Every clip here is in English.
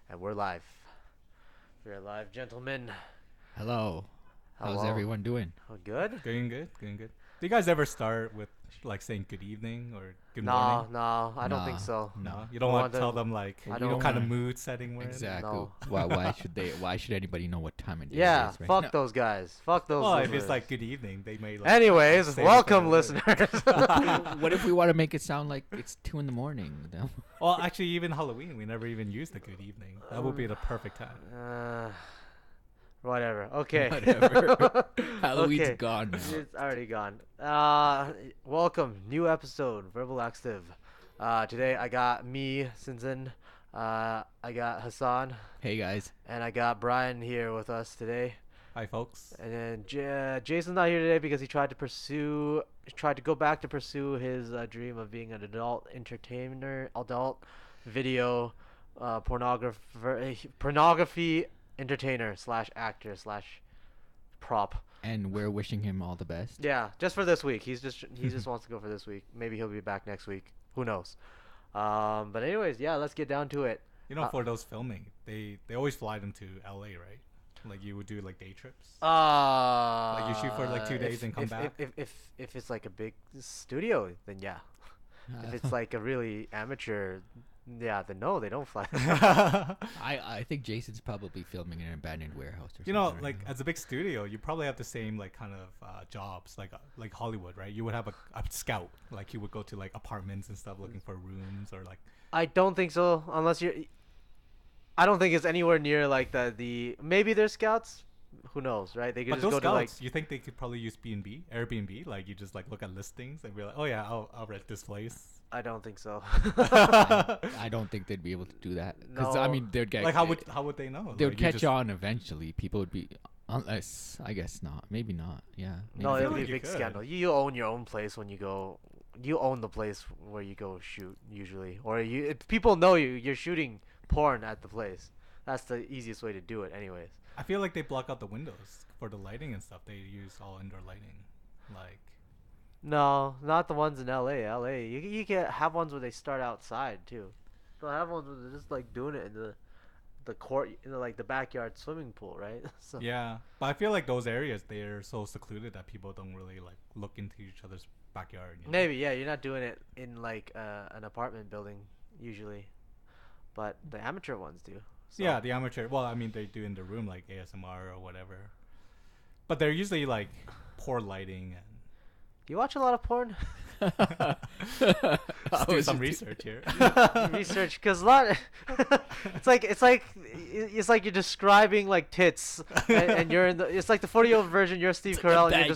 And we're live. We're live, gentlemen. Hello. How's Hello. everyone doing? Oh, good? Going good, going good. Do you guys ever start with like saying good evening or good No, morning? no, I don't think Nah, so. no. No, you don't We want want to tell them- them like I what don't kind of wanna- mood setting we're in. Exactly. No. Why should they? Why should anybody know what time of day Yeah, it is right fuck now? those guys. Fuck those Well, if listeners. it's like good evening, they may like. Anyways, say welcome, whatever they listeners. What if we want to make it sound like it's 2 in. Well, actually, even Halloween, we never even used the good evening. That would be the perfect time. Whatever. Okay. Whatever. Halloween's Okay. gone now. It's already gone. Welcome. New episode, Verbal Active. Today I got me, Sinzin. I got Hassan. Hey guys. And I got Brian here with us today. Hi, folks. And then Jason's not here today because he tried to go back to pursue his dream of being an adult entertainer, adult video pornography entertainer / actor / prop. And we're wishing him all the best. Yeah, just for this week. He just wants to go for this week. Maybe he'll be back next week. Who knows? But anyways, yeah, let's get down to it. You know, for those filming, they always fly them to LA, right? Like you would do like day trips. Like you shoot for, like, 2 days and come back? If it's like a big studio, then yeah. If it's like a really amateur, yeah, then no, they don't fly. I think Jason's probably filming in an abandoned warehouse or something. You know, right like now. as a big studio, you probably have the same like kind of jobs like Hollywood, right? You would have a scout, like you would go to like apartments and stuff looking for rooms or like. I don't think so, unless you're. I don't think it's anywhere near like the maybe there's scouts. Who knows, right? They could But just those go scouts, to like. you think they could probably use B&B, Airbnb? Like you just like look at listings and be like, oh yeah, I'll rent this place. I don't think so. I don't think they'd be able to do that. Because I No. mean, they'd get Like how would they know? they would Like, you catch just- on eventually. People would be, unless I guess not. Maybe not. Yeah. Maybe No, I feel it'll be a like you big could. scandal. You own your own place when you go. You own the place where you go shoot usually, or if people know you're shooting porn at the place. That's the easiest way to do it, anyways. I feel like they block out the windows for the lighting and stuff. They use all indoor lighting, like. No, not the ones in LA. LA, you can have ones where they start outside too. They'll have ones where they're just like doing it in the court, in like the backyard swimming pool, right? So Yeah, but I feel like those areas they're so secluded that people don't really like look into each other's backyard. You know? maybe yeah, you're not doing it in like an apartment building usually, but the amateur ones do. So. Yeah, the amateur. Well, I mean, they do in the room like ASMR or whatever, but they're usually like poor lighting and. Do you watch a lot of porn? Let's do some research here. Research, because a lot. it's like you're describing like tits, and you're in the. It's like the 40-year-old version. You're Steve Carell. And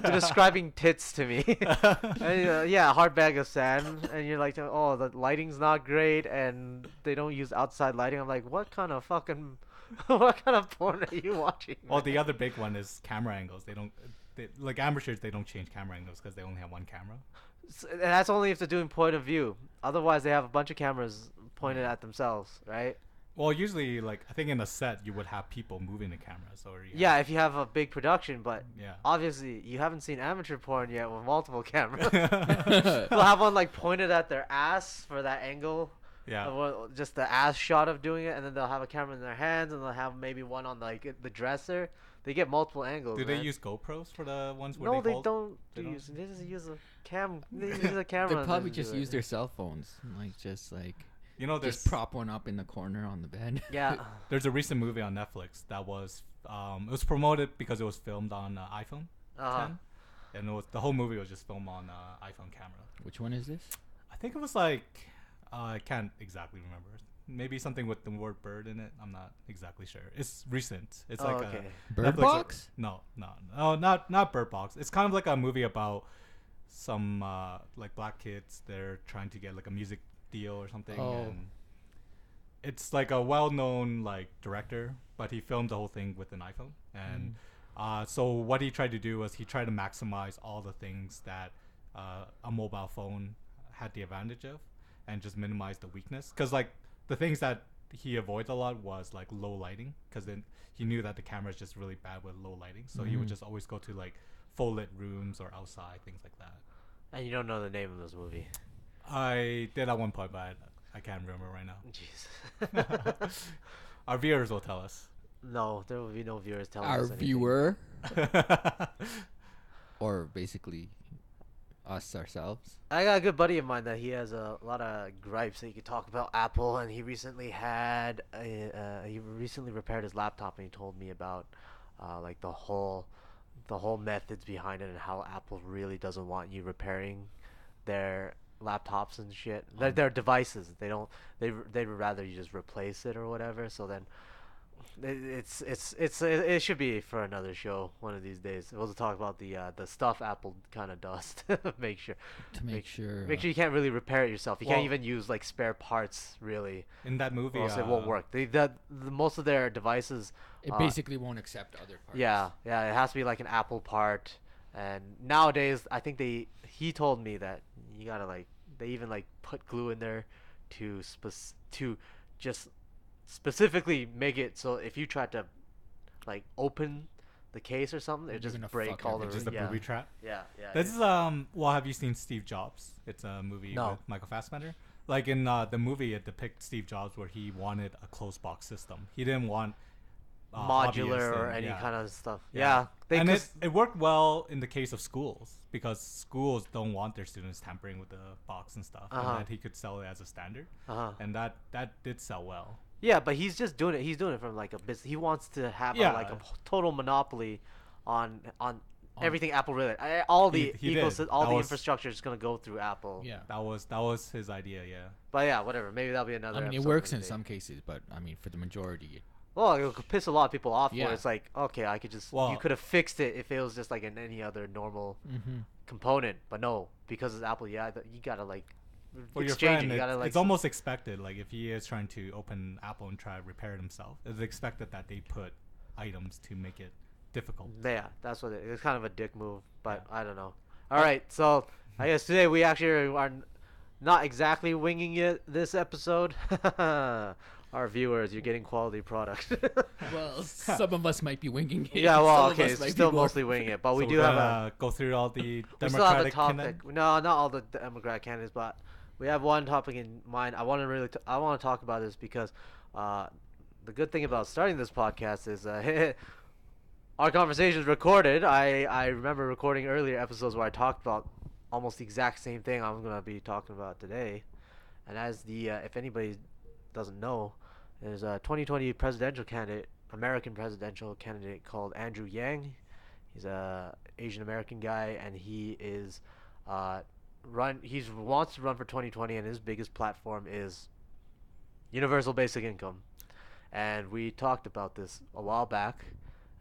you're describing tits to me. And, yeah, a hard bag of sand, and you're like, oh, the lighting's not great, and they don't use outside lighting. I'm like, what kind of fucking, what kind of porn are you watching? Well, the other big one is camera angles. They don't. Like amateurs, they don't change camera angles because they only have one camera. And that's only if they're doing point of view. Otherwise, they have a bunch of cameras pointed at themselves, right? Well, usually, like I think in a set, you would have people moving the cameras, or Yeah, if you have a big production, but yeah. obviously you haven't seen amateur porn yet with multiple cameras. They'll have one like pointed at their ass for that angle. Yeah. Just the ass shot of doing it, and then they'll have a camera in their hands, and they'll have maybe one on like the dresser. They get multiple angles. Do they man. use GoPros for the ones where No, they they hold? don't. They don't? They just use a cam. They use a camera. They and probably do just it. use their cell phones, like just like You know, just prop one up in the corner on the bed. Yeah. there's a recent movie on Netflix that was it was promoted because it was filmed on iPhone 10, and the whole movie was just filmed on iPhone camera. Which one is this? I think it was like I can't exactly remember. Maybe something with the word bird in it. I'm not exactly sure. It's recent. It's like okay. Bird Netflix Box? No, not Bird Box. It's kind of like a movie about some like black kids. They're trying to get like a music deal or something. Oh. And it's like a well-known like director, but he filmed the whole thing with an iPhone. And so what he tried to do was he tried to maximize all the things that a mobile phone had the advantage of, and just minimize the weakness. Because like the things that he avoids a lot was like low lighting, because then he knew that the camera is just really bad with low lighting, so he would just always go to like full lit rooms or outside, things like that. And you don't know the name of this movie. I did at one point, but I can't remember right now. Jeez. Our viewers will tell us. No, there will be no viewers telling Our us anything. viewer, or basically us ourselves. I got a good buddy of mine that he has a lot of gripes that he could talk about Apple, and he recently repaired his laptop, and he told me about like the whole methods behind it and how Apple really doesn't want you repairing their laptops and shit. Their devices. They'd rather you just replace it or whatever. So then it should be for another show one of these days. We'll talk about the stuff Apple kind of does to make sure you can't really repair it yourself. You can't even use like spare parts really. In that movie, or else it won't work. The most of their devices. It basically won't accept other parts. Yeah, it has to be like an Apple part. And nowadays, I think he told me that you gotta they even put glue in there to just specifically make it so if you try to open the case or something, it just break all the. Just a booby trap. Yeah. This is well, have you seen Steve Jobs? It's a movie with Michael Fassbender. Like in the movie, it depicts Steve Jobs where he wanted a closed box system. He didn't want modular or any kind of stuff. And it worked well in the case of schools because schools don't want their students tampering with the box and stuff. And that he could sell it as a standard. And that did sell well. Yeah, but he's just doing it. He's doing it from like a business. He wants to have a total monopoly on everything Apple related. All the infrastructure is gonna go through Apple. Yeah, that was his idea. Yeah. But yeah, whatever. Maybe that'll be another. I mean, it works in some cases, but I mean, for the majority. Well, it could piss a lot of people off. Yeah. Where it's like, okay, I could just. You could have fixed it if it was just like in any other normal component, but no, because it's Apple. Yeah, you gotta for your friend, it's almost expected. Like if he is trying to open Apple and try to repair it himself, it's expected that they put items to make it difficult. Yeah, that's what it's kind of a dick move, but I don't know. All right, so I guess today we actually are not exactly winging it this episode. Our viewers, you're getting quality product. Well, some of us might be winging it. Yeah, well, okay, it's still mostly winging it, but we do have go through all the Democratic candidates. No, not all the Democratic candidates, but we have one topic in mind. I want to talk about this because the good thing about starting this podcast is our conversation is recorded. I remember recording earlier episodes where I talked about almost the exact same thing I'm gonna be talking about today, and as if anybody doesn't know, there's a 2020 American presidential candidate called Andrew Yang. He's a Asian American guy, and he is he wants to run for 2020, and his biggest platform is universal basic income. And we talked about this a while back,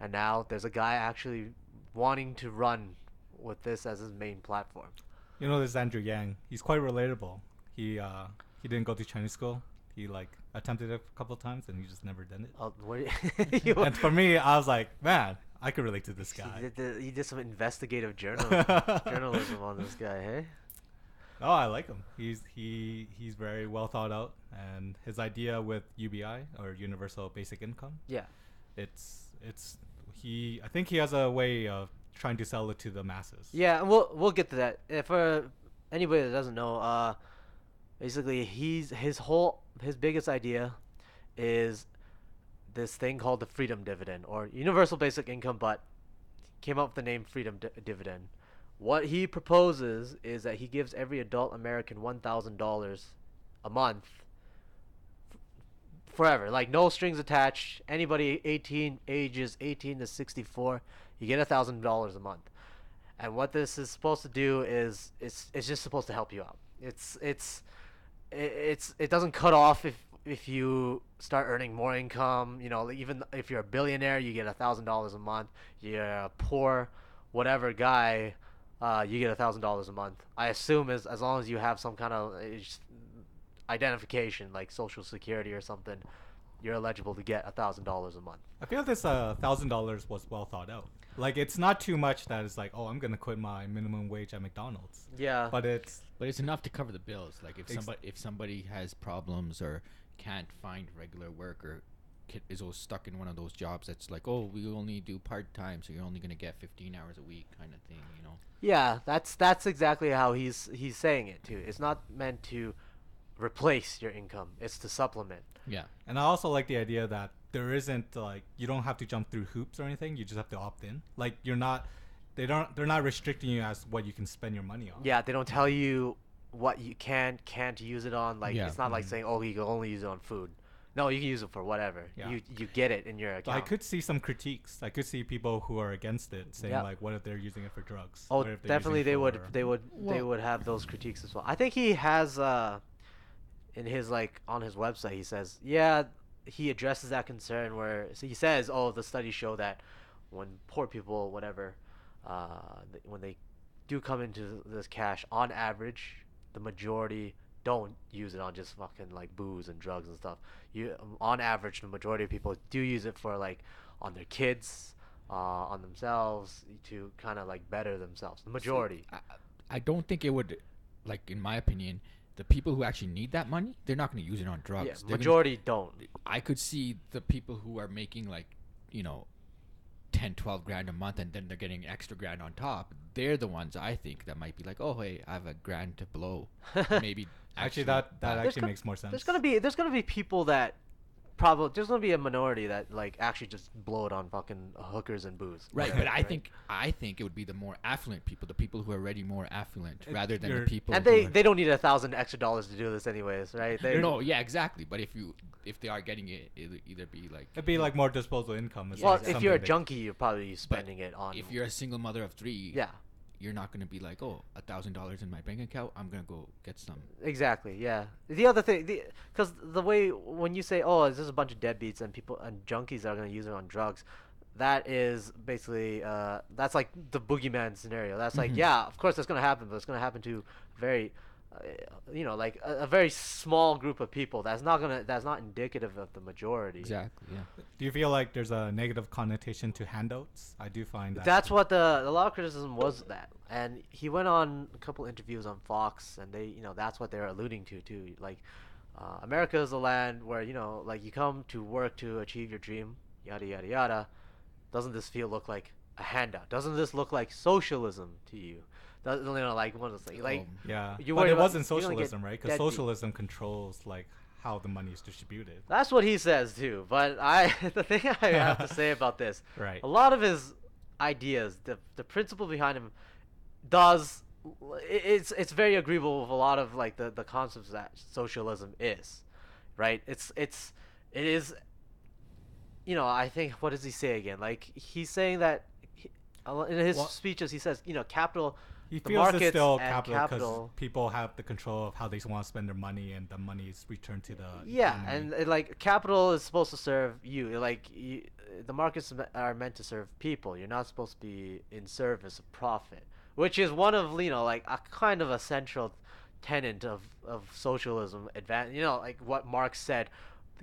and now there's a guy actually wanting to run with this as his main platform. You know, this Andrew Yang. He's quite relatable. He didn't go to Chinese school. He attempted it a couple of times and he just never done it. And for me, I was like, man, I could relate to this guy. He did some investigative journalism on this guy, hey? Oh, I like him. He's very well thought out, and his idea with UBI or Universal Basic Income. Yeah. I think he has a way of trying to sell it to the masses. Yeah, and we'll get to that. For anybody that doesn't know, basically his biggest idea is this thing called the freedom dividend or universal basic income, but came up with the name freedom dividend. What he proposes is that he gives every adult American $1,000 a month forever, like no strings attached. Anybody ages 18 to 64, you get $1,000 a month. And what this is supposed to do is it's just supposed to help you out. It doesn't cut off if you start earning more income. You know, even if you're a billionaire, you get $1,000 a month. You're a poor whatever guy, you get $1,000 a month. I assume as long as you have some kind of identification like Social Security or something, you're eligible to get $1,000 a month. I feel this $1,000 was well thought out. Like, it's not too much that it's like, oh, I'm gonna quit my minimum wage at McDonald's. Yeah. But it's enough to cover the bills. Like if somebody has problems or can't find regular work or is stuck in one of those jobs that's like, oh, we only do part time, so you're only gonna get 15 hours a week, kind of thing, you know. Yeah, that's exactly how he's saying it too. It's not meant to replace your income. It's to supplement. Yeah. And I also like the idea that there isn't like you don't have to jump through hoops or anything. You just have to opt in. Like they're not restricting you as what you can spend your money on. Yeah, they don't tell you what you can't use it on. Like it's not like saying, oh, you can only use it on food. No, you can use it for whatever. Yeah. You get it in your account. I could see some critiques. I could see people who are against it saying like, what if they're using it for drugs? Oh, What if they're definitely using it they would have those critiques as well. I think he has in his on his website he says he addresses that concern where he says, oh, the studies show that when poor people whatever when they do come into this cash, on average the majority don't use it on just fucking like booze and drugs and stuff. On average the majority of people do use it for like on their kids, on themselves, to kind of like better themselves. The majority. See, I don't think it would, like in my opinion, the people who actually need that money, they're not going to use it on drugs. Yeah, majority don't. I could see the people who are making like 10, 12 grand a month, and then they're getting extra grand on top. They're the ones I think that might be like, oh hey, I have a grand to blow. Maybe actually that actually makes more sense. There's gonna be people that there's gonna be a minority that like actually just blow it on fucking hookers and booze. Right, but I think it would be the more affluent people, the people who are already more affluent, rather than the people. And they don't need $1,000 extra to do this anyways, right? No, yeah, exactly. But if they are getting it, it'll either be like it'd be like more disposable income. Well, if you're a junkie, you're probably spending it on. If you're a single mother of 3, yeah, you're not gonna be like, oh, $1,000 in my bank account, I'm gonna go get some. Exactly. Yeah. The other thing, because the way when you say, oh, is this a bunch of deadbeats and people and junkies that are gonna use it on drugs, that is basically that's like the boogeyman scenario. That's like, yeah, of course that's gonna happen, but it's gonna happen to very like a very small group of people. That's not indicative of the majority. Exactly. Yeah. Do you feel like there's a negative connotation to handouts? I do find that's what a lot of criticism was, that, and he went on a couple interviews on Fox, and they that's what they're alluding to too. Like America is a land where like you come to work to achieve your dream, yada yada yada. Doesn't this look like a handout? Doesn't this look like socialism to you? Like one of those things. Like yeah, but it wasn't socialism, right? Because socialism controls like how the money is distributed. That's what he says too. But the thing I have to say about this, right? A lot of his ideas, the principle behind him, it's very agreeable with a lot of like the concepts that socialism is, right? It is. I think, what does he say again? Like he's saying that in his speeches he says capital. He feels it's still capital because people have the control of how they want to spend their money, and the money is returned to the economy. And like capital is supposed to serve you. Like the markets are meant to serve people. You're not supposed to be in service of profit, which is one of like a kind of a central tenet of socialism. Like what Marx said,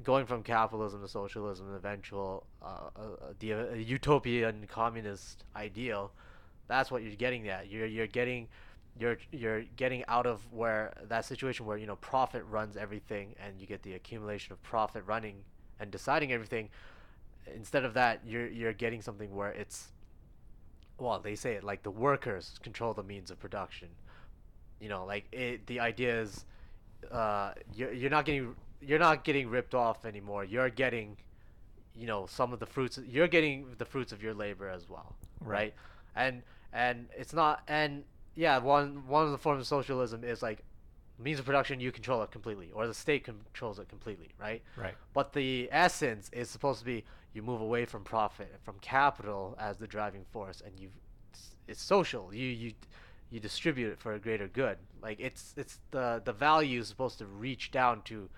going from capitalism to socialism, an eventual a utopian communist ideal. That's what you're getting at. You're getting out of where that situation where profit runs everything, and you get the accumulation of profit running and deciding everything. Instead of that, you're getting something where it's, well, they say it like the workers control the means of production. The idea is you're not getting ripped off anymore. You're getting some of the fruits. You're getting the fruits of your labor as well, right? And it's not, and yeah, one of the forms of socialism is like means of production, you control it completely, or the state controls it completely, right? Right. But the essence is supposed to be you move away from profit, from capital as the driving force, and it's social. You distribute it for a greater good. Like it's the value is supposed to reach down to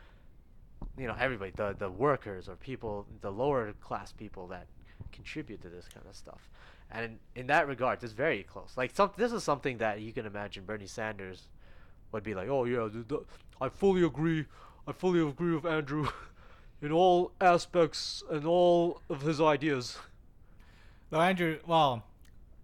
everybody, the workers or people, the lower class people that contribute to this kind of stuff. And in that regard, it's very close. Like this is something that you can imagine Bernie Sanders would be like, oh yeah, I fully agree with Andrew in all aspects and all of his ideas. So Andrew, well,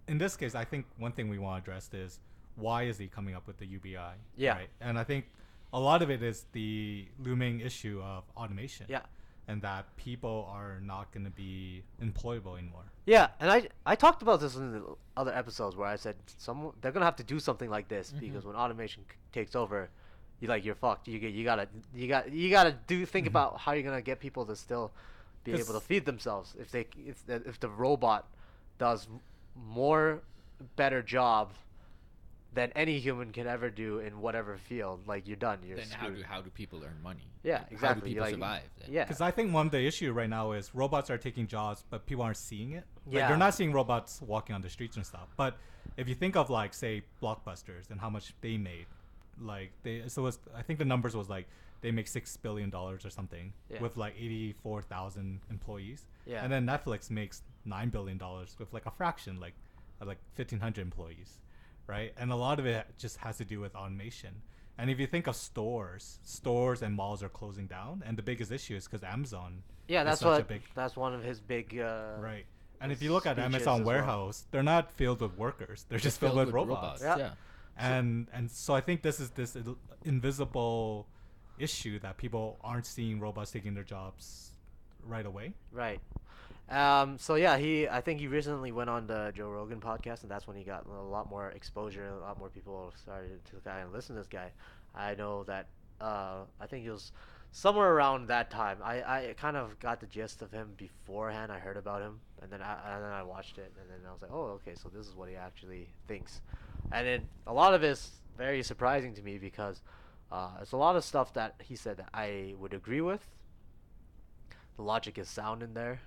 in this case, I think one thing we want to address is why is he coming up with the UBI? Yeah. Right? And I think a lot of it is the looming issue of automation. Yeah. And that people are not going to be employable anymore. Yeah, and I talked about this in the other episodes where I said they're going to have to do something like this because when automation takes over, you're fucked. You gotta think about how you're gonna get people to still be able to feed themselves. If the robot does more better job than any human can ever do in whatever field, like you're done. You're then screwed. how do people earn money? Yeah, exactly. How do people survive? Then? Yeah, Because I think one of the issue right now is robots are taking jobs, but people aren't seeing it. Yeah. Like, they're not seeing robots walking on the streets and stuff. But if you think of like say Blockbusters and how much they made, like I think the numbers was like they make $6 billion or something with like 84,000 employees. Yeah. And then Netflix makes $9 billion with like a fraction, like 1,500 employees, right? And a lot of it just has to do with automation. And if you think of stores and malls are closing down, and the biggest issue is because Amazon. Yeah, that's one of his big. Right. And if you look at Amazon warehouse, they're not filled with workers; they're just filled with robots. Yeah. And so I think this is this invisible issue that people aren't seeing robots taking their jobs right away. Right. So yeah, I think he recently went on the Joe Rogan podcast, and that's when he got a lot more exposure. A lot more people started to kind of listen to this guy. I know that I think it was somewhere around that time. I kind of got the gist of him beforehand. I heard about him, and then I watched it, and then I was like, oh, okay, so this is what he actually thinks. And then a lot of it's very surprising to me because it's a lot of stuff that he said that I would agree with. The logic is sound in there.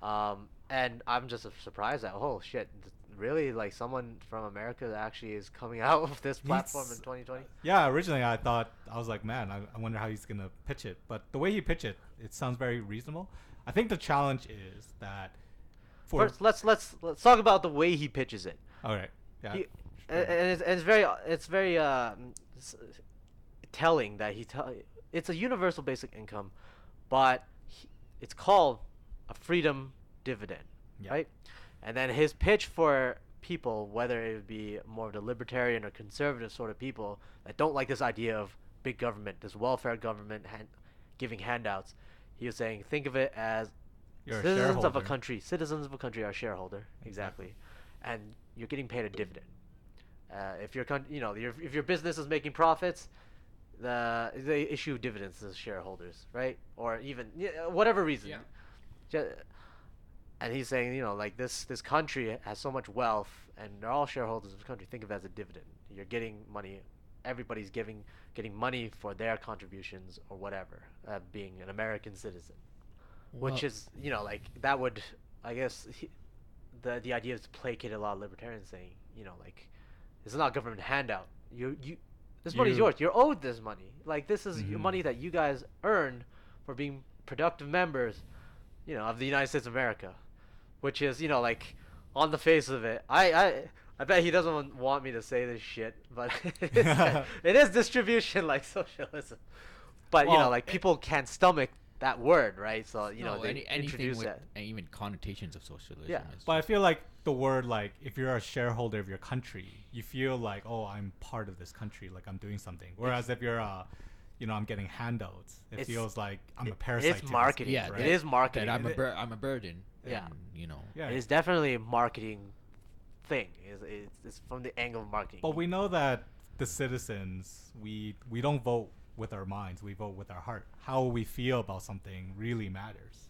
And I'm just surprised that, oh shit, really, like someone from America actually is coming out with this platform in 2020? Yeah, originally I was like, man, I wonder how he's gonna pitch it. But the way he pitched it, it sounds very reasonable. I think the challenge is that first let's talk about the way he pitches it. All right. Yeah. It's very telling that it's a universal basic income, but it's called a freedom dividend, right? And then his pitch for people, whether it would be more of the libertarian or conservative sort of people that don't like this idea of big government, this welfare government giving handouts, he was saying, think of it as citizens of a country. Citizens of a country are a shareholder, exactly, and you're getting paid a dividend. If your business is making profits, they issue dividends to shareholders, right? Or even whatever reason. Yeah. And he's saying, like this country has so much wealth, and they're all shareholders of the country. Think of it as a dividend. You're getting money. Everybody's getting money for their contributions or whatever, being an American citizen. Well, which is, like that would, I guess, the idea is to placate a lot of libertarians, saying, like, it's not a government handout. This money's yours. You're owed this money. Like, this is money that you guys earn for being productive members, of the United States of America, which is, like, on the face of it. I bet he doesn't want me to say this shit, but it is distribution like socialism. But, like, people can't stomach that word, right? So, they introduce that. And even connotations of socialism. Yeah. But I feel like the word, like, if you're a shareholder of your country, you feel like, oh, I'm part of this country, like I'm doing something. Whereas if you're I'm getting handouts, it feels like I'm a parasite. It's marketing. Right? It is marketing. I'm a burden. Yeah. And, It is definitely a marketing thing. It's from the angle of marketing. But we know that the citizens, we don't vote with our minds, we vote with our heart. How we feel about something really matters.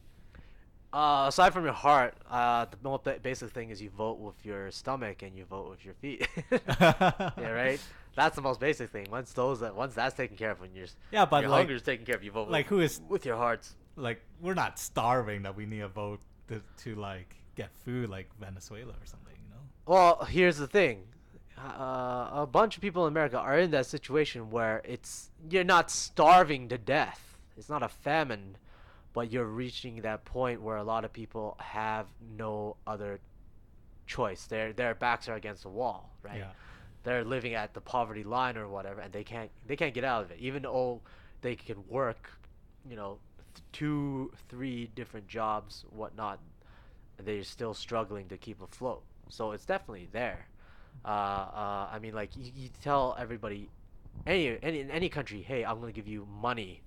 Aside from your heart, the most basic thing is you vote with your stomach and you vote with your feet. Yeah, right. That's the most basic thing. Once that's taken care of, when your hunger is taken care of, you vote with your hearts. Like, we're not starving that we need a vote to like get food like Venezuela or something, Well, here's the thing. A bunch of people in America are in that situation where you're not starving to death. It's not a famine, but you're reaching that point where a lot of people have no other choice. Their backs are against the wall, right? Yeah. They're living at the poverty line or whatever, and they can't get out of it. Even though they can work, 2-3 different jobs, whatnot, they're still struggling to keep afloat. So it's definitely there. I mean, like, you tell everybody, in any country, hey, I'm gonna give you money,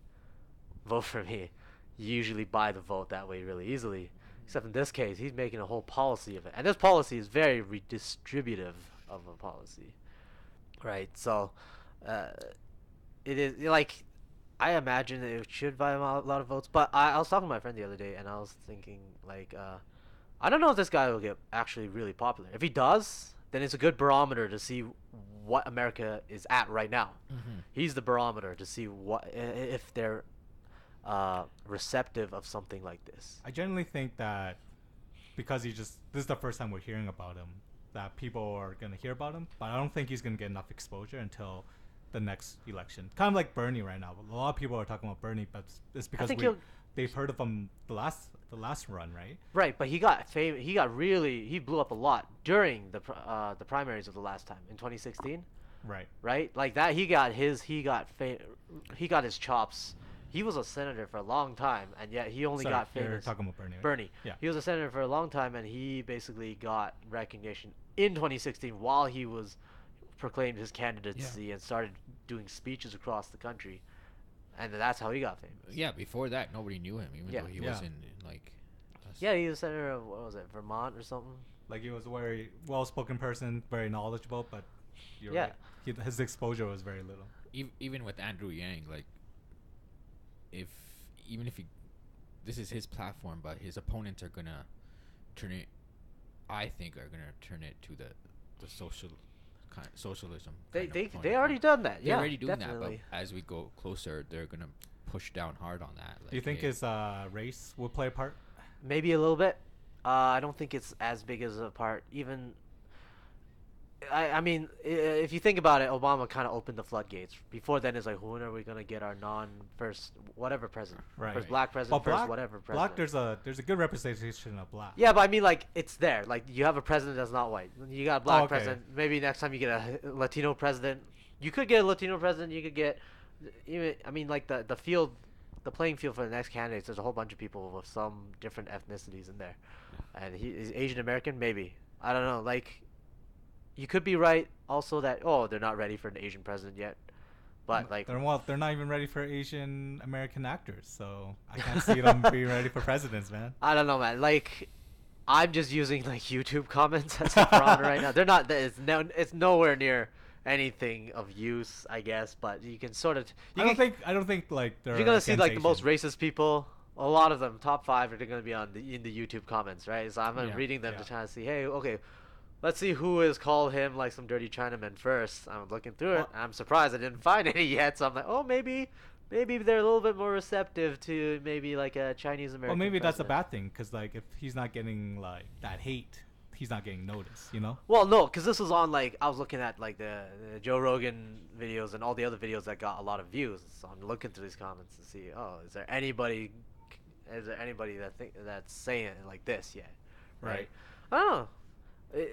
vote for me. You usually buy the vote that way really easily. Except in this case, he's making a whole policy of it, and this policy is very redistributive of a policy, right? So, it is like I imagine that it should buy a lot of votes. But I was talking to my friend the other day, and I was thinking like, I don't know if this guy will get actually really popular. If he does, then it's a good barometer to see what America is at right now. He's the barometer to see what if they're receptive of something like this. I generally think that because this is the first time we're hearing about him, that people are gonna hear about him. But I don't think he's gonna get enough exposure until the next election. Kind of like Bernie right now. A lot of people are talking about Bernie, but it's because they've heard of him the last run, right? Right, but he got he blew up a lot during the primaries of the last time in 2016. Right, like that he got his chops. He was a senator for a long time, and yet he only got famous. You're talking about Bernie, right? Bernie. Yeah. He was a senator for a long time, and he basically got recognition in 2016 while he was proclaimed his candidacy and started doing speeches across the country, and that's how he got famous. Yeah, before that, nobody knew him, even though he was in like. Yeah, he was a senator of what was it, Vermont or something. Like he was a very well-spoken person, very knowledgeable, but right. His exposure was very little. Even with Andrew Yang, like, even if this is his platform, but his opponents are gonna turn it. I think are gonna turn it to the socialism. They already done that. They're already doing definitely. that, but as we go closer, they're gonna push down hard on that. Like, do you think his race will play a part? Maybe a little bit. I don't think it's as big as a part. Even, I mean, if you think about it, Obama kind of opened the floodgates. Before then, it's like, when are we gonna get our first whatever president, first black president, whatever president? Black, there's a good representation of black. Yeah, but I mean, like, it's there. Like, you have a president that's not white. You got a black president. Maybe next time you get a Latino president. You could get a Latino president. You could get, even. I mean, like the field. The playing field for the next candidates, there's a whole bunch of people with some different ethnicities in there, and he is Asian American, maybe. I don't know. Like, you could be right also that they're not ready for an Asian president yet, but like they're not even ready for Asian American actors, so I can't see them being ready for presidents, man. I don't know, man. Like, I'm just using like YouTube comments as a barometer right now. They're not. It's nowhere near anything of use, I guess, but you can sort of. I don't think like you're gonna see like the most racist people. A lot of them, top 5, are gonna be in the YouTube comments, right? So I'm reading them to try to see, hey, okay, let's see who has called him like some dirty Chinaman first. I'm looking through it. I'm surprised I didn't find any yet. So I'm like, maybe they're a little bit more receptive to maybe like a Chinese American. Well, maybe president. That's a bad thing, because like if he's not getting like that hate, he's not getting noticed, you know? Well, no, because this was on, like, I was looking at, like, the Joe Rogan videos and all the other videos that got a lot of views. So I'm looking through these comments to see, is there anybody that's saying it like this yet? Right? I don't know.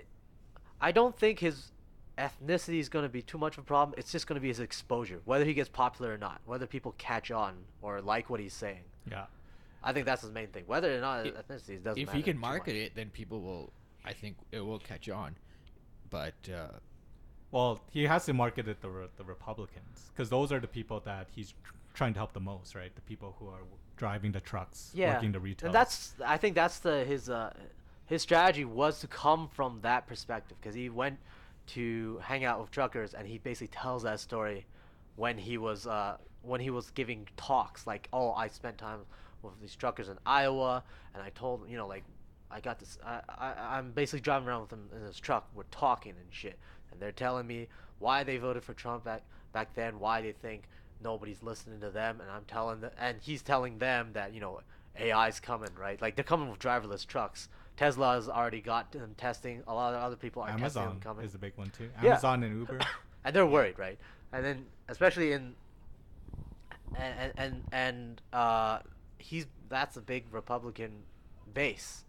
I don't think his ethnicity is going to be too much of a problem. It's just going to be his exposure, whether he gets popular or not, whether people catch on or like what he's saying. Yeah. I think that's his main thing. Whether or not ethnicity doesn't matter. If he can market it, then people will. I think it will catch on, but well, he has to market it the Republicans, because those are the people that he's trying to help the most, right? The people who are driving the trucks, working the retail. And I think that's his strategy was to come from that perspective, because he went to hang out with truckers, and he basically tells that story when he was giving talks, like, I spent time with these truckers in Iowa, and I told like. I got this. I'm basically driving around with them in this truck. We're talking and shit, and they're telling me why they voted for Trump back then, why they think nobody's listening to them, and I'm telling them, and he's telling them that AI's coming, right? Like, they're coming with driverless trucks. Tesla's already got them testing. A lot of other people are testing them coming. Amazon is a big one too. Amazon and Uber. And they're worried, right? And then especially that's a big Republican base.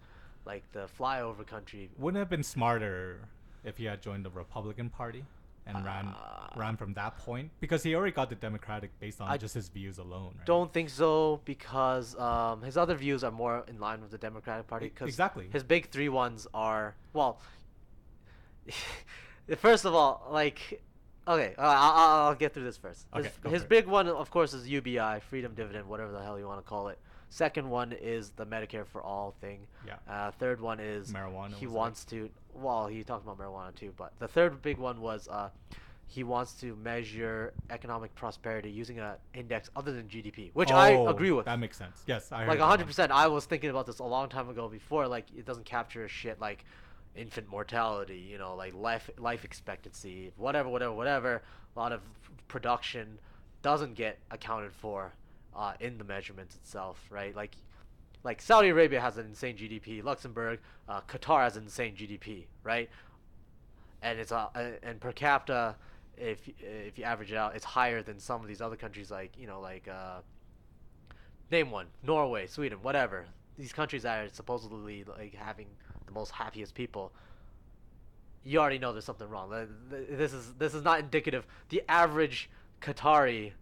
Like the flyover country. Wouldn't it have been smarter if he had joined the Republican Party and ran from that point? Because he already got the Democratic based on just his views alone, right? Don't think so, because his other views are more in line with the Democratic Party. Exactly. His big 3 ones are, well, first of all, like, okay, I'll get through this first. His big one, of course, is UBI, Freedom Dividend, whatever the hell you want to call it. Second one is the Medicare for All thing. Yeah. Third one is marijuana. He wants to. Well, he talked about marijuana too, but the third big one was he wants to measure economic prosperity using an index other than GDP, which I agree with. That makes sense. Yes, I like heard 100%. I was thinking about this a long time ago before. Like, it doesn't capture shit like infant mortality, you know, like life expectancy, whatever. A lot of production doesn't get accounted for in the measurements itself, right? Like Saudi Arabia has an insane GDP, Luxembourg, Qatar has an insane GDP, right? And it's and per capita, if you average it out, it's higher than some of these other countries, like, you know, like name one, Norway, Sweden, whatever. These countries that are supposedly like having the most happiest people. You already know there's something wrong. This is not indicative. The average Qatari,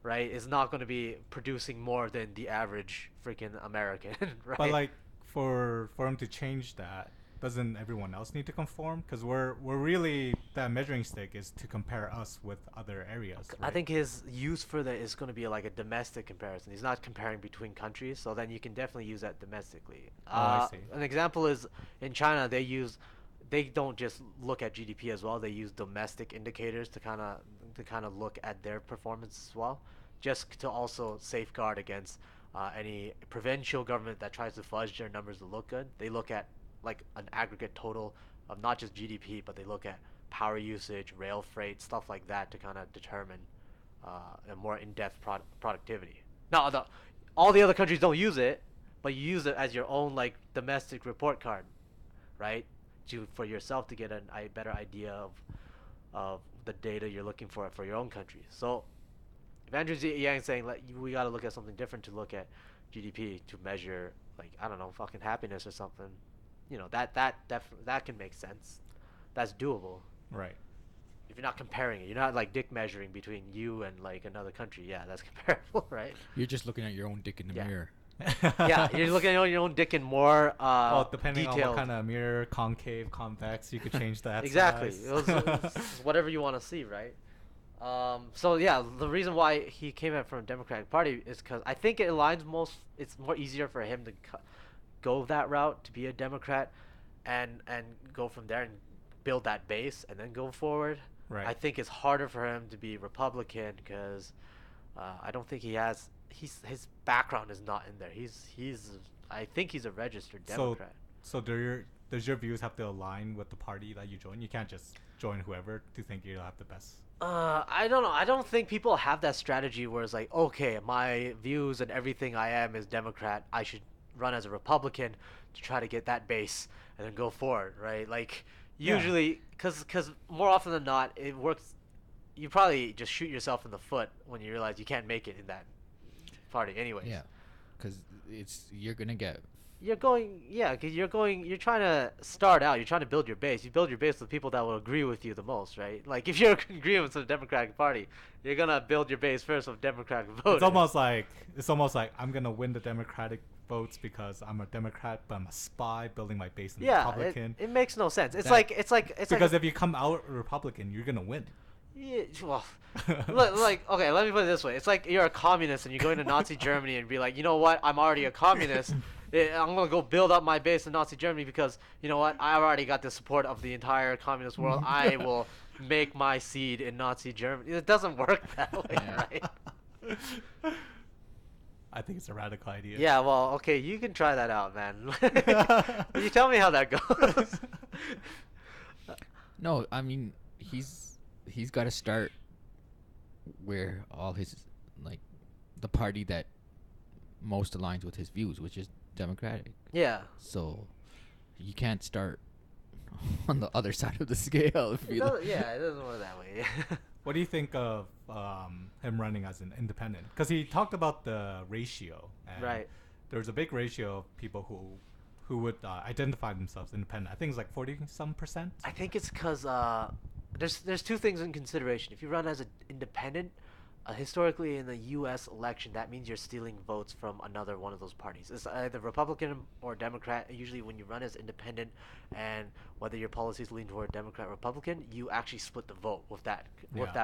right, is not going to be producing more than the average freaking American, right? But like for him to change that, doesn't everyone else need to conform? Because we're really, that measuring stick is to compare us with other areas. Right? I think his use for that is going to be like a domestic comparison. He's not comparing between countries, so then you can definitely use that domestically. I see. An example is in China, they don't just look at GDP as well. They use domestic indicators to kind of look at their performance as well, just to also safeguard against any provincial government that tries to fudge their numbers to look good. They look at like an aggregate total of not just GDP, but they look at power usage, rail freight, stuff like that to kind of determine a more in-depth productivity. Now, all the other countries don't use it, but you use it as your own like domestic report card, right? For yourself to get a better idea of the data you're looking for your own country. So if Andrew Yang saying like we got to look at something different to look at GDP to measure, like, I don't know, fucking happiness or something, you know, that can make sense. That's doable. Right. If you're not comparing it, you're not like dick measuring between you and like another country. Yeah, that's comparable, right? You're just looking at your own dick in the mirror. Yeah, you're looking at your own dick in more well, depending detailed. on what kind of mirror, concave, convex, you could change that. Exactly. It's whatever you want to see, right? So yeah, the reason why he came out from a Democratic Party is because I think it aligns most. It's more easier for him to go that route, to be a Democrat, and go from there and build that base and then go forward. Right. I think it's harder for him to be Republican because I don't think he has. His background is not in there. I think he's a registered Democrat. So does your views have to align with the party that you join? You can't just join whoever to think you'll have the best. I don't know. I don't think people have that strategy where it's like, okay, my views and everything I am is Democrat. I should run as a Republican to try to get that base and then go forward, right? Like, usually, because more often than not, it works. You probably just shoot yourself in the foot when you realize you can't make it in that party anyways. Yeah, because you're gonna get. You're trying to start out. You're trying to build your base. You build your base with people that will agree with you the most, right? Like, if you're agreeing with the Democratic Party, you're gonna build your base first with Democratic voters. It's almost like I'm gonna win the Democratic votes because I'm a Democrat, but I'm a spy building my base in Republican. It makes no sense. It's because if you come out Republican, you're gonna win. Yeah, well, like, okay, let me put it this way. It's like you're a communist and you go into Nazi Germany and be like, you know what? I'm already a communist. I'm going to go build up my base in Nazi Germany because, you know what? I've already got the support of the entire communist world. I will make my seed in Nazi Germany. It doesn't work that way, right? I think it's a radical idea. Yeah, well, okay, you can try that out, man. You tell me how that goes. No, I mean, he's got to start where all his, like, the party that most aligns with his views, which is Democratic. Yeah. So you can't start on the other side of the scale. It doesn't work that way. What do you think of him running as an independent? Because he talked about the ratio. And right. There's a big ratio of people who would identify themselves independent. I think it's like 40-some%. I think it's because there's two things in consideration. If you run as an independent, historically in the U.S. election, that means you're stealing votes from another one of those parties. It's either Republican or Democrat. Usually when you run as independent, and whether your policies lean toward Democrat or Republican, you actually split the vote with that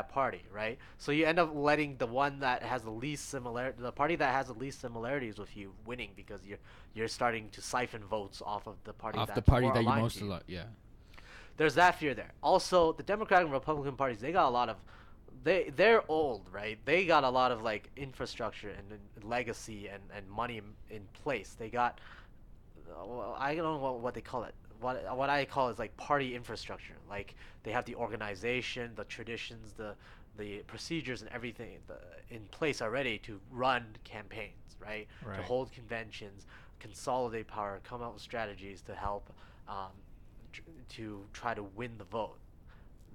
party, right? So you end up letting the one that has the party that has the least similarities with you winning, because you're starting to siphon votes off of the party that you most like. Yeah. there's that fear there. Also, the Democratic and Republican parties, they got a lot of they're old, right? They got a lot of like infrastructure and legacy and money in place. They got I don't know what they call it. What I call is like party infrastructure. Like they have the organization, the traditions, the procedures and everything in place already to run campaigns, right? To hold conventions, consolidate power, come up with strategies to help to try to win the vote.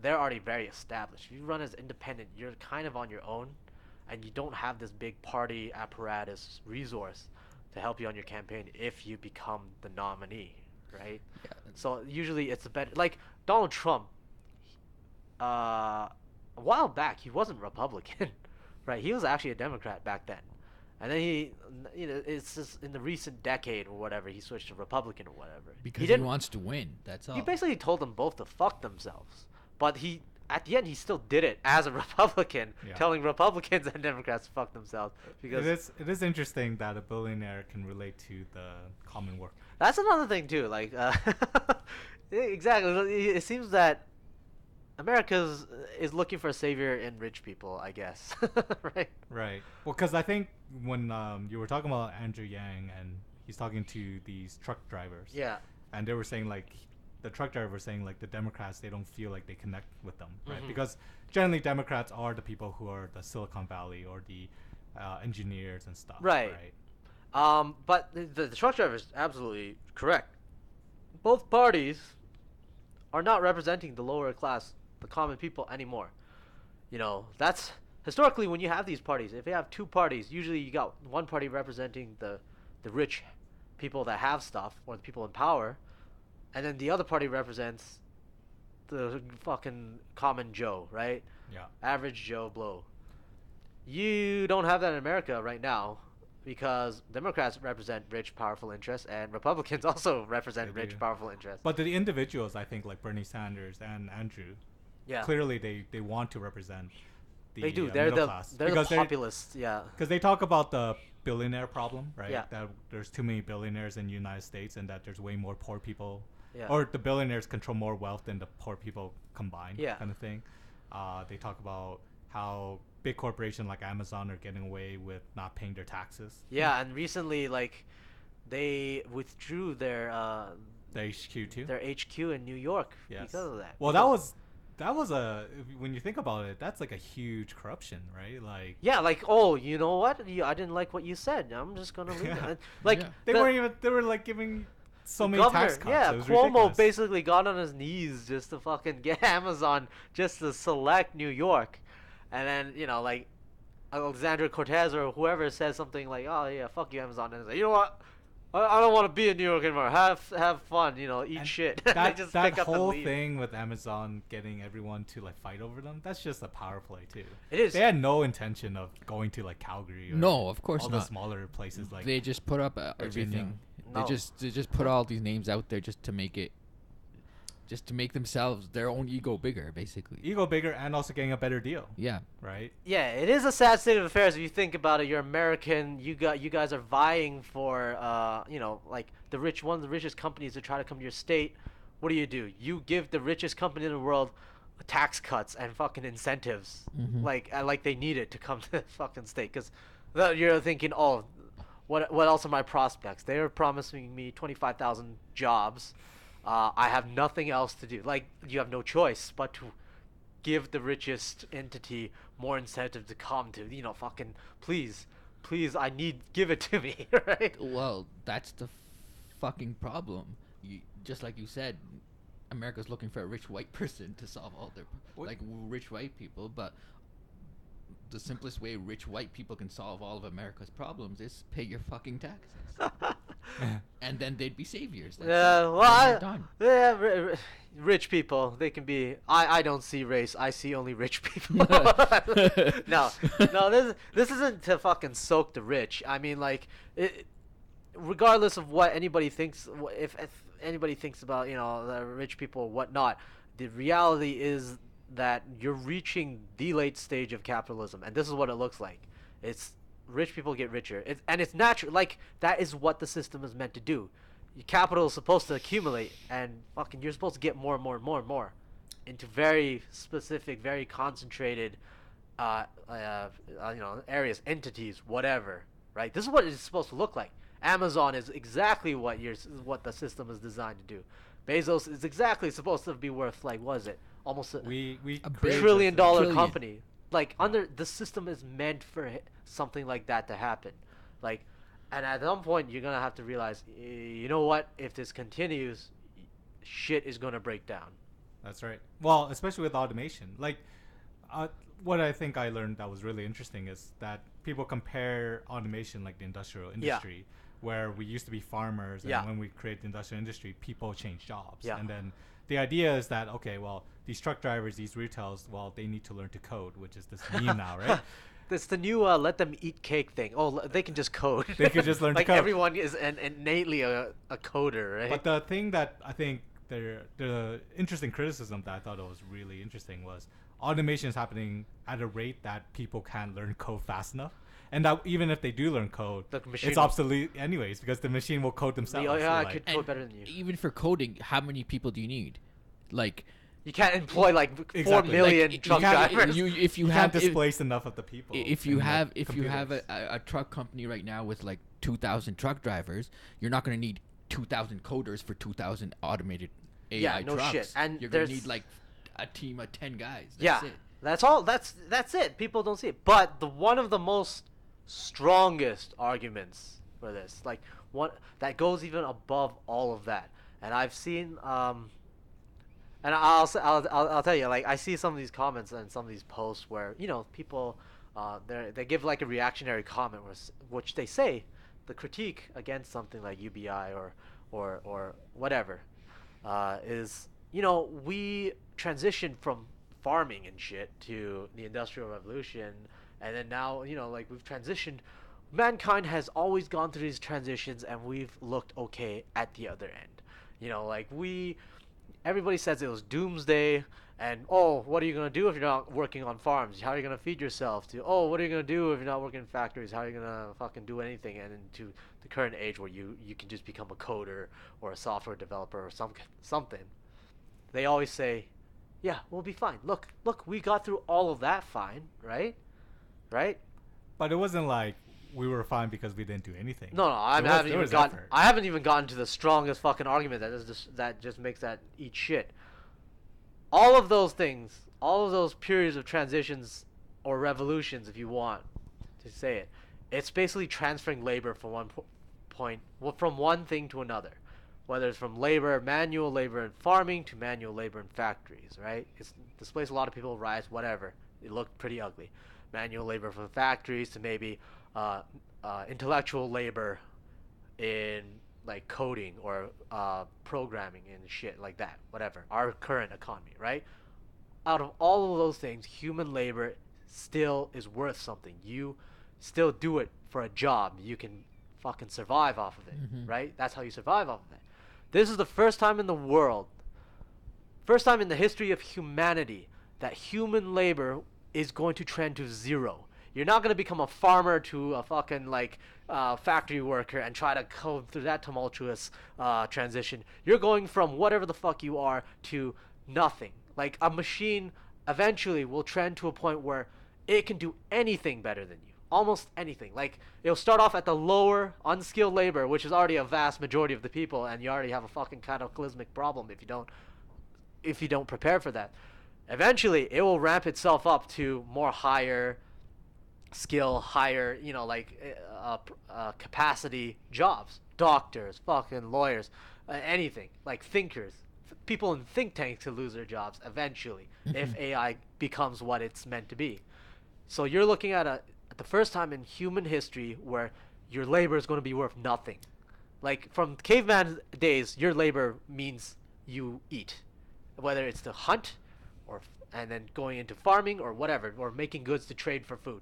They're already very established. If you run as independent, you're kind of on your own, and you don't have this big party apparatus resource to help you on your campaign if you become the nominee, right? Yeah. So usually it's a better, like Donald Trump. A while back, he wasn't Republican, right? He was actually a Democrat back then, and then it's just in the recent decade or whatever, he switched to Republican or whatever. Because he wants to win. That's all. He basically told them both to fuck themselves. But at the end, he still did it as a Republican, telling Republicans and Democrats to fuck themselves. Because it is interesting that a billionaire can relate to the common worker. That's another thing too. Like, exactly. It seems that America is looking for a savior in rich people, I guess. Right. Right. Well, because I think when you were talking about Andrew Yang and he's talking to these truck drivers. Yeah. And they were saying like. The truck driver was saying like the Democrats, they don't feel like they connect with them, right? Because generally Democrats are the people who are the Silicon Valley or the engineers and stuff, right? But the truck driver is absolutely correct. Both parties are not representing the lower class, the common people anymore. You know, that's historically when you have these parties. If you have two parties, usually you got one party representing the rich people that have stuff or the people in power. And then the other party represents the fucking common Joe, right? Yeah. Average Joe Blow. You don't have that in America right now because Democrats represent rich, powerful interests, and Republicans also represent rich, powerful interests. But the individuals, I think, like Bernie Sanders and Andrew, clearly they want to represent the they do. They're Middle the class. They're the populists, Because they talk about the billionaire problem, right? Yeah. That there's too many billionaires in the United States and that there's way more poor people. Yeah. Or the billionaires control more wealth than the poor people combined, kind of thing. They talk about how big corporations like Amazon are getting away with not paying their taxes. Yeah, and recently, like, they withdrew their HQ too. Their HQ in New York because of that. Well, that was when you think about it, that's like a huge corruption, right? Like like, oh, you know what? I didn't like what you said. I'm just gonna leave it. Like they were like giving. So many tax cuts. Yeah, Cuomo ridiculous. Basically got on his knees just to fucking get Amazon just to select New York. And then, like Alexandria Cortez or whoever says something like, oh yeah, fuck you Amazon. And it's like, you know what? I don't want to be in New York anymore. Have fun, eat and shit. That, just that pick up whole and leave. thing with Amazon getting everyone to like fight over them, that's just a power play too. It is. They had no intention of going to like Calgary or no, of course all not. the smaller places like they just put up everything. No. They just put all these names out there just to make themselves their own ego bigger, basically. Ego bigger and also getting a better deal. Yeah. Right? Yeah, it is a sad state of affairs if you think about it. You're American, you guys are vying for like one of the richest companies to try to come to your state. What do? You give the richest company in the world tax cuts and fucking incentives. Like they need it to come to the fucking state cuz you're thinking, "Oh, what else are my prospects? They are promising me 25,000 jobs. I have nothing else to do." Like, you have no choice but to give the richest entity more incentive to come to, fucking please, give it to me, right? Well, that's the fucking problem. Just like you said, America's looking for a rich white person to solve all their rich white people, but the simplest way rich white people can solve all of America's problems is pay your fucking taxes. And then they'd be saviors. Rich people, they can be. I don't see race. I see only rich people. No, this isn't to fucking soak the rich. I mean, like, regardless of what anybody thinks, if anybody thinks about the rich people or whatnot, the reality is that you're reaching the late stage of capitalism, and this is what it looks like. It's rich people get richer, and it's natural. Like, that is what the system is meant to do. your capital is supposed to accumulate, and fucking you're supposed to get more and more and more and more into very specific, very concentrated, areas, entities, whatever. Right? This is what it's supposed to look like. Amazon is exactly what the system is designed to do. Bezos is exactly supposed to be worth, like, what is it? Almost a $1 trillion company. Like, the system is meant for something like that to happen. Like, and at some point you're gonna have to realize, you know what? If this continues, shit is gonna break down. That's right. Well, especially with automation. Like, what I think I learned that was really interesting is that people compare automation like the industrial industry, where we used to be farmers, and when we create the industrial industry, people change jobs. And then the idea is that, okay, well, these truck drivers, these retailers, well, they need to learn to code, which is this meme now, right? It's the new let them eat cake thing. Oh, they can just code. They can just learn like to code. Everyone is innately a coder, right? But the thing that I think the interesting criticism that I thought was really interesting was automation is happening at a rate that people can't learn code fast enough. And that even if they do learn code, it's obsolete anyways because the machine will code themselves. I could code better than you. Even for coding, how many people do you need? Like, you can't employ like 4 million truck drivers. If you can't displace enough of the people. If you have a truck company right now with like 2,000 truck drivers, you're not going to need 2,000 coders for 2,000 automated AI trucks. Shit. And you're going to need like a team of 10 guys. That's it. That's all. That's it. People don't see it. But one of the most strongest arguments for this, like one that goes even above all of that, and I've seen and I'll tell you, like, I see some of these comments and some of these posts where, you know, people they give like a reactionary comment which they say the critique against something like UBI or whatever is, you know, we transitioned from farming and shit to the Industrial Revolution, and then now, you know, like, we've transitioned. Mankind has always gone through these transitions, and we've looked okay at the other end. You know, like, everybody says it was doomsday, and, oh, what are you going to do if you're not working on farms? How are you going to feed yourself? To, oh, what are you going to do if you're not working in factories? How are you going to fucking do anything? And into the current age where you can just become a coder or a software developer or something. They always say, yeah, we'll be fine. Look, we got through all of that fine, right? Right? But it wasn't like we were fine because we didn't do anything. No, I haven't even gotten to the strongest fucking argument that just makes that eat shit. All of those things, all of those periods of transitions or revolutions, if you want to say it, it's basically transferring labor from from one thing to another. Whether it's from manual labor in farming to manual labor in factories, right? It's displaced a lot of people, riots, whatever. It looked pretty ugly. Manual labor from factories to maybe intellectual labor in like coding or programming and shit like that, whatever. Our current economy, right? Out of all of those things, human labor still is worth something. You still do it for a job. You can fucking survive off of it, right? That's how you survive off of it. This is the first time in the world, first time in the history of humanity, that human labor is going to trend to zero. You're not going to become a farmer to a fucking like factory worker and try to go through that tumultuous transition. You're going from whatever the fuck you are to nothing. Like, a machine eventually will trend to a point where it can do anything better than you. Almost anything. Like, it'll start off at the lower unskilled labor, which is already a vast majority of the people, and you already have a fucking cataclysmic problem if you don't prepare for that. Eventually, it will ramp itself up to more higher skill, higher, you know, like capacity jobs. Doctors, fucking lawyers, anything. Like thinkers. People in think tanks could lose their jobs eventually if AI becomes what it's meant to be. So you're looking at the first time in human history where your labor is going to be worth nothing. Like, from caveman days, your labor means you eat, whether it's to hunt and then going into farming or whatever, or making goods to trade for food,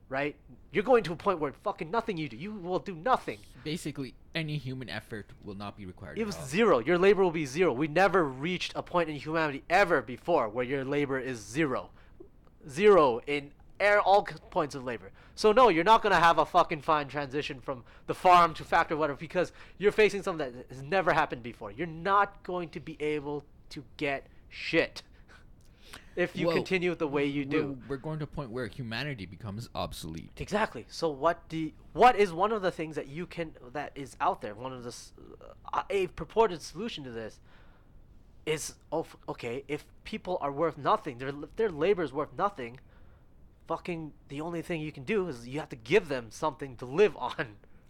right? You're going to a point where fucking nothing you will do nothing. Basically, any human effort will not be required. It was zero. Your labor will be zero. We never reached a point in humanity ever before where your labor is zero. Zero in all points of labor. So no, you're not gonna have a fucking fine transition from the farm to factory, whatever, because you're facing something that has never happened before. You're not going to be able to get shit if you continue the way you do. We're going to a point where humanity becomes obsolete. Exactly. So what is one of the things that is out there? One of the a purported solution to this is, okay, if people are worth nothing, their labor is worth nothing. Fucking the only thing you can do is you have to give them something to live on,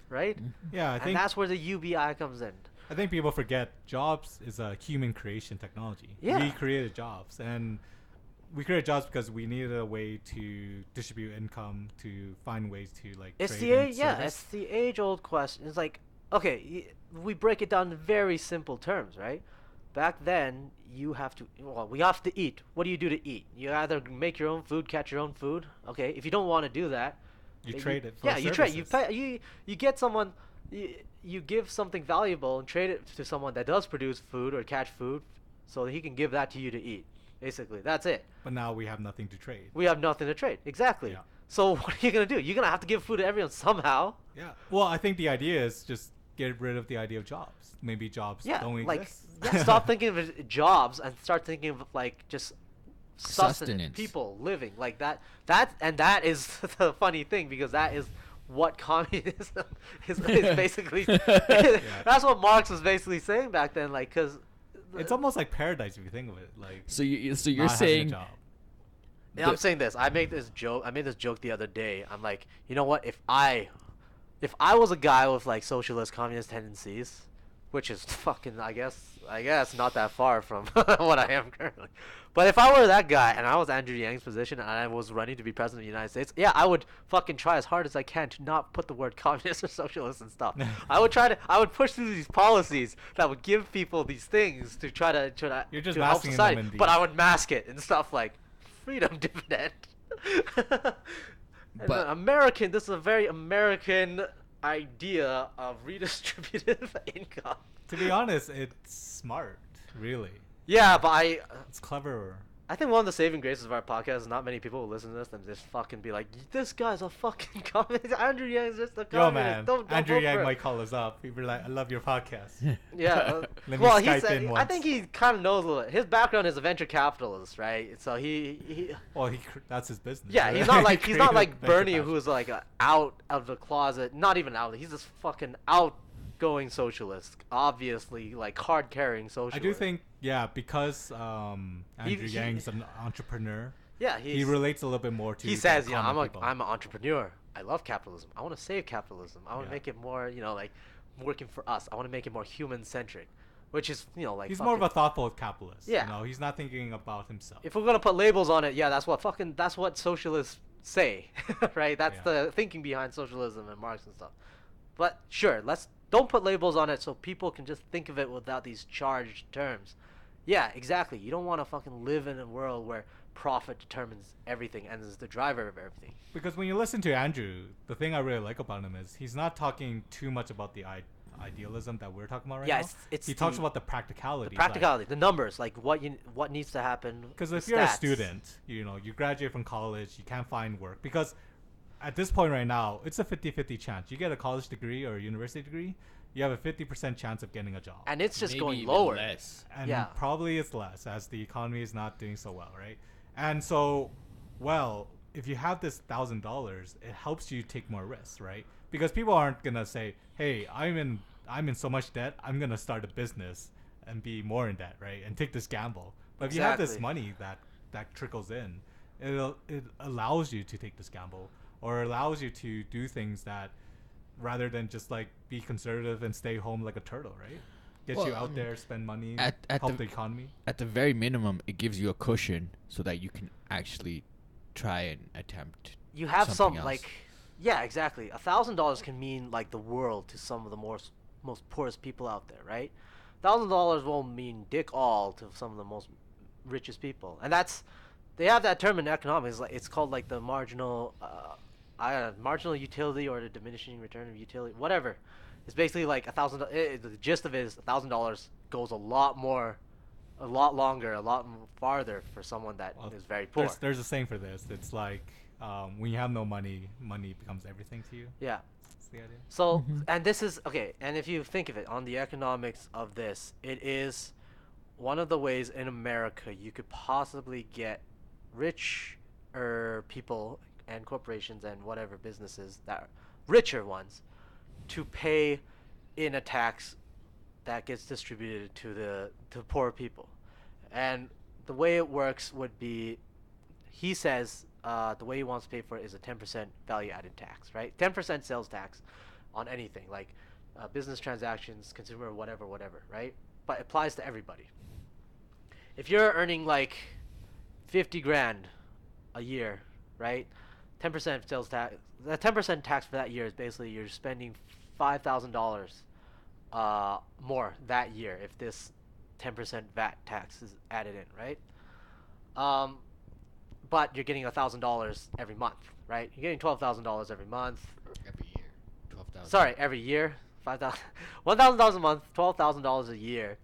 right? Yeah, I think and that's where the UBI comes in. I think people forget jobs is a human creation technology. Yeah. We created jobs, and we created jobs because we needed a way to distribute income, to find ways to like. It's trade it's the age-old question. It's like, okay, we break it down in very simple terms, right? Back then, we have to eat. What do you do to eat? You either make your own food, catch your own food. Okay, if you don't want to do that, you trade it for you services. trade. You pay. You get someone. You give something valuable and trade it to someone that does produce food or catch food, so he can give that to you to eat. Basically, that's it. But now we have nothing to trade. We have nothing to trade. Exactly. Yeah. So what are you gonna do? You're gonna have to give food to everyone somehow. Yeah. Well, I think the idea is just get rid of the idea of jobs. Maybe jobs don't exist. Stop thinking of it jobs and start thinking of like just Sustenance. people living like that. That is the funny thing, because that is what communism is basically. That's what Marx was basically saying back then, like, because it's almost like paradise if you think of it. Like, so you're not having a saying. job. Yeah, I'm saying this. I made this joke the other day. I'm like, you know what? If I was a guy with like socialist, communist tendencies, which is fucking, I guess not that far from what I am currently. But if I were that guy and I was Andrew Yang's position and I was running to be president of the United States, yeah, I would fucking try as hard as I can to not put the word communist or socialist and stuff. I would push through these policies that would give people these things to try to You're just to help masking society, them in but I would mask it and stuff like freedom dividend. But this is a very American idea of redistributive income. To be honest, it's smart, really. Yeah, but It's clever. I think one of the saving graces of our podcast is not many people will listen to this and just fucking be like, this guy's a fucking communist. Andrew Yang's just a communist. Yo, man. Don't Andrew vote Yang for might call us up. He'd be like, I love your podcast. Yeah. Let me Well, Skype in I once. think he kind of knows a little. His background is a venture capitalist, right? So Well, that's his business. yeah, right? he's not like He he's not created like venture Bernie, capital. who's like out of the closet. Not even out. He's just fucking outgoing socialist. Obviously, like card carrying socialist. I do think, yeah, because Andrew Yang's an entrepreneur. Yeah, He relates a little bit more to. He the says, common people. I'm an entrepreneur. I love capitalism. I want to save capitalism. I want to Yeah. make it more, like working for us. I want to make it more human centric, which is, like He's more of a thoughtful capitalist. Yeah. He's not thinking about himself. If we're gonna put labels on it, yeah, that's what socialists say, right? That's Yeah. the thinking behind socialism and Marx and stuff. But sure, don't put labels on it so people can just think of it without these charged terms. Yeah, exactly. You don't want to fucking live in a world where profit determines everything and is the driver of everything. Because when you listen to Andrew, the thing I really like about him is he's not talking too much about the idealism that we're talking about right Yeah, now. it's he talks about the practicality. the numbers, like what needs to happen. Because if the you're a stats. student, you graduate from college, you can't find work. Because at this point right now, it's a 50-50 chance. You get a college degree or a university degree, you have a 50% chance of getting a job. And it's just maybe going even lower. less. And Yeah. probably it's less as the economy is not doing so well, right? And so, well, if you have this $1,000, it helps you take more risks, right? Because people aren't gonna say, "Hey, I'm in so much debt, I'm gonna start a business and be more in debt, right? And take this gamble." But if you have this Exactly. money that trickles in, it allows you to take this gamble, or allows you to do things that, rather than just like be conservative and stay home like a turtle, right? Get you Well, out there, spend money, at help the the- economy. At the very minimum, it gives you a cushion so that you can actually try and attempt. You have something some else. yeah, exactly. $1,000 can mean like the world to some of the most poorest people out there, right? $1,000 won't mean dick all to some of the most richest people, and they have that term in economics. Like it's called like the marginal utility or the diminishing return of utility, whatever. It's basically like $1,000. The gist of it is $1,000 goes a lot longer, a lot farther for someone that is very poor. There's a saying for this. It's like when you have no money, money becomes everything to you. Yeah. That's the idea. So, and this is okay. And if you think of it on the economics of this, it is one of the ways in America you could possibly get rich people and corporations and whatever businesses that are richer ones to pay in a tax that gets distributed to the poor people. And the way it works would be, he says, the way he wants to pay for it is a 10% value added tax, right? 10% sales tax on anything like business transactions, consumer, whatever, right? But it applies to everybody. If you're earning like 50 grand a year, right? 10% sales tax, that 10% tax for that year is basically you're spending $5,000 more that year if this 10% VAT tax is added in, right? But you're getting $1,000 every month, right? You're getting $12,000 every month. Every year, 12,000. Sorry, every year, $1,000 a month, $12,000 a year.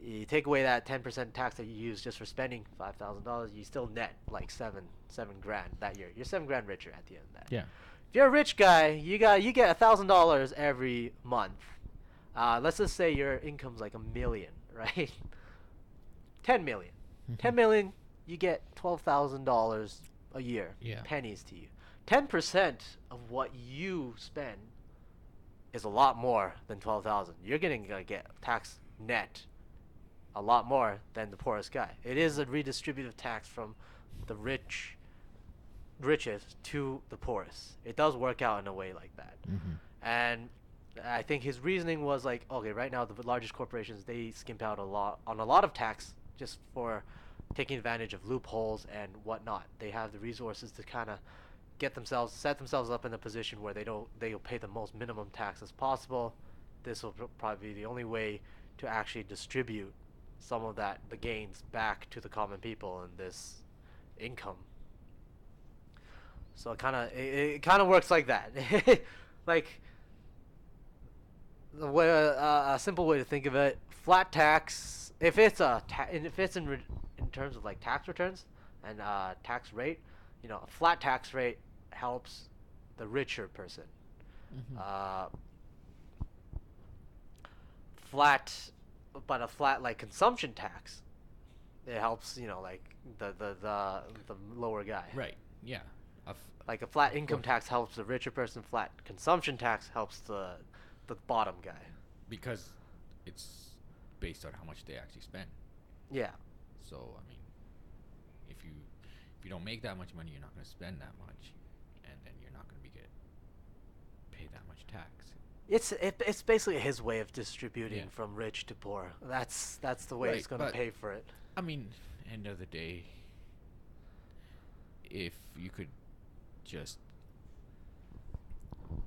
You take away that 10% tax that you use just for spending $5,000, you still net like seven grand that year. You're $7,000 richer at the end of that. Yeah. If you're a rich guy, you get $1,000 every month. Let's just say your income's like $1 million, right? 10 million. 10 million, you get $12,000 a year. Yeah. Pennies to you. 10% of what you spend is a lot more than 12,000. You're gonna get tax net a lot more than the poorest guy. It is a redistributive tax from the richest to the poorest. It does work out in a way like that. And I think his reasoning was like, okay, right now the largest corporations, they skimp out a lot of tax just for taking advantage of loopholes and whatnot. They have the resources to kind of set themselves up in a position where they'll pay the most minimum tax as possible. This will probably be the only way to actually distribute some of the gains back to the common people in this income. So it kind of works like that. Like the way a simple way to think of it, flat tax. If it's in terms of like tax returns and tax rate, a flat tax rate helps the richer person. But a flat like consumption tax, it helps like the lower guy. Right. Yeah. Like a flat income tax helps the richer person. Flat consumption tax helps the bottom guy. Because it's based on how much they actually spend. Yeah. So I mean, if you don't make that much money, you're not going to spend that much, and then you're not going to pay that much tax. It's basically his way of distributing from rich to poor. That's the way he's going to pay for it. I mean, end of the day, if you could just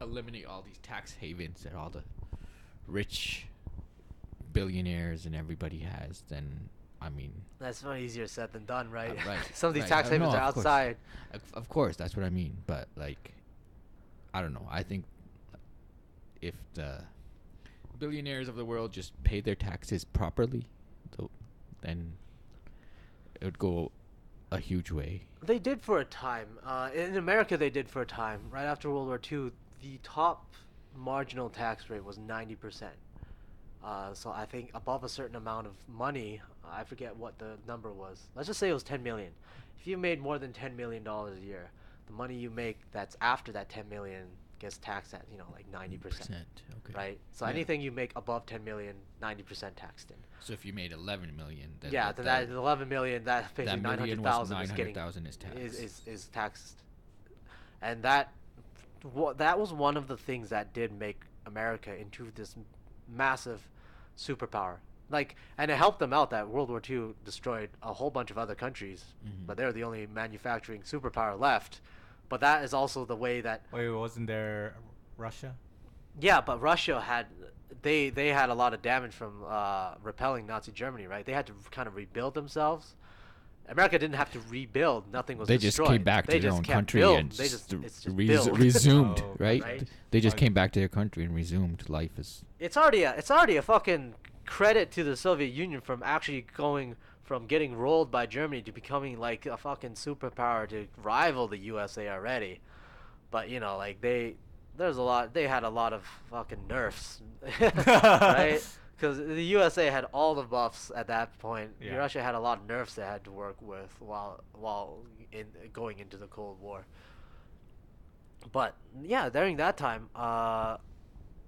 eliminate all these tax havens that all the rich billionaires and everybody has, then I mean, that's not easier said than done, right? Right. Some of these tax havens are outside. Of course, that's what I mean. But like, I don't know. I think if the billionaires of the world just paid their taxes properly, then it would go a huge way. They did for a time. In America, they did for a time. Right after World War II, the top marginal tax rate was 90%. So I think above a certain amount of money, I forget what the number was. Let's just say it was 10 million. If you made more than $10 million a year, the money you make that's after that 10 million gets taxed at like 90%. Okay. Right. So anything you make above 10 million, 90% taxed in. So if you made 11 million, then that 11 million, that basically 900,000 is taxed, and that was one of the things that did make America into this massive superpower. And it helped them out that World War II destroyed a whole bunch of other countries, but they're the only manufacturing superpower left. But that is also the way that. Wait, wasn't there Russia? Yeah, but Russia had a lot of damage from repelling Nazi Germany, right? They had to kind of rebuild themselves. America didn't have to rebuild. Nothing was destroyed. They just came back to their own country and resumed, right? They just came back to their country and resumed life as. It's already a fucking credit to the Soviet Union from actually going from getting rolled by Germany to becoming like a fucking superpower to rival the USA already. But you know, like they had a lot of fucking nerfs, right? Because the USA had all the buffs at that point. Yeah. Russia had a lot of nerfs they had to work with while in going into the Cold War. But yeah, during that time,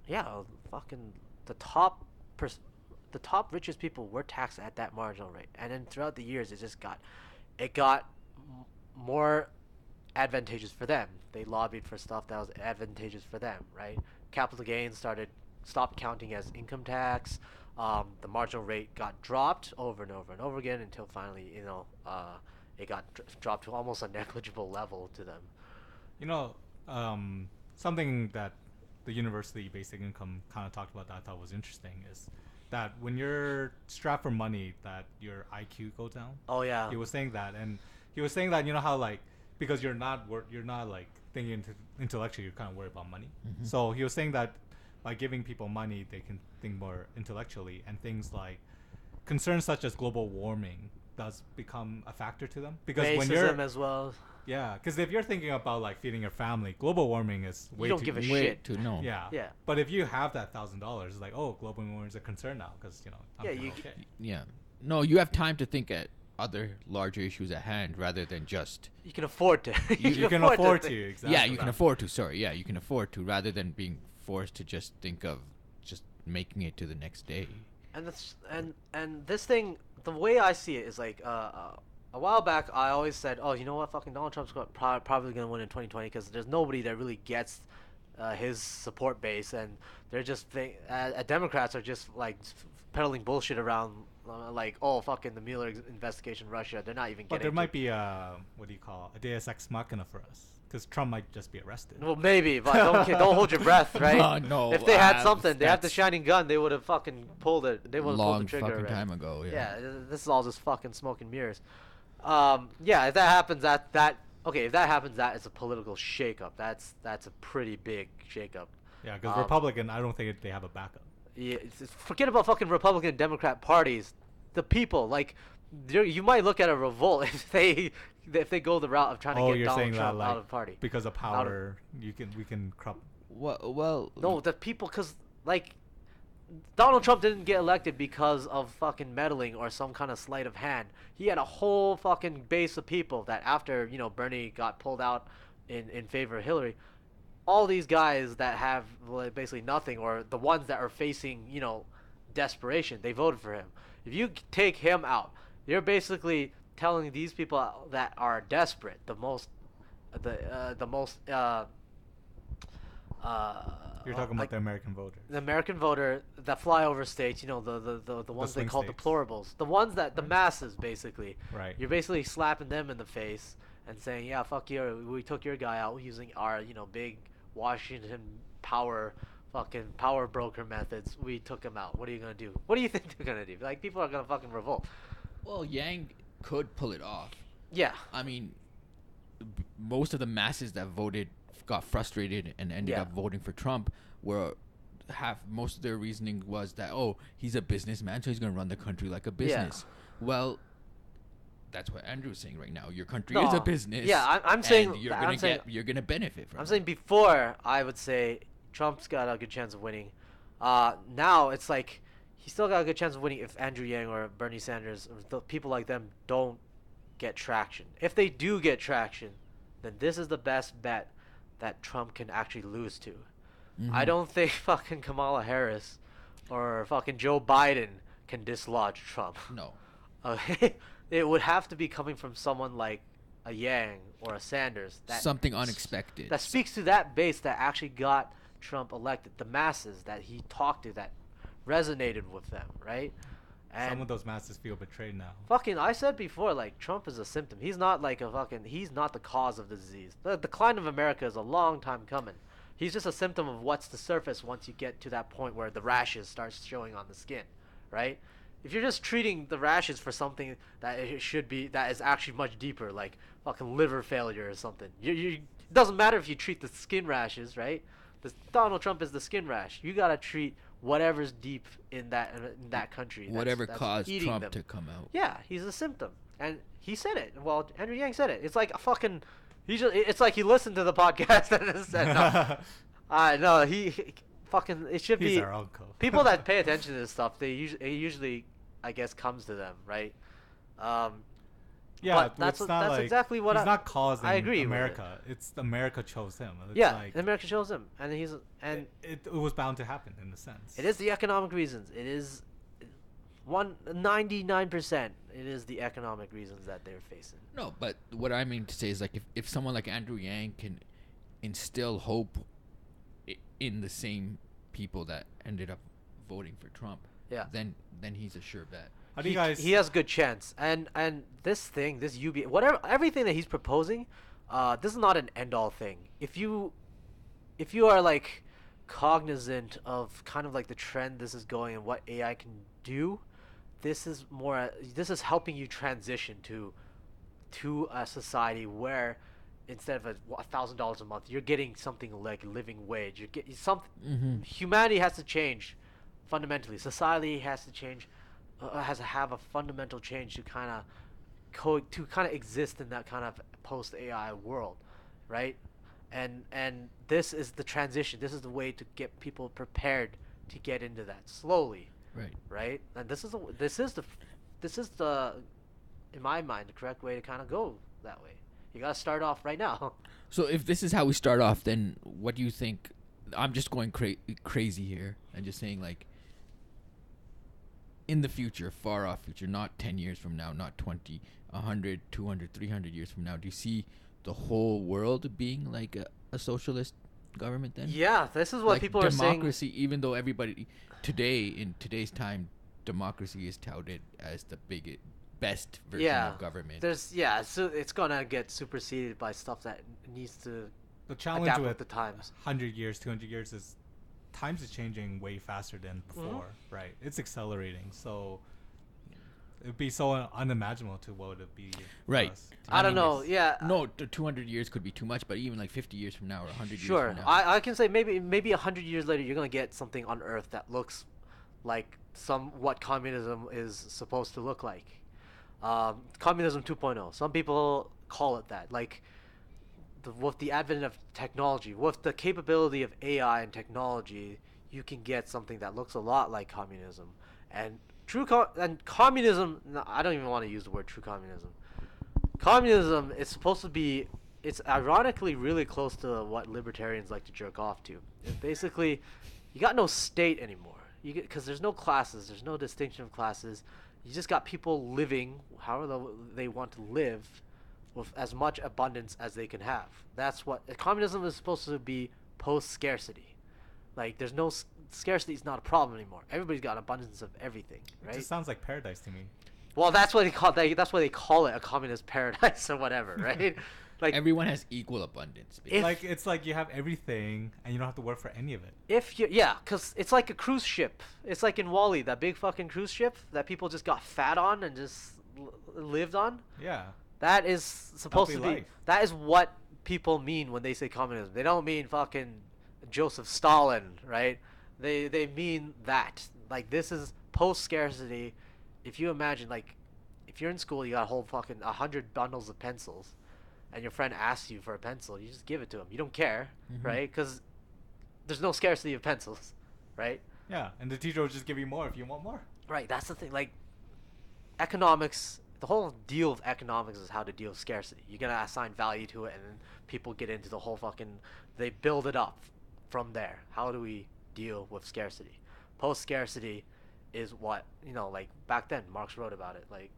yeah, fucking the top the top richest people were taxed at that marginal rate, and then throughout the years, it got more advantageous for them. They lobbied for stuff that was advantageous for them, right? Capital gains stopped counting as income tax. The marginal rate got dropped over and over and over again until finally, it got dropped to almost a negligible level to them. You know, something that the university basic income kind of talked about that I thought was interesting is that when you're strapped for money, that your IQ goes down. Oh yeah. He was saying that, and he was saying that, you know how like, because you're not like thinking intellectually, you're kind of worried about money. Mm-hmm. So he was saying that by giving people money, they can think more intellectually, and things like concerns such as global warming does become a factor to them, because racism when you're as well. yeah, because if you're thinking about like feeding your family, global warming is way You don't too give a Way shit. to know. yeah. Yeah. But if you have that $1,000, it's like, oh, global warming is a concern now, because I'm Yeah, feeling you- okay. Yeah. No, you have time to think at other larger issues at hand rather than just. You can afford to. You can afford think. to, exactly. Yeah, you can afford to. Sorry. Yeah, you can afford to rather than being forced to just think of just making it to the next day. And this thing, the way I see it is like a while back I always said, oh, you know what, fucking Donald Trump's probably gonna win in 2020 because there's nobody that really gets his support base, and they're just Democrats are just like peddling bullshit around, like, oh, fucking the Mueller investigation, Russia. They're not even But getting. there might be what do you call a Deus Ex Machina for us, because Trump might just be arrested. Well, maybe, but don't hold your breath, right? No, if they had something, they had the that's shining gun, they would have fucking pulled it. They would have pulled long the trigger fucking already. time ago. Yeah. Yeah, this is all just fucking smoke and mirrors. Yeah, if that happens, if that happens, that is a political shakeup. That's a pretty big shakeup. Yeah, because Republican, I don't think they have a backup. Yeah, forget about fucking Republican and Democrat parties. The people, like, you might look at a revolt if they go the route of trying to get Donald Trump out of the party. Because of power, we can crop. Well. No, the people, because like Donald Trump didn't get elected because of fucking meddling or some kind of sleight of hand. He had a whole fucking base of people that after, Bernie got pulled out in favor of Hillary, all these guys that have basically nothing, or the ones that are facing, desperation, they voted for him. If you take him out, you're basically telling these people that are desperate, the most You're talking about the American voter. the American voter, the flyover states, the ones they swing call states. deplorables, the ones that the masses basically. Right. You're basically slapping them in the face and saying, yeah, fuck you, we took your guy out using our big Washington power broker methods. We took him out. What are you gonna do? What do you think they're gonna do? Like, people are gonna fucking revolt. Well, Yang could pull it off. Yeah. I mean, most of the masses that voted got frustrated and ended up voting for Trump most of their reasoning was that, oh, he's a businessman, so he's going to run the country like a business. Well, that's what Andrew's saying right now. Your country is a business. Yeah, I'm saying and you're gonna benefit from it. I'm saying before, I would say Trump's got a good chance of winning. Now it's like he's still got a good chance of winning if Andrew Yang or Bernie Sanders or the people like them don't get traction. If they do get traction, then this is the best bet that Trump can actually lose to. Mm-hmm. I don't think fucking Kamala Harris or fucking Joe Biden can dislodge Trump. No. It would have to be coming from someone like a Yang or a Sanders. Something unexpected. That speaks to that base that actually got Trump elected. The masses that he talked to that resonated with them, right? And some of those masses feel betrayed now. fucking, I said before, like, Trump is a symptom. He's not he's not the cause of the disease. The decline of America is a long time coming. He's just a symptom of what's the surface once you get to that point where the rashes starts showing on the skin, right? If you're just treating the rashes for something that that is actually much deeper, like fucking liver failure or something, it doesn't matter if you treat the skin rashes, right? Donald Trump is the skin rash. You gotta treat whatever's deep in that country. Whatever that's caused eating Trump them. to come out. Yeah, he's a symptom, and he said it. Well, Andrew Yang said it. It's like a fucking. It's like he listened to the podcast and said no. No, he fucking. It should He's be our uncle. people that pay attention to this stuff. It usually, I guess, comes to them, right? Yeah, but that's like, exactly what he's not causing I agree America. It's America chose him. It's yeah, like, America chose him, and it was bound to happen in a sense. it is the economic reasons. It is 99%. It is the economic reasons that they're facing. No, but what I mean to say is like if someone like Andrew Yang can instill hope in the same people that ended up voting for Trump, Yeah. then he's a sure bet. How do you guys? He has good chance, and this UBI, whatever, everything that he's proposing, this is not an end all thing. If you are like cognizant of kind of like the trend this is going and what AI can do, this is helping you transition to a society where instead of $1,000 a month, you're getting something like living wage. You're getting something. Mm-hmm. Humanity has to change fundamentally. Society has to change. Has to have a fundamental change to kind of exist in that kind of post AI world, right? And this is the transition. This is the way to get people prepared to get into that slowly, right? And this is the in my mind the correct way to kind of go that way. You gotta start off right now. So if this is how we start off, then what do you think? I'm just going crazy here and just saying like, in the future, far off future, not 10 years from now, not 20, 100, 200, 300 years from now, do you see the whole world being like a socialist government then? Yeah, this is what like people are saying. Democracy, even though everybody today, in today's time, democracy is touted as the best version of government. So it's gonna get superseded by stuff that needs to The challenge adapt with the times. 100 years, 200 years is times is changing way faster than before, right? It's accelerating, so it'd be so unimaginable to what would it be. Right. I don't know. Yeah. No, 200 years could be too much, but even like 50 years from now or 100 years Sure. from now. I can say maybe 100 years later you're gonna get something on Earth that looks like what communism is supposed to look like. Communism 2.0. Some people call it that. Like with the advent of technology, with the capability of AI and technology, you can get something that looks a lot like communism. And communism, no, I don't even want to use the word true communism. Communism is supposed to be, it's ironically really close to what libertarians like to jerk off to. It's basically, you got no state anymore. Because there's no classes, there's no distinction of classes. You just got people living however they want to live with as much abundance as they can have. That's what communism is supposed to be. Post scarcity, like there's no scarcity is not a problem anymore. Everybody's got abundance of everything, right? It just sounds like paradise to me. Well, that's what that's why they call it a communist paradise or whatever, right? Like everyone has equal abundance. It's like you have everything and you don't have to work for any of it. Because it's like a cruise ship. It's like in Wall-E, that big fucking cruise ship that people just got fat on and just lived on. Yeah. That is supposed to be. Life. That is what people mean when they say communism. They don't mean fucking Joseph Stalin, right? They mean that. Like this is post scarcity. If you imagine, like, if you're in school, you got a whole fucking 100 bundles of pencils, and your friend asks you for a pencil, you just give it to him. You don't care, right? Because there's no scarcity of pencils, right? Yeah, and the teacher will just give you more if you want more. Right. That's the thing. Like, economics. The whole deal of economics is how to deal with scarcity. You're gonna assign value to it, and then people get into the whole fucking. They build it up from there. How do we deal with scarcity? Post scarcity is what like back then Marx wrote about it. Like,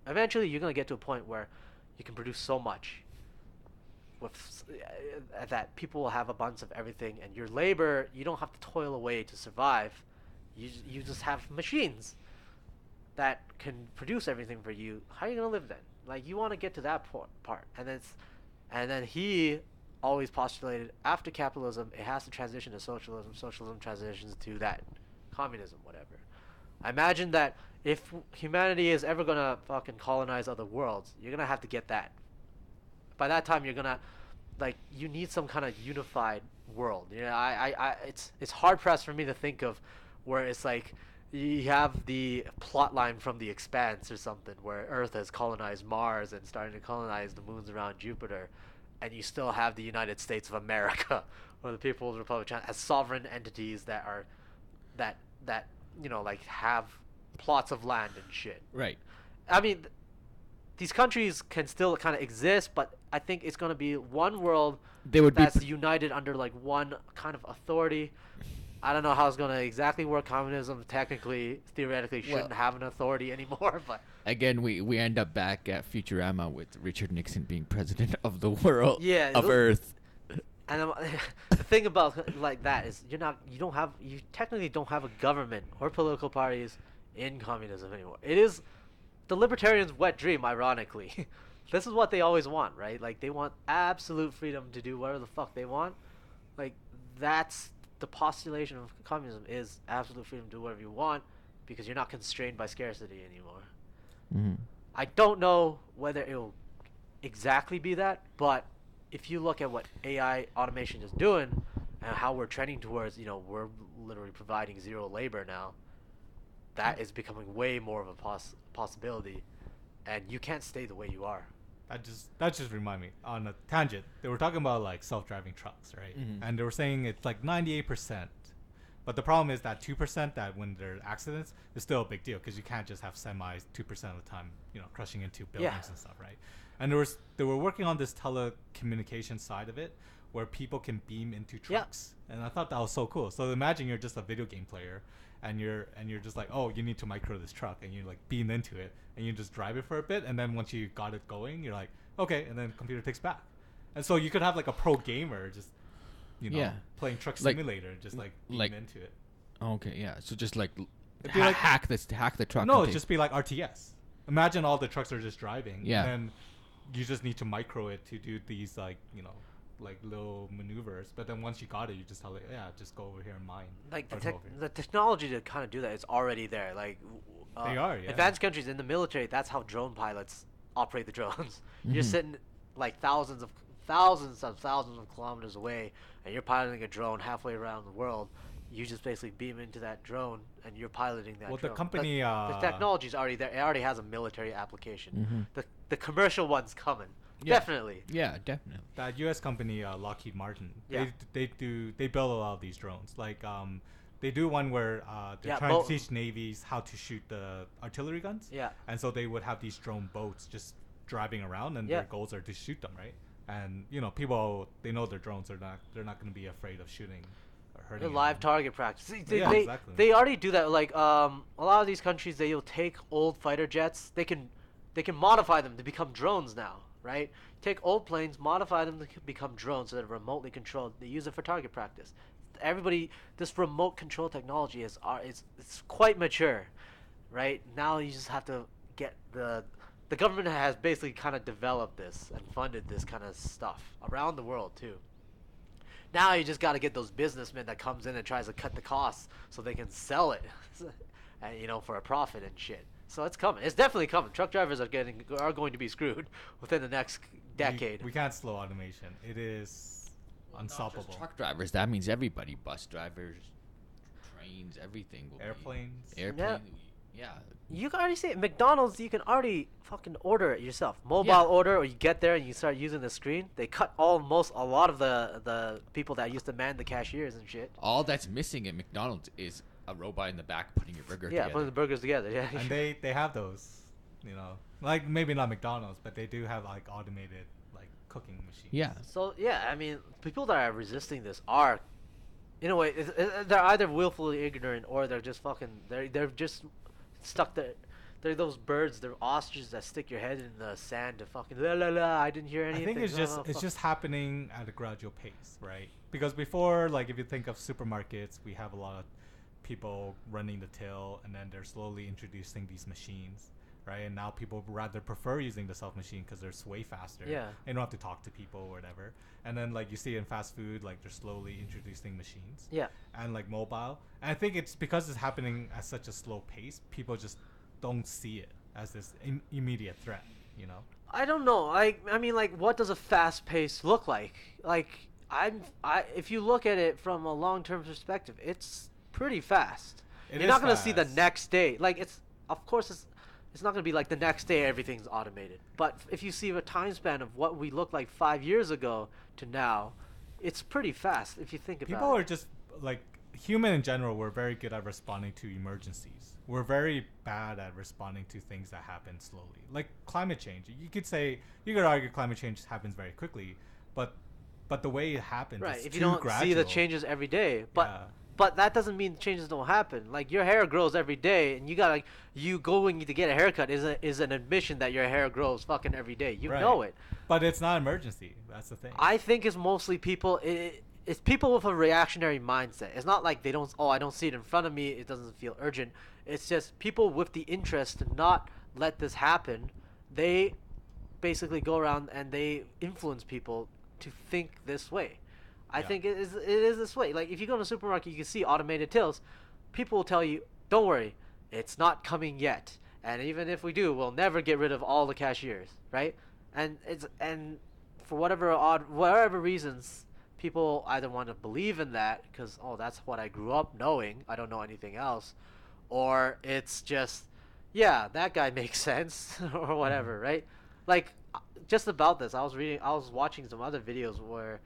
eventually you're gonna get to a point where you can produce so much with that people will have abundance of everything, and your labor, you don't have to toil away to survive. You just have machines that can produce everything for you. How are you gonna live then? Like, you want to get to that part, and then he always postulated after capitalism, it has to transition to socialism. Socialism transitions to that communism, whatever. I imagine that if humanity is ever gonna fucking colonize other worlds, you're gonna have to get that. By that time, you're gonna, like, you need some kind of unified world. You know, it's hard pressed for me to think of where it's like you have the plot line from The Expanse or something where Earth has colonized Mars and starting to colonize the moons around Jupiter, and you still have the United States of America or the People's Republic of China as sovereign entities that are that you know like have plots of land and shit. Right. I mean, these countries can still kind of exist, but I think it's going to be one world They would that's be. united under like one kind of authority. I don't know how it's going to exactly work. Communism theoretically shouldn't have an authority anymore, but Again, we end up back at Futurama with Richard Nixon being president of the world, yeah, of Earth. and the thing about like that is you technically don't have a government or political parties in communism anymore. It is the libertarians' wet dream, ironically. This is what they always want, right? Like they want absolute freedom to do whatever the fuck they want. Like that's the postulation of communism is absolute freedom to do whatever you want because you're not constrained by scarcity anymore. Mm-hmm. I don't know whether it will exactly be that, but if you look at what AI automation is doing and how we're trending towards, you know, we're literally providing zero labor now, that is becoming way more of a possibility, and you can't stay the way you are. That just remind me on a tangent. They were talking about like self-driving trucks, right? Mhm. And they were saying it's like 98%. But the problem is that 2% that when there are accidents is still a big deal because you can't just have semis 2% of the time, you know, crushing into buildings and stuff, right? And they were working on this telecommunication side of it where people can beam into trucks. And I thought that was so cool. So imagine you're just a video game player and you're just like, oh, you need to micro this truck, and you like beam into it and you just drive it for a bit, and then once you got it going, you're like, okay, and then the computer takes back. And so you could have like a pro gamer just playing truck simulator, just like beam into it. Okay, yeah. So just like like hack the truck. No, it'd just be like RTS. Imagine all the trucks are just driving. Yeah. And then you just need to micro it to do these like, you know, like little maneuvers. But then once you got it, you just tell it, yeah, just go over here and mine. Like the technology to kind of do that is already there. Like they are, yeah. Advanced countries in the military, that's how drone pilots operate the drones. You're Mhm. sitting like thousands of kilometers away, and you're piloting a drone halfway around the world. You just basically beam into that drone, and you're piloting that drone. The company... the technology's already there. It already has a military application. Mhm. The commercial one's coming. Yeah. Definitely. Yeah, definitely. That U.S. company, Lockheed Martin, Yeah. they build a lot of these drones. Like, they do one where they're trying to teach navies how to shoot the artillery guns. Yeah. And so they would have these drone boats just driving around, and their goals are to shoot them, right? And you know, people, they know their drones are they're not going to be afraid of shooting or hurting. The live target practice. Exactly. They already do that. Like a lot of these countries, they'll take old fighter jets. They can modify them to become drones now, right? Take old planes, modify them to become drones so that they're remotely controlled. They use it for target practice. This remote control technology it's quite mature, right? Now you just have to get the government has basically kind of developed this and funded this kind of stuff around the world too. Now you just got to get those businessmen that comes in and tries to cut the costs so they can sell it, and you know, for a profit and shit. So it's coming. It's definitely coming. Truck drivers are going to be screwed within the next decade. We can't slow automation. It is unstoppable. Not just truck drivers. That means everybody. Bus drivers, trains, everything. Airplanes. Yeah. You can already see it. McDonald's, you can already fucking order it yourself. Mobile order, or you get there and you start using the screen. They cut a lot of the people that used to man the cashiers and shit. All that's missing at McDonald's is a robot in the back putting your burger together. Yeah, putting the burgers together. Yeah. And they have those, you know, like maybe not McDonald's, but they do have like automated like cooking machines. Yeah. So yeah, I mean, people that are resisting this are, in a way, they're either willfully ignorant or they're just fucking they're just stuck there. They're those birds, they're ostriches that stick your head in the sand to fucking la la la. I didn't hear anything. I think it's just happening at a gradual pace, right? Because before, like if you think of supermarkets, we have a lot of people running the till, and then they're slowly introducing these machines, right? And now people rather prefer using the self machine because they're way faster. Yeah. They don't have to talk to people or whatever. And then like you see in fast food, like they're slowly introducing machines. Yeah. And like mobile. And I think it's because it's happening at such a slow pace, people just don't see it as this immediate threat, you know? I don't know. I mean, like, what does a fast pace look like? Like, if you look at it from a long-term perspective, it's pretty fast. It You're is not gonna see the fast. next day. Like of course it's not gonna be like the next day everything's automated. But if you see a time span of what we looked like 5 years ago to now, it's pretty fast if you think about People it. are just like human in general. We're very good at responding to emergencies. We're very bad at responding to things that happen slowly, like climate change. You could argue climate change happens very quickly, but the way it happens Right. is If you too don't gradual. see the changes every day, but Yeah. but that doesn't mean changes don't happen. Like your hair grows every day, and you going to get a haircut is an admission that your hair grows fucking every day. You Right. know it. But it's not emergency. That's the thing. I think it's mostly people. It's people with a reactionary mindset. It's not like they don't. Oh, I don't see it in front of me. It doesn't feel urgent. It's just people with the interest to not let this happen. They basically go around and they influence people to think this way. I Yeah. think it is this way. Like if you go to a supermarket, you can see automated tills. People will tell you, "Don't worry, it's not coming yet." And even if we do, we'll never get rid of all the cashiers, right? And for whatever reasons, people either want to believe in that because that's what I grew up knowing. I don't know anything else, or it's just yeah, that guy makes sense or whatever, right? Like just about this, I was watching some other videos where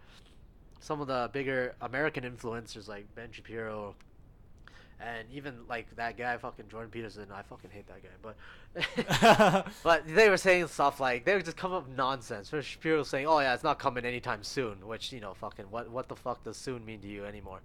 some of the bigger American influencers like Ben Shapiro and even like that guy fucking Jordan Peterson. I fucking hate that guy, but but they were saying stuff like they would just come up with nonsense. For Shapiro saying, "Oh yeah, it's not coming anytime soon," which fucking what the fuck does soon mean to you anymore,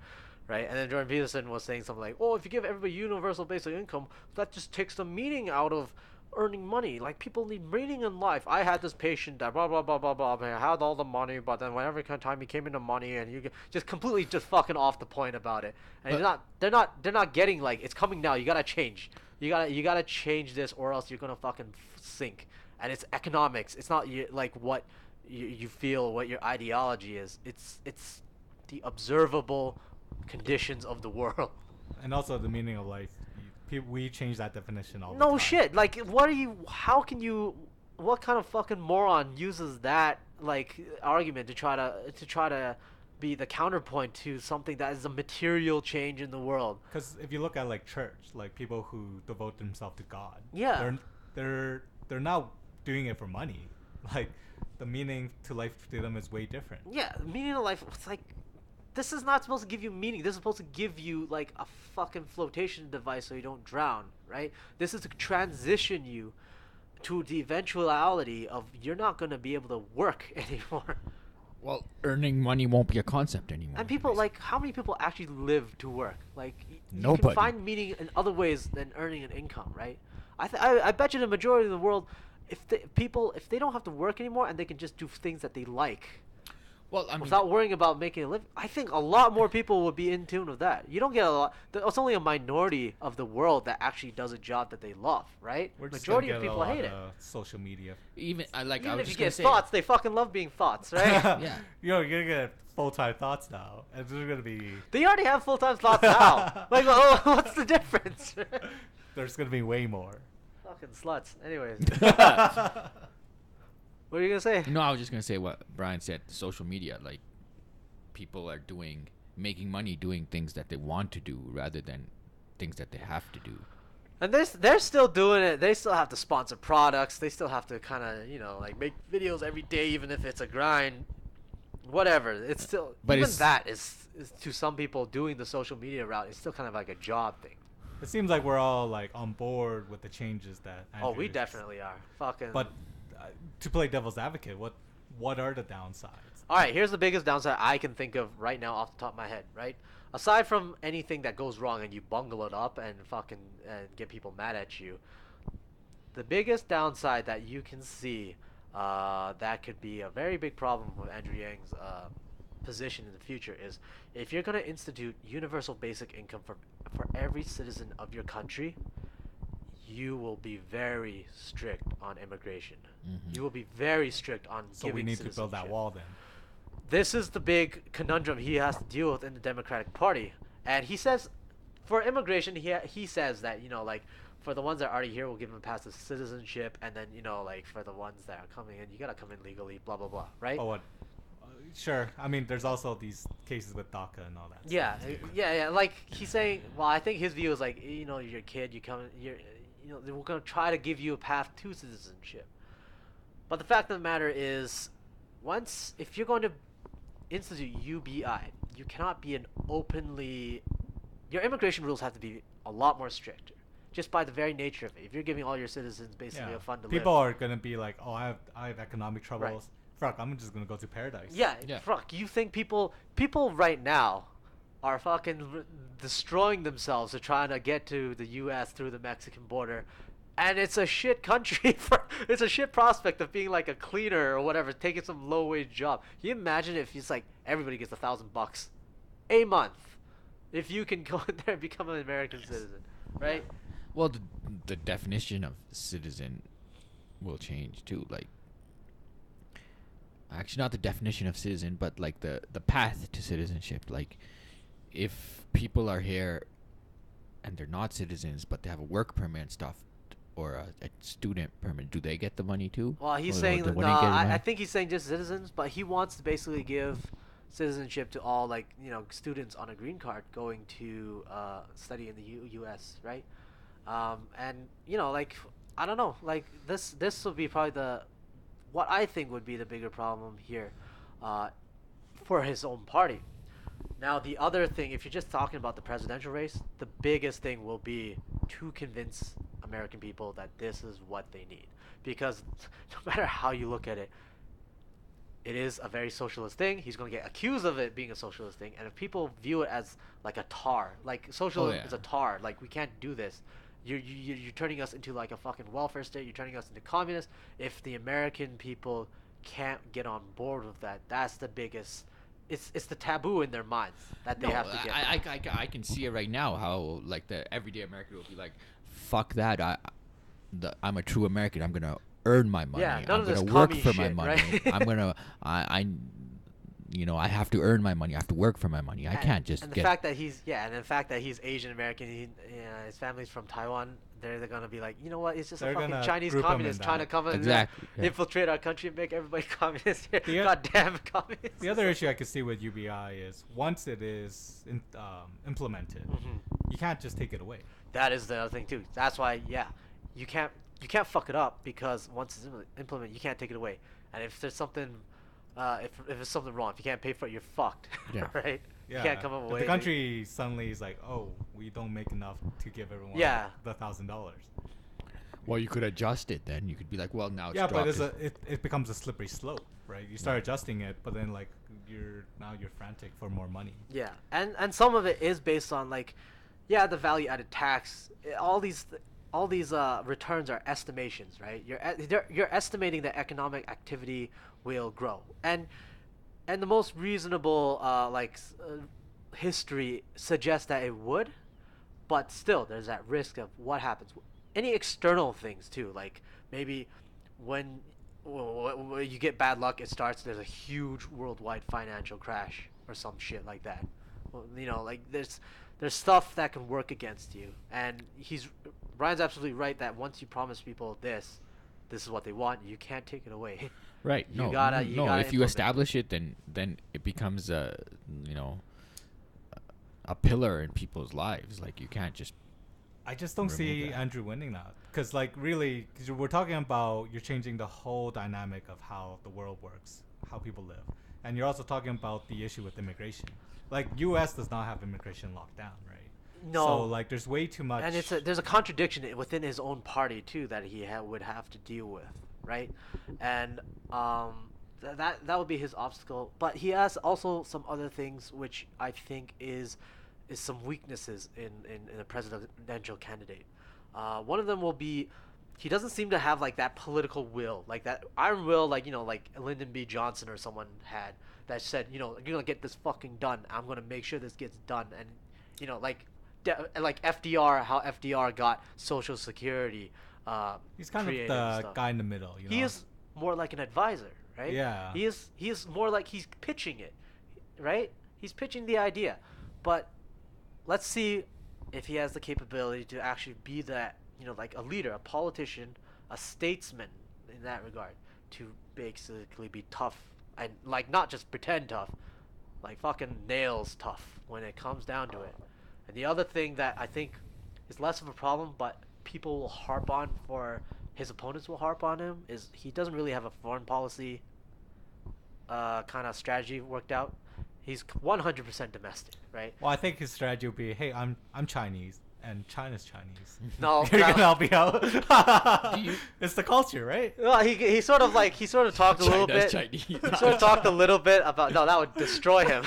right? And then Jordan Peterson was saying something like, "Oh, if you give everybody universal basic income, that just takes the meaning out of earning money. Like people need meaning in life. I had this patient that blah blah blah blah blah. I had all the money, but then whenever time he came into money, and just completely just fucking off the point about it. And they're not getting like it's coming now. You gotta change. You gotta change this, or else you're gonna fucking sink. And it's economics. It's not like what you feel, what your ideology is. It's the observable conditions of the world. And also the meaning of life. We change that definition all the No time. shit. Like, what are you? How can you? What kind of fucking moron uses that like argument to try to be the counterpoint to something that is a material change in the world? Because if you look at like church, like people who devote themselves to God, Yeah. they're not doing it for money. Like the meaning to life to them is way different. Yeah, meaning of life. It's like this is not supposed to give you meaning. This is supposed to give you like a fucking flotation device so you don't drown, right? This is to transition you to the eventuality of you're not gonna be able to work anymore. Well, earning money won't be a concept anymore. And people like how many people actually live to work? Like you can Nobody. find meaning in other ways than earning an income, right? I bet you the majority of the world, if they don't have to work anymore and they can just do things that they like. Well, I mean, Without worrying about making a living, I think a lot more people would be in tune with that. You don't get a lot. It's only a minority of the world that actually does a job that they love, right? We're just Majority gonna of get people a lot hate it. of social media. even I like. I Even was if you just gonna get say, thoughts, they fucking love being thoughts, right? Yeah. You're gonna get full-time thoughts now, and there's gonna be They already have full-time thoughts now. Like, oh, what's the difference? there's gonna be way more. Fucking sluts. Anyways, what are you gonna say? No, I was just gonna say what Brian said. Social media, like people are making money doing things that they want to do rather than things that they have to do. And they're still doing it. They still have to sponsor products. They still have to kind of like make videos every day, even if it's a grind. Whatever. It's still But even it's- that is to some people doing the social media route. It's still kind of like a job thing. It seems like we're all like on board with the changes that. Oh, Andrew we is- definitely are. Fucking. But to play devil's advocate, what are the downsides? All right, here's the biggest downside I can think of right now off the top of my head, right? Aside from anything that goes wrong and you bungle it up and fucking get people mad at you, the biggest downside that you can see that could be a very big problem with Andrew Yang's position in the future is if you're going to institute universal basic income for every citizen of your country, you will be very strict on immigration. Mhm. You will be very strict on So giving we need to build that citizenship. wall then. This is the big conundrum he has to deal with in the Democratic Party. And he says, for immigration, he says that, like, for the ones that are already here, we'll give them a pass to citizenship. And then, like, for the ones that are coming in, you got to come in legally, blah, blah, blah, right? Oh, what? sure. I mean, there's also these cases with DACA and all that. Yeah, stuff too. yeah. Like he's saying, well, I think his view is like, you're a kid, we're gonna try to give you a path to citizenship. But the fact of the matter is, if you're going to institute UBI, you cannot be an openly. Your immigration rules have to be a lot more stricter, just by the very nature of it. If you're giving all your citizens basically a fund to People live. are gonna be like, oh, I have economic troubles. Right. Fuck, I'm just gonna go to paradise. Yeah, Yeah. fuck. You think people right now are fucking destroying themselves to trying to get to the U.S. through the Mexican border, and it's a shit country. It's a shit prospect of being like a cleaner or whatever, taking some low wage job. Can you imagine if it's like everybody gets $1,000 a month if you can go in there and become an American citizen, right? Well, the definition of citizen will change too. Like, actually, not the definition of citizen, but like the path to citizenship. Like, if people are here and they're not citizens, but they have a work permit and stuff, or a student permit, do they get the money too? Well, he's Or saying they that, wouldn't get money? I think he's saying just citizens, but he wants to basically give citizenship to all, like, students on a green card going to study in the U.S., right? And like, I don't know, like this will be probably what I think would be the bigger problem here, for his own party. Now, the other thing, if you're just talking about the presidential race, the biggest thing will be to convince American people that this is what they need. Because no matter how you look at it, it is a very socialist thing. He's going to get accused of it being a socialist thing. And if people view it as like a tar, like socialism is a tar, like we can't do this. You're turning us into like a fucking welfare state. You're turning us into communists. If the American people can't get on board with that, that's the biggest. It's the taboo in their minds that they have to get. I can see it right now how like the everyday American will be like, fuck that. I'm a true American. I'm gonna earn my money. Yeah, none I'm of this gonna work commie for shit, my money. right? I'm gonna I have to earn my money. I have to work for my money. I can't just and the get. fact that he's Asian American, his family's from Taiwan. They're gonna be like, you know what? It's just They're a fucking gonna Chinese group 'em communist in trying that. to come in Exactly, and yeah. infiltrate our country and make everybody communist here. The- Goddamn communists. The other issue I could see with UBI is once it is implemented, you can't just take it away. That is the other thing too. That's why, you can't fuck it up, because once it's implemented, you can't take it away. And if there's something, if it's something wrong, if you can't pay for it, you're fucked. Yeah. Right? Yeah. You can't come up If with the country suddenly is like, oh, we don't make enough to give everyone the $1,000. Well, you could adjust it then. You could be like, well, now it's Yeah, but dropped. it becomes a slippery slope, right? You start adjusting it, but then like you're frantic for more money. Yeah, and some of it is based on like, the value added tax. All these returns are estimations, right? You're estimating that economic activity will grow, and the most reasonable history suggests that it would, but still there's that risk of what happens. Any external things too, like maybe when you get bad luck, there's a huge worldwide financial crash or some shit like that. Well, like there's stuff that can work against you, and Brian's absolutely right that once you promise people this is what they want, you can't take it away. Right. You gotta If you implement establish it, then it becomes a pillar in people's lives. Like you can't just. I just don't see Andrew winning that, because like really, cause we're talking about you're changing the whole dynamic of how the world works, how people live, and you're also talking about the issue with immigration. Like U.S. does not have immigration locked down, right? No. So like there's way too much. And there's a contradiction within his own party too that he would have to deal with, right? And that would be his obstacle. But he has also some other things which I think is some weaknesses in a presidential candidate. One of them will be he doesn't seem to have like that political will, like that iron will, like like Lyndon B. Johnson or someone had that said, you're gonna get this fucking done. I'm gonna make sure this gets done, and like FDR, how FDR got Social Security. He's kind of the guy in the middle. He is more like an advisor, right? Yeah. He is more like he's pitching it, right? He's pitching the idea, but let's see if he has the capability to actually be that, like a leader, a politician, a statesman in that regard, to basically be tough and like not just pretend tough, like fucking nails tough when it comes down to it. And the other thing that I think is less of a problem, but people will harp on for his opponents will harp on him is he doesn't really have a foreign policy kind of strategy worked out. He's 100% domestic, right? Well, I think his strategy would be, hey, I'm Chinese and China's Chinese. No, You're gonna help me out. It's the culture, right? Well, he sort of talked a little bit. He sort of talked a little bit about that would destroy him.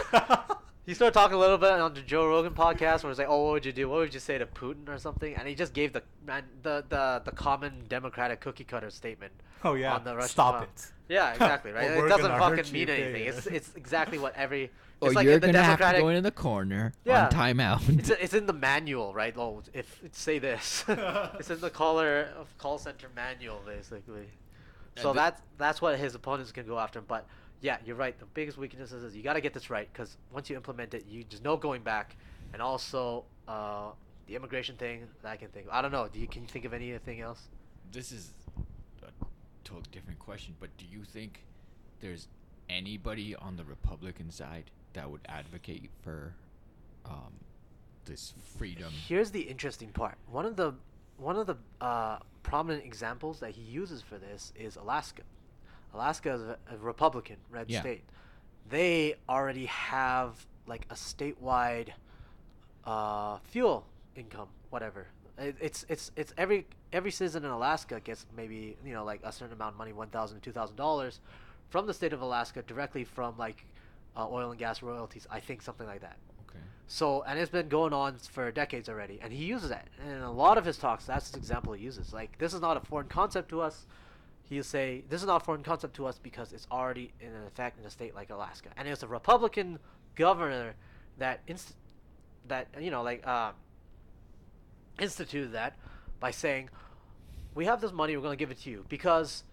He started talking a little bit on the Joe Rogan podcast where it's like, oh, what would you do? What would you say to Putin or something? And he just gave the common democratic cookie cutter statement. Oh yeah. On the Russian Stop it. Yeah, exactly. Right. Well, It doesn't gonna fucking hurt mean you, anything. yeah. It's exactly what every. Or It's like you're in the gonna have to democratic. go in the corner Yeah. on timeout. It's in the manual, right? Oh, if say this, it's in the call center manual, basically. So that's what his opponents can go after him. But yeah, you're right. The biggest weakness is you got to get this right because once you implement it, you just no going back. And also the immigration thing that I can think of. I don't know. Can you think of anything else? This is a totally different question, but do you think there's anybody on the Republican side that would advocate for this freedom? Here's the interesting part. One of the prominent examples that he uses for this is Alaska. Alaska is a Republican red state. They already have like a statewide fuel income, whatever. It's every citizen in Alaska gets maybe like a certain amount of money, $1,000 to $2,000 from the state of Alaska directly from like oil and gas royalties. I think something like that. Okay. So, and it's been going on for decades already, and he uses that. And in a lot of his talks, that's the example he uses. Like, this is not a foreign concept to us. He'll say, this is not a foreign concept to us because it's already in effect in a state like Alaska. And it's a Republican governor that instituted that by saying, we have this money, we're going to give it to you. Because,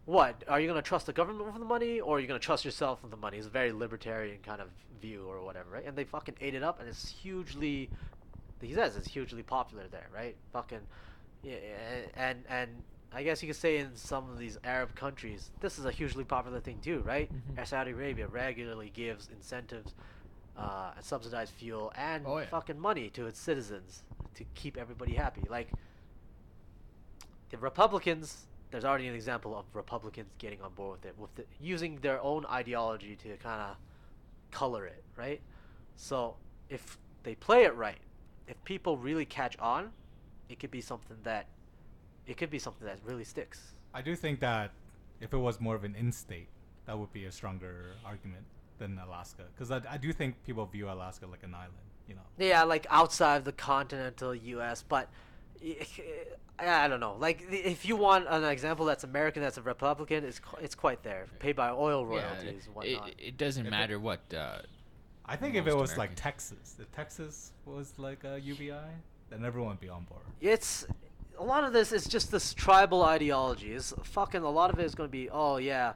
what? Are you going to trust the government with the money, or are you going to trust yourself with the money? It's a very libertarian kind of view or whatever, right? And they fucking ate it up, and it's hugely, he says it's hugely popular there, right? Fucking, yeah, and I guess you could say in some of these Arab countries, this is a hugely popular thing too, right? Mm-hmm. Saudi Arabia regularly gives incentives and subsidized fuel and Oh, yeah. fucking money to its citizens to keep everybody happy. Like, the Republicans, there's already an example of Republicans getting on board with it, using their own ideology to kind of color it, right? So if they play it right, if people really catch on, it could be something that really sticks. I do think that if it was more of an in-state, that would be a stronger argument than Alaska, because I do think people view Alaska like an island, Yeah, like outside of the continental U.S., but I don't know. Like, if you want an example that's American, that's a Republican, it's quite there. Paid by oil royalties and whatnot. It doesn't matter what. I think if it was like Americans. Texas, if Texas was like a UBI, then everyone would be on board. It's a lot of this is just this tribal ideology. It's fucking a lot of it is going to be, oh yeah,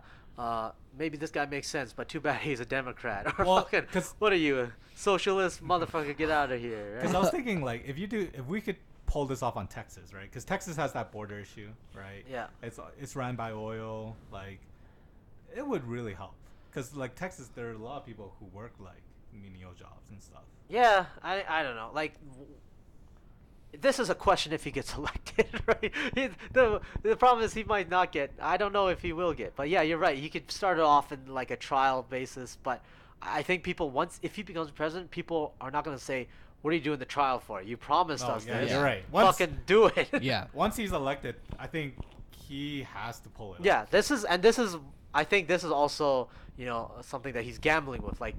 maybe this guy makes sense, but too bad he's a Democrat. Or Well, fucking, what are you, a socialist motherfucker? Get out of here. Because I was thinking, like, if we could pull this off on Texas, right? Because Texas has that border issue, right? Yeah. It's ran by oil. Like, it would really help. Because like Texas, there are a lot of people who work like menial jobs and stuff. Yeah, I don't know. Like, this is a question if he gets elected, right? The problem is he might not get. I don't know if he will get. But yeah, you're right. He could start it off in like a trial basis. But I think people, if he becomes president, people are not going to say, what are you doing the trial for? You promised us this. You're right. Fucking do it. Yeah. Once he's elected, I think he has to pull it Yeah, off. I think this is also, something that he's gambling with. Like,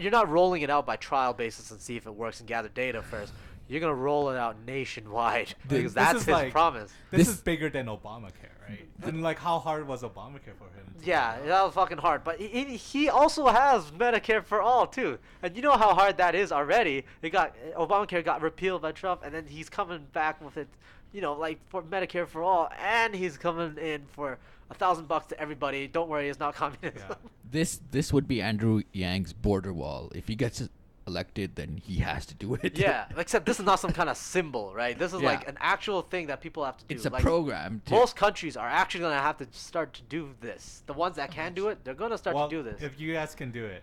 you're not rolling it out by trial basis and see if it works and gather data first. You're going to roll it out nationwide because that's his promise. This is bigger than Obamacare, right? And like, how hard was Obamacare for him? Yeah, that was fucking hard. But he also has Medicare for all too, and you know how hard that is already. Obamacare got repealed by Trump, and then he's coming back with it, like for Medicare for all, and he's coming in for $1,000 to everybody. Don't worry, it's not communism. Yeah. This would be Andrew Yang's border wall if he gets elected, then he has to do it. Yeah, except this is not some kind of symbol, right? This is Yeah. like an actual thing that people have to do. It's a like, program. Most countries are actually going to have to start to do this. The ones that can do it, they're going to start to do this. If US can do it,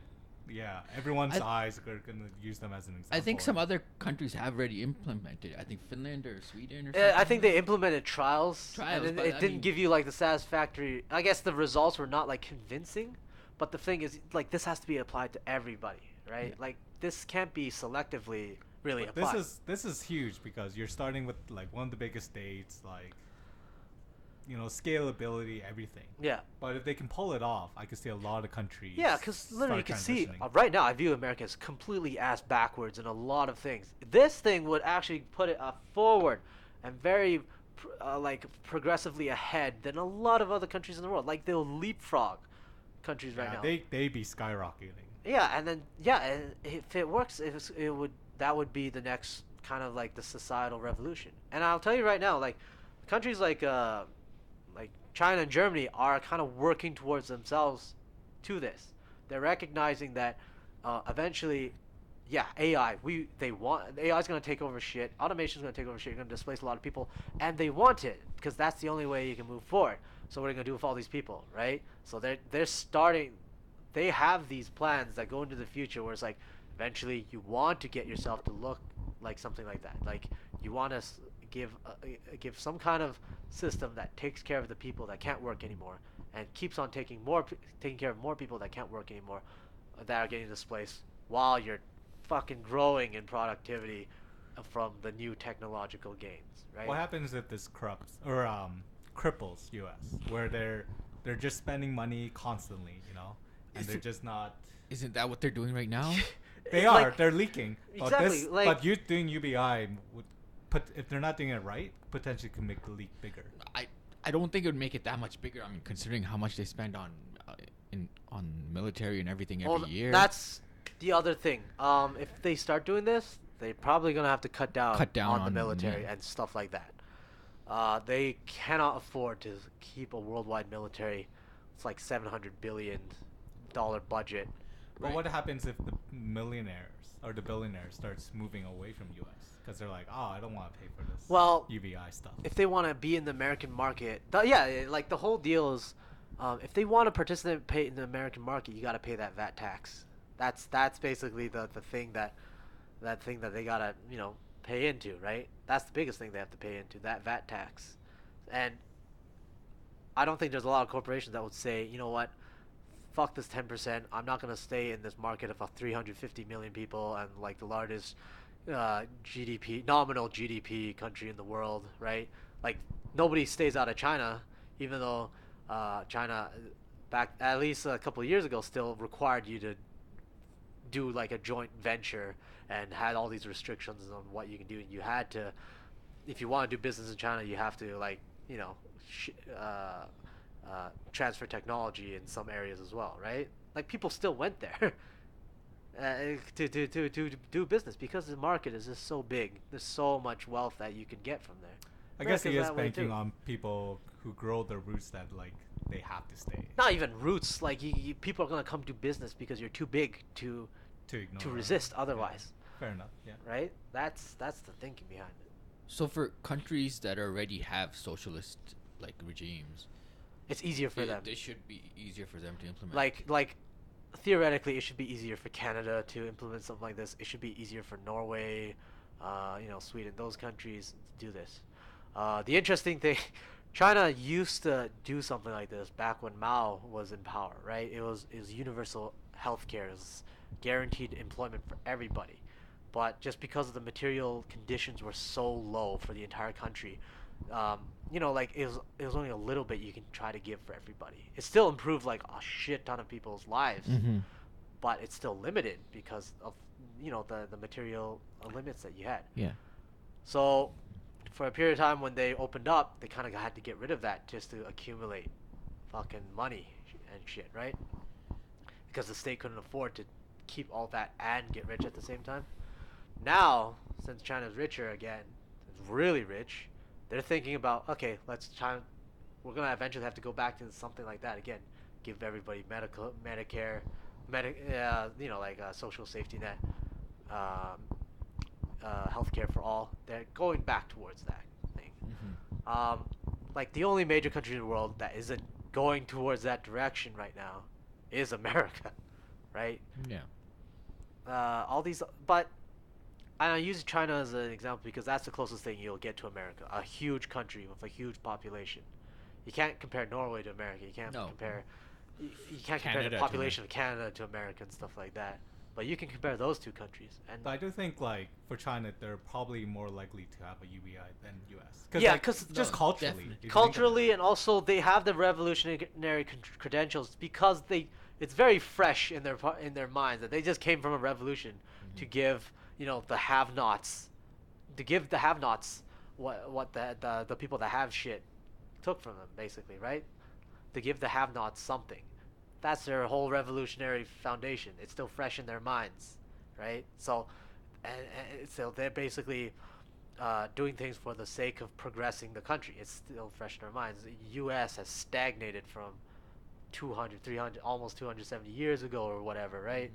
yeah, everyone's eyes are going to use them as an example. I think some other countries have already implemented it. I think Finland or Sweden or I something. think they implemented trials. Trials, and but it I didn't mean- give you like the satisfactory. I guess the results were not like convincing, but the thing is, like, this has to be applied to everybody, right? Yeah. Like, this can't be selectively really applied. This is huge because you're starting with like one of the biggest states, like, you know, scalability, everything. Yeah. But if they can pull it off, I could see a lot of countries. Yeah, because literally you can start see transitioning. right now I view America as completely ass backwards in a lot of things. This thing would actually put it forward and very like progressively ahead than a lot of other countries in the world. Like they'll leapfrog countries right now. They be skyrocketing. Yeah, and then and if it works, that would be the next kind of like the societal revolution. And I'll tell you right now, like countries like China and Germany are kind of working towards themselves to this. They're recognizing that eventually, yeah, AI is going to take over shit. Automation is going to take over shit. You're going to displace a lot of people, and they want it because that's the only way you can move forward. So what are you going to do with all these people, right? So they're starting. They have these plans that go into the future where it's like eventually you want to get yourself to look like something like that. Like you want to give some kind of system that takes care of the people that can't work anymore and keeps on taking care of more people that can't work anymore that are getting displaced while you're fucking growing in productivity from the new technological gains, right? What happens if this corrupts or cripples US, where they're just spending money constantly, you know, and they're just not. Isn't that what they're doing right now? They are. They're leaking. Exactly. But you doing UBI would if they're not doing it right, potentially could make the leak bigger. I don't think it would make it that much bigger. I mean, considering how much they spend on military and everything every year. That's the other thing. If they start doing this, they're probably gonna have to cut down on the military and stuff like that. They cannot afford to keep a worldwide military. It's like $700 billion budget. But what happens if the millionaires or the billionaires starts moving away from US? Because they're like, oh, I don't want to pay for this UBI stuff. If they want to be in the American market, like the whole deal is, if they want to participate in the American market, you got to pay that VAT tax. That's basically the thing that they gotta pay into, right? That's the biggest thing they have to pay into, that VAT tax. And I don't think there's a lot of corporations that would say, you know what, fuck this 10%. I'm not gonna stay in this market of 350 million people and like the largest nominal GDP country in the world, right? Like nobody stays out of China, even though China back at least a couple of years ago still required you to do like a joint venture and had all these restrictions on what you can do. And you had to, if you want to do business in China, you have to like transfer technology in some areas as well, right? Like people still went there. To do business because the market is just so big. There's so much wealth that you can get from there. I guess he is banking on people who grow their roots that like they have to stay. Not even roots. Like people are gonna come do business because you're too big to resist otherwise. Yeah. Fair enough. Yeah. Right. That's the thinking behind it. So for countries that already have socialist like regimes, it's easier for them. It should be easier for them to implement. Like theoretically, it should be easier for Canada to implement something like this. It should be easier for Norway, Sweden, those countries to do this. The interesting thing, China used to do something like this back when Mao was in power, right? It was universal healthcare, it was guaranteed employment for everybody. But just because of the material conditions were so low for the entire country, like it was only a little bit you can try to give for everybody. It still improved like a shit ton of people's lives, but it's still limited because of the material limits that you had. Yeah. So for a period of time when they opened up, they kind of had to get rid of that just to accumulate fucking money and shit, right? Because the state couldn't afford to keep all that and get rich at the same time. Now, since China's richer again, it's really rich, they're thinking about, okay, we're gonna eventually have to go back to something like that again. Give everybody Medicare, like a social safety net, healthcare for all. They're going back towards that thing. Mm-hmm. Like the only major country in the world that isn't going towards that direction right now is America, right? Yeah. All these, but I use China as an example because that's the closest thing you'll get to America. A huge country with a huge population. You can't compare Norway to America. You can't compare. You can't compare the population of Canada to America and stuff like that. But you can compare those two countries. And But I do think like for China, they're probably more likely to have a UBI than US. Yeah, like, because just culturally. Culturally, and also they have the revolutionary credentials because it's very fresh in their minds that they just came from a revolution to give the have-nots, what the people that have shit took from them, basically, right? To give the have-nots something. That's their whole revolutionary foundation. It's still fresh in their minds, right? So, and so they're basically doing things for the sake of progressing the country. It's still fresh in their minds. The U.S. has stagnated from 200, 300, almost 270 years ago or whatever, right?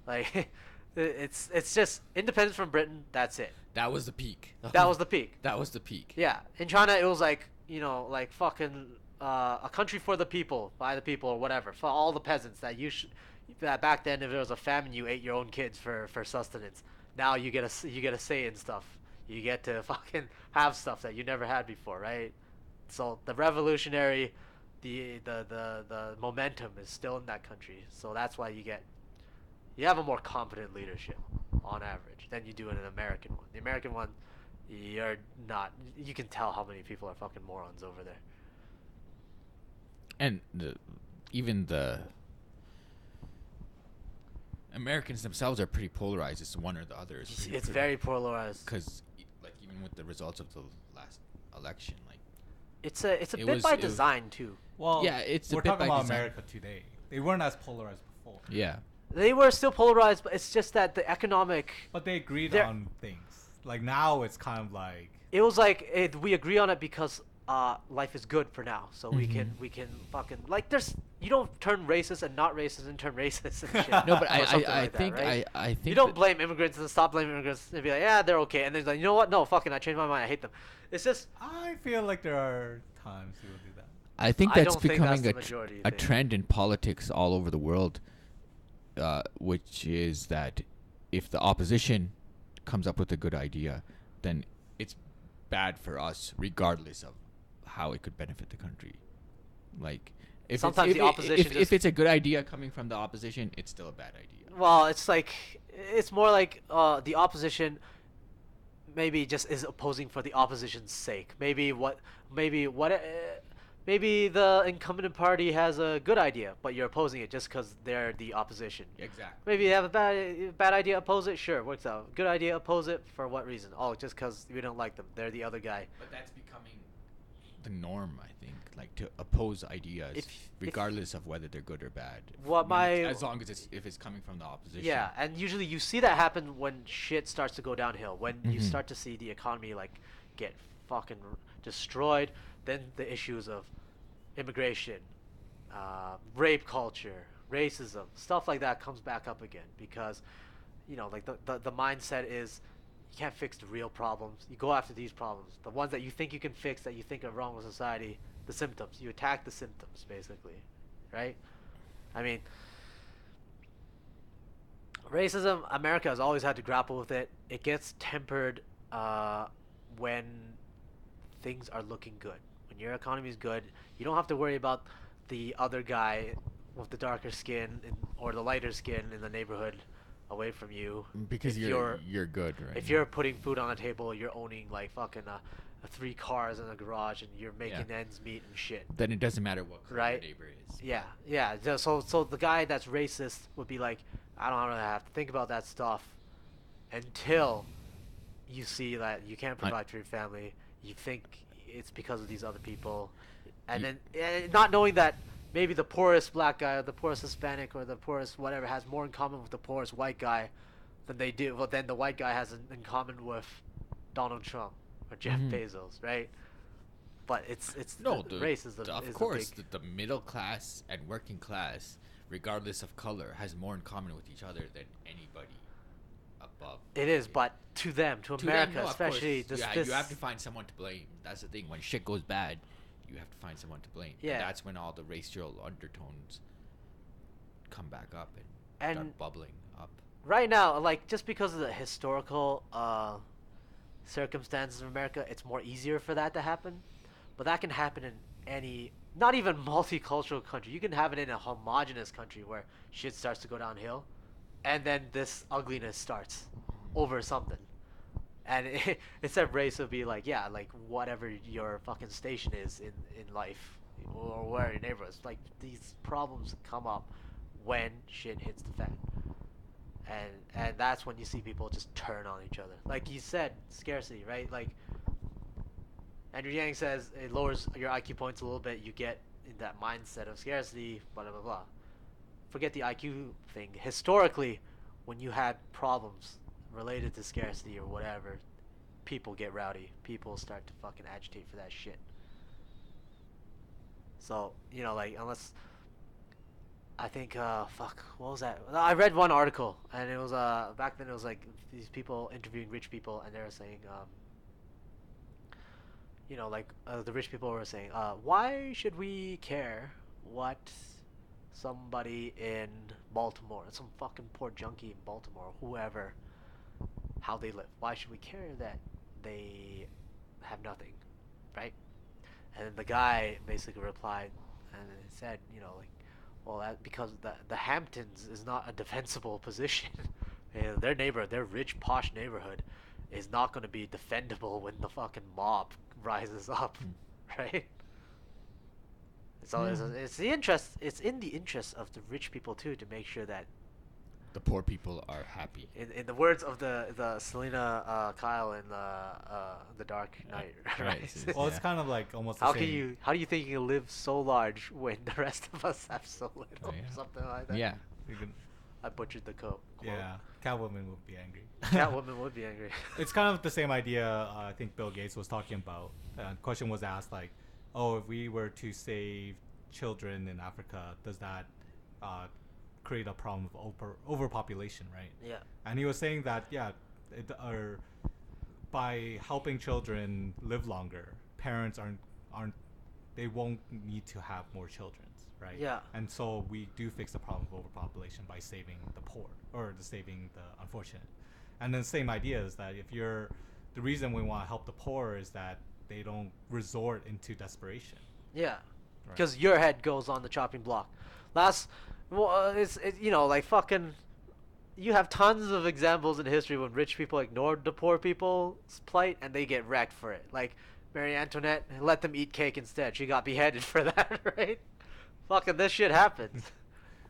Like, it's just independence from Britain. That's it. That was the peak. That was the peak. That was the peak. Yeah. In China, it was like, like fucking a country for the people, by the people, or whatever, for all the peasants that back then, if there was a famine, you ate your own kids for sustenance. Now you get a say in stuff. You get to fucking have stuff that you never had before, right? So the revolutionary, the momentum is still in that country. So that's why you have a more competent leadership on average than you do in an American one. The American one, you're not. You can tell how many people are fucking morons over there. And even the Americans themselves are pretty polarized. It's one or the other. It's very polarized. Because, like, even with the results of the last election, like, it's a bit by design too. Well, yeah, it's we're talking about America today. They weren't as polarized before. Yeah, they were still polarized, but it's just that the economic. But they agreed on things. Like now, it's kind of like it was like we agree on it because life is good for now, so we can fucking like you don't turn racist and not racist and turn racist and shit. No, but I think you don't blame immigrants and stop blaming immigrants and be like, yeah, they're okay, and then like, you know what? No, fucking, I changed my mind. I hate them. It's just I feel like there are times you will do that. I think that's becoming a trend in politics all over the world, which is that if the opposition comes up with a good idea, then it's bad for us, regardless of how it could benefit the country. Like, if it's a good idea coming from the opposition, it's still a bad idea. Well, it's more like the opposition maybe just is opposing for the opposition's sake. Maybe the incumbent party has a good idea, but you're opposing it just because they're the opposition. Exactly. Maybe you have a bad idea, oppose it. Sure, works out. Good idea, oppose it. For what reason? Oh, just because we don't like them. They're the other guy. But that's becoming the norm, I think. Like, to oppose ideas, regardless of whether they're good or bad. As long as if it's coming from the opposition. Yeah, and usually you see that happen when shit starts to go downhill. When you start to see the economy like get fucking destroyed. Then the issues of immigration, rape culture, racism, stuff like that comes back up again because, like the mindset is you can't fix the real problems. You go after these problems, the ones that you think you can fix, that you think are wrong with society, the symptoms. You attack the symptoms, basically, right? I mean, racism, America has always had to grapple with it. It gets tempered when things are looking good. When your economy is good, you don't have to worry about the other guy with the darker skin or the lighter skin in the neighborhood away from you. Because you're good, right? If you're putting food on the table, you're owning like fucking 3 cars in a garage, and you're making ends meet and shit. Then it doesn't matter what color your neighbor is. Yeah. So the guy that's racist would be like, I don't really have to think about that stuff until you see that you can't provide for your family. You think it's because of these other people, and then not knowing that maybe the poorest black guy or the poorest Hispanic or the poorest whatever has more in common with the poorest white guy than they do. Well, then the white guy has in common with Donald Trump or Jeff Bezos, right? But it's racism. Of course, the middle class and working class, regardless of color, has more in common with each other than anybody up above. It is, but to them, to America, them, no, especially this. You have to find someone to blame. That's the thing. When shit goes bad, you have to find someone to blame. Yeah. And that's when all the racial undertones come back up and start bubbling up. Right now, like, just because of the historical circumstances of America, it's more easier for that to happen. But that can happen in any, not even multicultural country. You can have it in a homogenous country where shit starts to go downhill, and then this ugliness starts over something. And instead of race, it'll be like, yeah, like whatever your fucking station is in life, or where your neighborhood is. Like, these problems come up when shit hits the fan. And that's when you see people just turn on each other. Like you said, scarcity, right? Like Andrew Yang says, it lowers your IQ points a little bit. You get in that mindset of scarcity, blah, blah, blah. Forget the IQ thing. Historically, when you had problems related to scarcity or whatever, people get rowdy. People start to fucking agitate for that shit. So, you know, like, unless... I think, fuck, what was that? I read one article, and it was, back then it was like these people interviewing rich people, and they were saying, you know, like, the rich people were saying, why should we care what somebody in Baltimore, some fucking poor junkie in Baltimore, whoever, how they live? Why should we care that they have nothing, right? And then the guy basically replied, and said, you know, like, well, that because the Hamptons is not a defensible position. You know, their rich, posh neighborhood, is not going to be defendable when the fucking mob rises up, right? So it's in the interest of the rich people too to make sure that the poor people are happy. In the words of the Selena Kyle in the Dark Knight, right? Well, it's kind of like almost. How do you think you can live so large when the rest of us have so little, or something like that? Yeah. I butchered the quote. Yeah, Catwoman would be angry. Catwoman would be angry. It's kind of the same idea. I think Bill Gates was talking about. The question was asked like, "Oh, if we were to save children in Africa, does that create a problem of overpopulation, right?" Yeah. And he was saying that by helping children live longer, parents aren't they won't need to have more children, right? Yeah. And so we do fix the problem of overpopulation by saving the poor or saving the unfortunate. And then same idea is that the reason we want to help the poor is that they don't resort into desperation. Yeah. Because your head goes on the chopping block. It's you know, like fucking, you have tons of examples in history when rich people ignored the poor people's plight and they get wrecked for it. Like Marie Antoinette, let them eat cake instead. She got beheaded for that, right? Fucking this shit happens.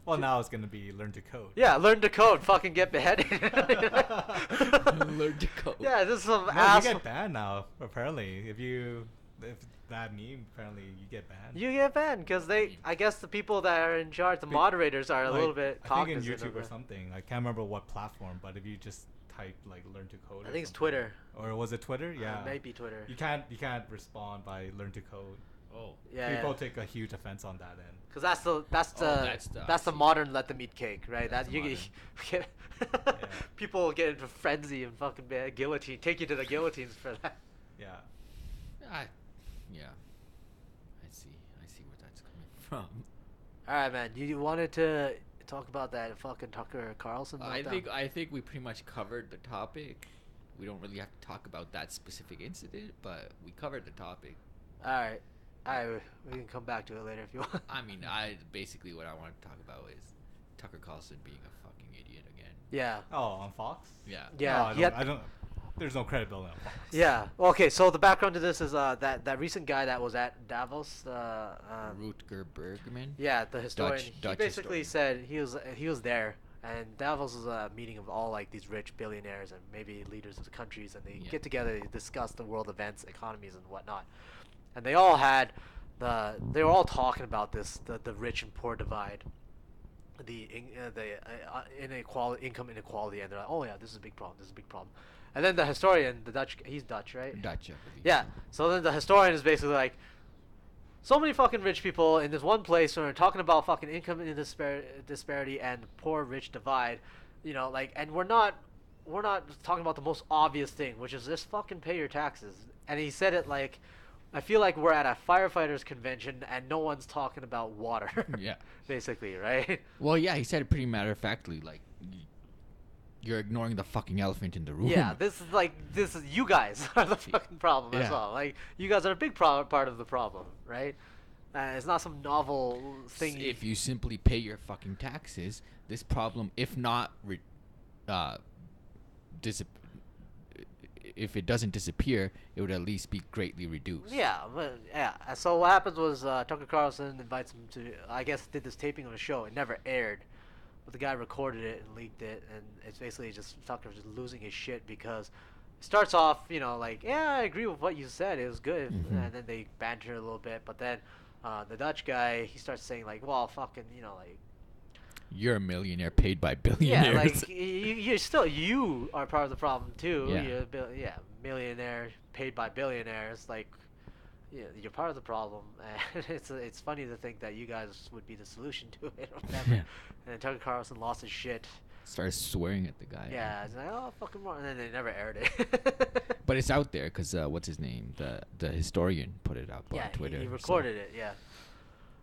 Well, now it's gonna be learn to code. Yeah, learn to code. Fucking get beheaded. Learn to code. Yeah, this is some No, ass. you get banned now. Apparently, if that meme, apparently you get banned. You get banned because I guess the people that are in charge, the moderators, are a little bit cognizant. I think in YouTube of or something. I can't remember what platform, but if you just type like learn to code. I think it's Twitter. Or was it Twitter? Yeah. Maybe Twitter. You can't respond by learn to code. Oh. Yeah. People take a huge offense on that end. Because that's the modern let them eat cake, right? That's People get into frenzy and fucking guillotine, take you to the guillotines for that. Yeah. Yeah. I see where that's coming from. All right, man. You wanted to talk about that fucking Tucker Carlson meltdown? I think we pretty much covered the topic. We don't really have to talk about that specific incident, but we covered the topic. All right. We can come back to it later if you want. I mean, basically what I want to talk about is Tucker Carlson being a fucking idiot again. Yeah. Oh, on Fox? Yeah. Yeah. No, I don't. There's no credibility on Fox. Yeah. Okay. So the background to this is that recent guy that was at Davos. Rutger Bergman. Yeah, the historian. Dutch he basically historian. said he was there, and Davos is a meeting of all like these rich billionaires and maybe leaders of the countries, and they get together to discuss the world events, economies, and whatnot. And they all had they were all talking about this the rich and poor divide, the income inequality, and they're like, oh yeah, this is a big problem, this is a big problem. And then the historian, he's Dutch, right? Dutch, I believe. Yeah. So then the historian is basically like, so many fucking rich people in this one place and we're talking about fucking income disparity and poor rich divide, you know, like, and we're not we're not talking about the most obvious thing, which is just fucking pay your taxes. And he said it like, I feel like we're at a firefighters convention and no one's talking about water. Yeah. Basically, right? Well, yeah, he said it pretty matter of factly. Like, you're ignoring the fucking elephant in the room. Yeah, this is you guys are the fucking problem as Yeah. well. Like, you guys are a big part of the problem, right? It's not some novel thing. If you simply pay your fucking taxes, this problem, if not, if it doesn't disappear, it would at least be greatly reduced. Yeah, but yeah. So what happens was Tucker Carlson invites him to, I guess, did this taping of a show. It never aired, but the guy recorded it and leaked it, and it's basically just Tucker just losing his shit because it starts off, like, yeah, I agree with what you said. It was good, and then they banter a little bit, but then the Dutch guy, he starts saying like, well, fucking, like. You're a millionaire paid by billionaires. Yeah, like you are part of the problem too. Yeah. You're millionaire paid by billionaires. Like, you're part of the problem, and it's funny to think that you guys would be the solution to it or whatever. Yeah. And then Tucker Carlson lost his shit. Started swearing at the guy. Yeah, it's like, oh, fucking more, and then they never aired it. But it's out there because what's his name? The historian put it up on Twitter. He recorded it. Yeah,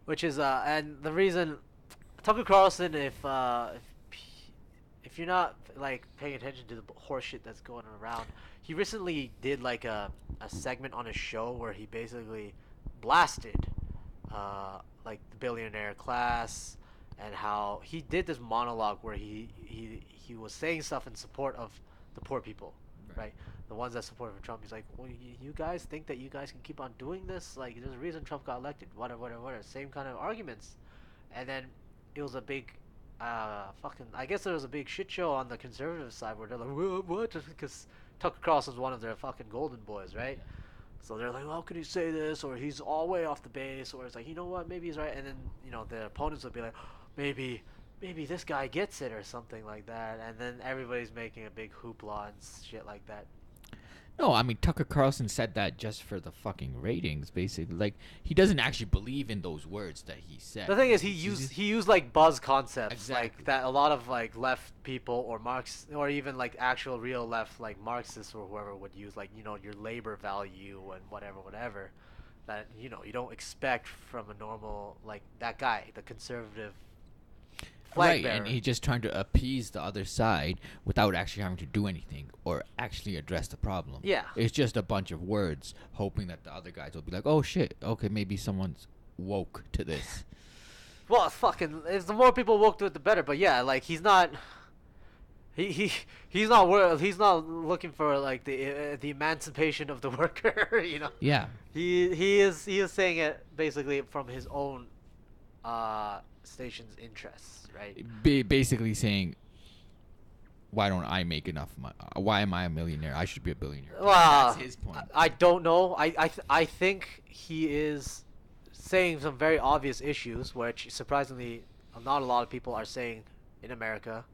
which is and the reason. Tucker Carlson, if you're not like paying attention to the horseshit that's going around, he recently did like a segment on his show where he basically blasted like the billionaire class and how he did this monologue where he was saying stuff in support of the poor people, right? The ones that supported Trump. He's like, well, you guys think that you guys can keep on doing this? Like, there's a reason Trump got elected. Whatever. Same kind of arguments, and then. It was a big, I guess there was a big shit show on the conservative side where they're like, what? Because Tucker Carlson's one of their fucking golden boys, right? Yeah. So they're like, how could he say this? Or he's all way off the base. Or it's like, you know what? Maybe he's right. And then, the opponents would be like, maybe this guy gets it or something like that. And then everybody's making a big hoopla and shit like that. No, I mean, Tucker Carlson said that just for the fucking ratings, basically. Like, he doesn't actually believe in those words that he said. The thing is, he used like buzz concepts, exactly. Like that a lot of like left people or Marx or even like actual real left like Marxists or whoever would use, like, your labor value and whatever, that you don't expect from a normal, like, that guy, the conservative. Right, and he's just trying to appease the other side without actually having to do anything or actually address the problem. Yeah. It's just a bunch of words, hoping that the other guys will be like, oh shit, okay, maybe someone's woke to this. Well, fucking, if the more people woke to it, the better. But yeah, like, he's not. He's not looking for like the emancipation of the worker, Yeah. He is saying it basically from his own station's interests, right? Basically saying, why don't I make enough money? Why am I a millionaire? I should be a billionaire. Well, that's his point. I don't know. I think he is saying some very obvious issues, which surprisingly not a lot of people are saying in America.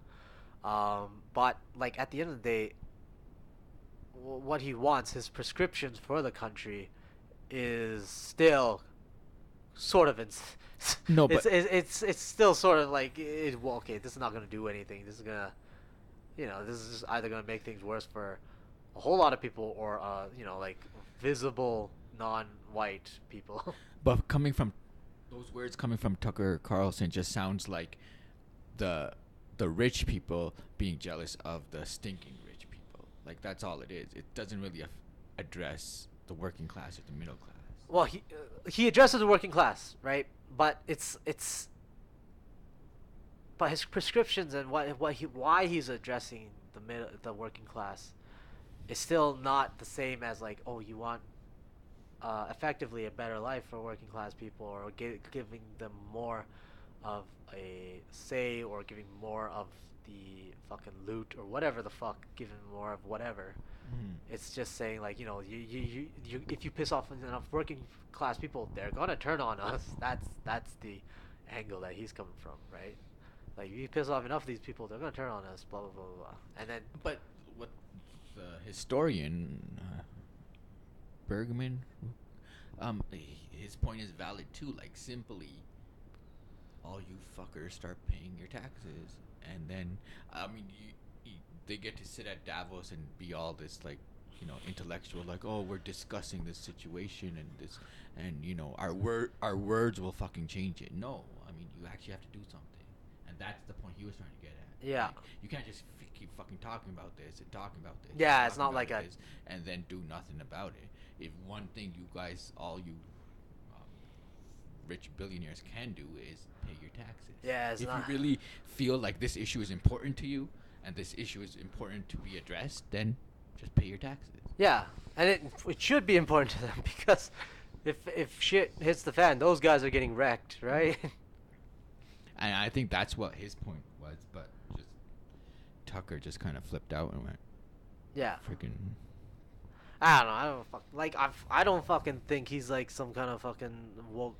But like at the end of the day, what he wants, his prescriptions for the country, is still sort of no, but it's still sort of like well, okay, this is not gonna do anything. This is gonna, this is just either gonna make things worse for a whole lot of people or like visible non-white people. But those words coming from Tucker Carlson just sounds like the rich people being jealous of the stinking rich people. Like, that's all it is. It doesn't really address the working class or the middle class. Well, he addresses the working class, right? But but his prescriptions and why he's addressing the working class is still not the same as like, oh, you want effectively a better life for working class people, or giving them more of a say, or giving more of the fucking loot or whatever the fuck, giving more of whatever. It's just saying like, you if you piss off enough working class people, they're gonna turn on us. That's the angle that he's coming from, right? Like, if you piss off enough of these people, they're gonna turn on us. Blah blah blah blah. And then, but what the historian Bergman, his point is valid too. Like, simply, all you fuckers start paying your taxes, and then I mean, they get to sit at Davos and be all this like, you know, intellectual, like, oh, we're discussing this situation and this, and you know, our words will fucking change it. No, I mean, you actually have to do something, and that's the point he was trying to get at. Yeah. Like, you can't just keep fucking talking about this and talking about this. Yeah, it's not like this, and then do nothing about it. If one thing you guys, all you rich billionaires can do is pay your taxes. Yeah, it's if not. you really feel like this issue is important to you and this issue is important to be addressed, then just pay your taxes. Yeah, and it should be important to them because if shit hits the fan, those guys are getting wrecked, right? And I think that's what his point was, but just Tucker just kind of flipped out and went, Yeah. freaking. I don't know. I don't fucking think he's like some kind of fucking woke.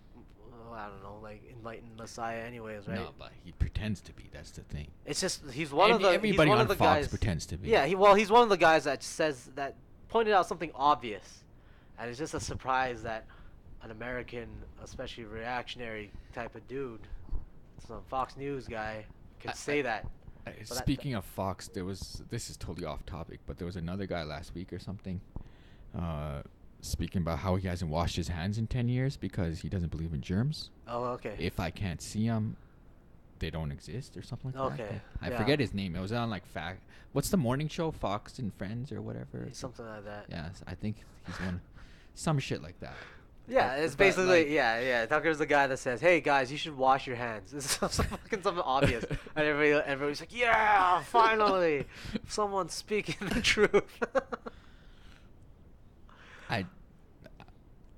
I don't know, like enlightened messiah, anyways, right? No, but he pretends to be. That's the thing. It's just he's one of the. Everybody he's one on of the Fox guys, pretends to be. Yeah, he's one of the guys that says that pointed out something obvious, and it's just a surprise that an American, especially reactionary type of dude, some Fox News guy, can say that. Speaking of Fox, this is totally off topic, but there was another guy last week or something, speaking about how he hasn't washed his hands in 10 years because he doesn't believe in germs. Oh, okay. If I can't see them, they don't exist or something like that. Okay. I forget his name. It was on like what's the morning show? Fox and Friends or whatever. Something like that. Yeah, I think he's some shit like that. Yeah, it's basically yeah. Tucker's the guy that says, "Hey guys, you should wash your hands." This is fucking something obvious, and everybody's like, "Yeah, finally, someone's speaking the truth."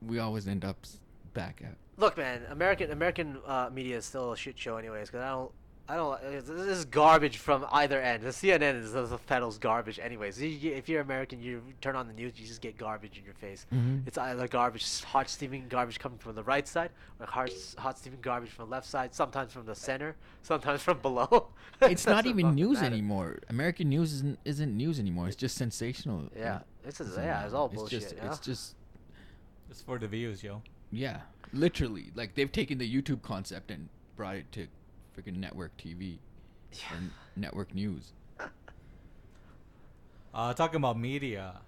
We always end up back at. Look, man, American media is still a shit show, anyways. Because I don't. This is garbage from either end. The CNN is the peddles garbage, anyways. If you're American, you turn on the news, you just get garbage in your face. Mm-hmm. It's either garbage, hot steaming garbage coming from the right side, or hot steaming garbage from the left side. Sometimes from the center, sometimes from below. It's not even news anymore. American news isn't news anymore. It's just sensational. Yeah, it's all bullshit. It's for the views, yo. Yeah, literally. Like they've taken the YouTube concept and brought it to freaking network TV and network news. Talking about media,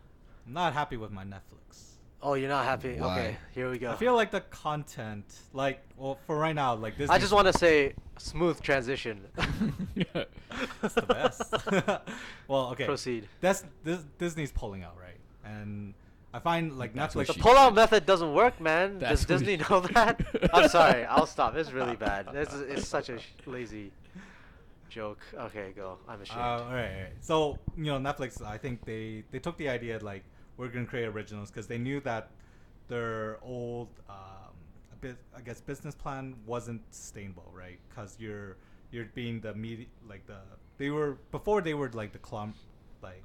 I'm not happy with my Netflix. Oh, you're not happy? Why? Okay, here we go. I feel like the content, for right now, like this. I just want to say, smooth transition. It's the best. Well, okay. Proceed. Disney's pulling out, right? And I find like That's Netflix. The pull-out method doesn't work, man. Does Disney know that? I'm sorry. I'll stop. It's really bad. It's such a lazy joke. Okay, go. I'm ashamed. All right. So Netflix. I think they took the idea like we're gonna create originals because they knew that their old business plan wasn't sustainable, right? Because you're being the media they were like the clump like.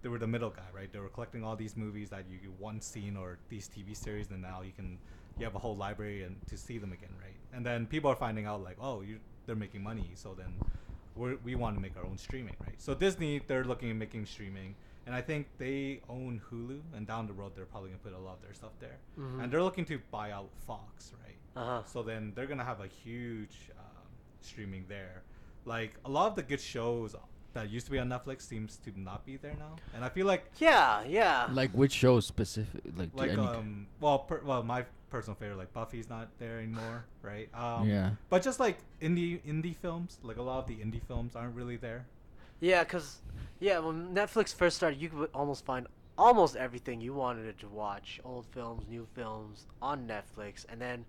They were the middle guy, right? They were collecting all these movies that you once seen or these TV series, and now you have a whole library and to see them again, right? And then people are finding out like, oh, they're making money, so then we want to make our own streaming, right? So Disney, they're looking at making streaming, and I think they own Hulu, and down the road they're probably gonna put a lot of their stuff there, and they're looking to buy out Fox, right? So then they're gonna have a huge streaming there. Like a lot of the good shows that used to be on Netflix seems to not be there now, and I feel like Like which shows specific? My personal favorite, like Buffy's not there anymore, right? Yeah. But just like indie films, like a lot of the indie films aren't really there. Yeah, when Netflix first started, you could almost find almost everything you wanted to watch, old films, new films, on Netflix, and then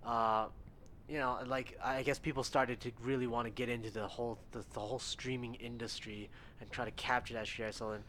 I guess people started to really want to get into the whole streaming industry and try to capture that share. So then,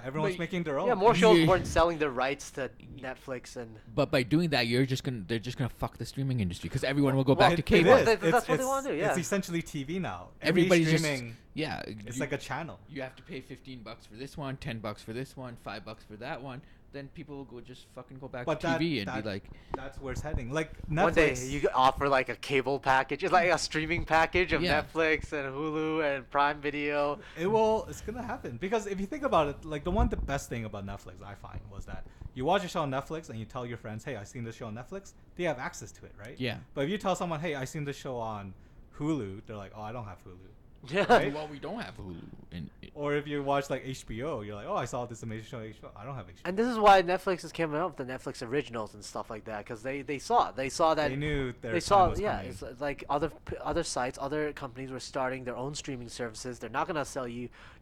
everyone's making their own. Yeah, more shows weren't selling their rights to Netflix, but by doing that, they're just gonna fuck the streaming industry because everyone will go back to cable. That's what they want to do. Yeah, it's essentially TV now. Everybody's streaming. It's like a channel. You have to pay $15 for this one, $10 for this one, $5 for that one. Then people will just fucking go back to TV and be like, that's where it's heading. Like Netflix. One day you offer like a cable package, it's like a streaming package of Netflix and Hulu and Prime Video. It's gonna happen because if you think about it, like the best thing about Netflix I find was that you watch a show on Netflix and you tell your friends, hey, I seen this show on Netflix. They have access to it, right? Yeah. But if you tell someone, hey, I seen this show on Hulu, they're like, oh, I don't have Hulu. Yeah. Right? Well, we don't have Hulu. Or if you watch like HBO, you're like, oh, I saw this amazing show on HBO. I don't have HBO. And this is why Netflix is coming up with the Netflix originals and stuff like that, because they saw that They knew their they time saw was coming. it's like other sites, other companies were starting their own streaming services. They're not gonna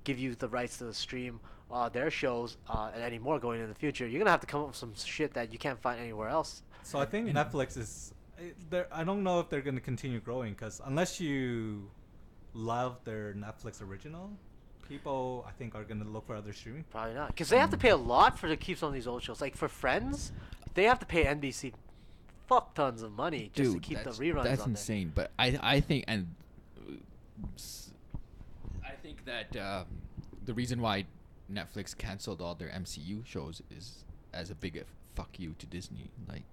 give you the rights to stream their shows anymore going in the future. You're gonna have to come up with some shit that you can't find anywhere else. So I think Netflix is. I don't know if they're going to continue growing because unless you love their Netflix original, people I think are going to look for other streaming. Probably not, because they have to pay a lot to keep some of these old shows. Like for Friends, they have to pay NBC fuck tons of money just to keep the reruns that's on insane. But I think that the reason why Netflix canceled all their MCU shows is as a big fuck you to Disney. Like,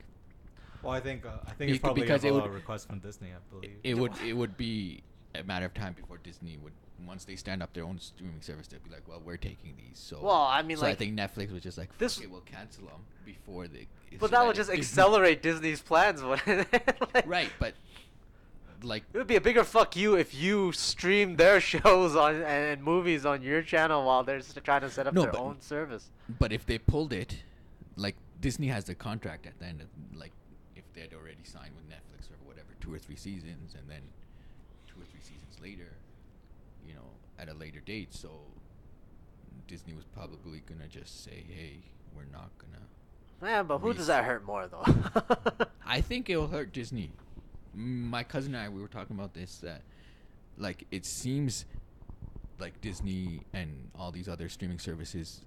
well, I think it's probably because a request from Disney. I believe it would be a matter of time before Disney would, once they stand up their own streaming service, they'd be like, well, we're taking these. So well, I mean, I think Netflix was just like, fuck it, we'll cancel them before they. But that would just accelerate Disney's plans, wouldn't it? Right, but like it would be a bigger fuck you if you stream their shows and movies on your channel while they're trying to set up their own service. But if they pulled it, like Disney has the contract at the end of, like, if they had already signed with Netflix or whatever, 2 or 3 seasons, and then 2 or 3 seasons later, you know, at a later date, so Disney was probably gonna just say, hey, we're not gonna. Yeah, but who does that hurt more though? I think it'll hurt Disney. My cousin and I, we were talking about this, that like it seems like Disney and all these other streaming services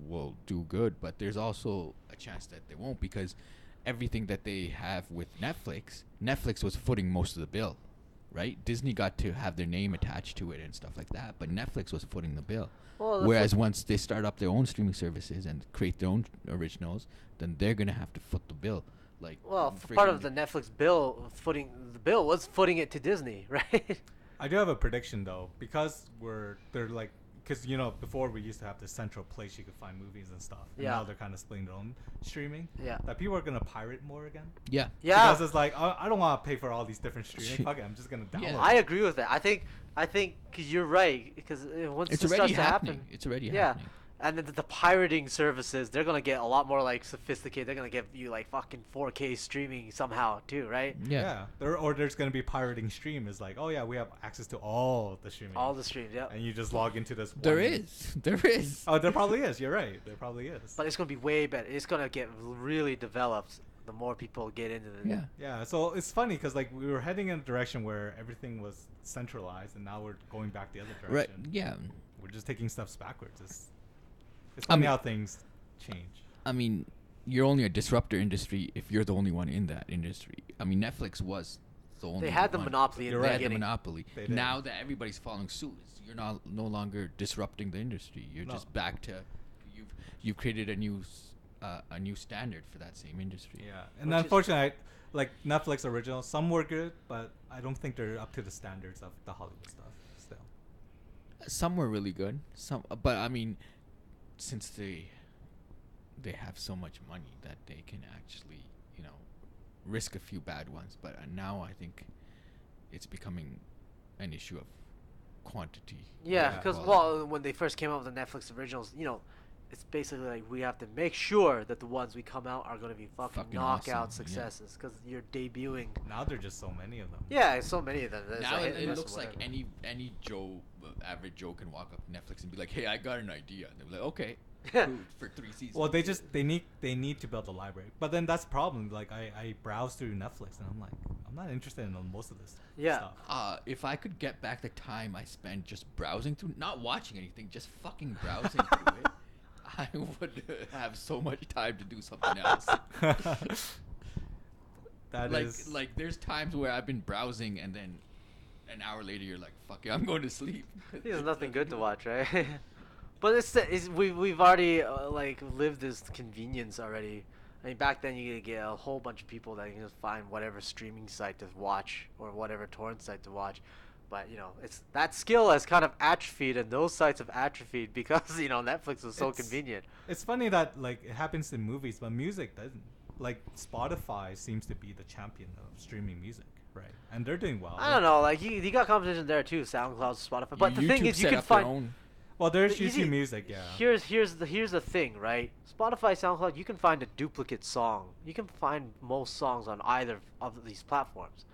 will do good, but there's also a chance that they won't, because everything that they have with Netflix was footing most of the bill, right? Disney got to have their name attached to it and stuff like that, but Netflix was footing the bill. Well, whereas once they start up their own streaming services and create their own originals, then they're gonna have to foot the bill. Like, well, part of the Netflix bill was footing it to Disney, right? I do have a prediction though, because they're like, because you know before we used to have this central place you could find movies and stuff. And now they're kind of splitting their own streaming. Yeah. That people are gonna pirate more again. Yeah. Yeah. Because it's like I don't want to pay for all these different streaming. Fuck it, I'm just gonna download. Yeah. I agree with that. I think cause you're right, because once it starts to happen, it's already happening. And then the pirating services, they're gonna get a lot more like sophisticated. They're gonna give you like fucking 4K streaming somehow too, right? Yeah. There's gonna be pirating stream. Is like, oh yeah, we have access to all the streaming. All the streams, yeah. And you just log into this. There is. Oh, there probably is. You're right. There probably is. But it's gonna be way better. It's gonna get really developed the more people get into it. Yeah. Yeah. So it's funny because like we were heading in a direction where everything was centralized, and now we're going back the other direction. Right. Yeah. We're just taking steps backwards. It's funny how things change. I mean, you're only a disruptor industry if you're the only one in that industry. I mean, Netflix was the only. They had the monopoly. They had the monopoly. Now that everybody's following suit, you're no longer disrupting the industry. You're just back to you've created a new standard for that same industry. Yeah, and unfortunately, like Netflix originals, some were good, but I don't think they're up to the standards of the Hollywood stuff. Still, some were really good. But I mean, since they have so much money that they can actually, you know, risk a few bad ones. But now I think it's becoming an issue of quantity. Yeah, because when they first came out with the Netflix originals, you know, it's basically like we have to make sure that the ones we come out are going to be fucking knockout successes, because you're debuting. Now there's just so many of them. Yeah, so many of them. Now it looks like any average Joe can walk up to Netflix and be like, hey, I got an idea. And they're like, okay, for 3 seasons. Well, they need to build a library. But then that's the problem. Like I browse through Netflix and I'm like, I'm not interested in most of this stuff. If I could get back the time I spent just browsing through, not watching anything, just fucking browsing through it, I would have so much time to do something else. Like there's times where I've been browsing and then an hour later you're like, fuck it, I'm going to sleep. There's nothing good to watch, right? But we've already like lived this convenience already. I mean, back then you could get a whole bunch of people that can just find whatever streaming site to watch or whatever torrent site to watch. But you know, it's that skill has kind of atrophied, and those sites have atrophied because you know Netflix was so convenient. It's funny that like it happens in movies, but music doesn't. Like Spotify seems to be the champion of streaming music Right, and they're doing well. I don't know. Like you got competition there too. SoundCloud, Spotify. But the thing is, you can find. Well, there's YouTube Music, yeah. Here's the thing, right? Spotify, SoundCloud, you can find a duplicate song. You can find most songs on either of these platforms,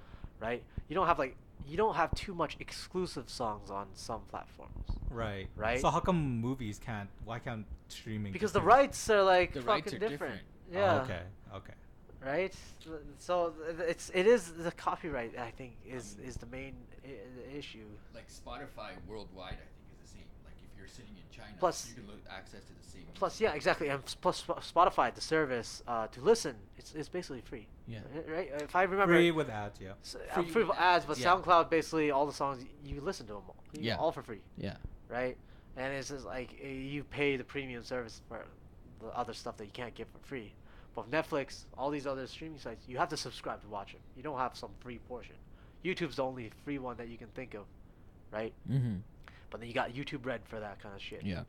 right? You don't have too much exclusive songs on some platforms. Right. Right. So how come movies can't? Why can't streaming? Because the rights are like the fucking rights are different. different. Yeah. Oh, okay. Okay. Right. So it is the copyright. I think is the main issue. Like Spotify worldwide, I think is the same. Like if you're sitting in China, Plus, you can access to the same. Plus, yeah, exactly. And plus Spotify, the service to listen, it's basically free. Yeah. Right. If I remember. Free with ads, yeah. Free with ads, but SoundCloud basically all the songs you listen to them all. Yeah. All for free. Yeah. Right. And it's just like you pay the premium service for the other stuff that you can't get for free. But Netflix, all these other streaming sites, you have to subscribe to watch them. You don't have some free portion. YouTube's the only free one that you can think of, right? Mm-hmm. But then you got YouTube Red for that kind of shit. Yeah.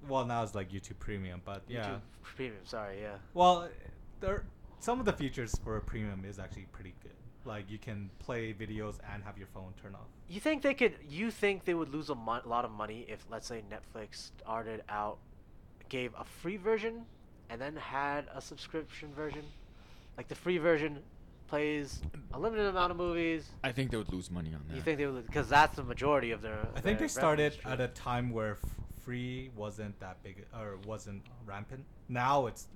Well, now it's like YouTube Premium, but yeah. YouTube Premium, sorry, yeah. Well, some of the features for a premium is actually pretty good. Like you can play videos and have your phone turn off. You think they would lose a lot of money if, let's say, Netflix started out, gave a free version, and then had a subscription version? Like the free version plays a limited amount of movies. I think they would lose money on that. You think they would? Because that's the majority of their. I think they started at a time where free wasn't that big or wasn't rampant. Now it's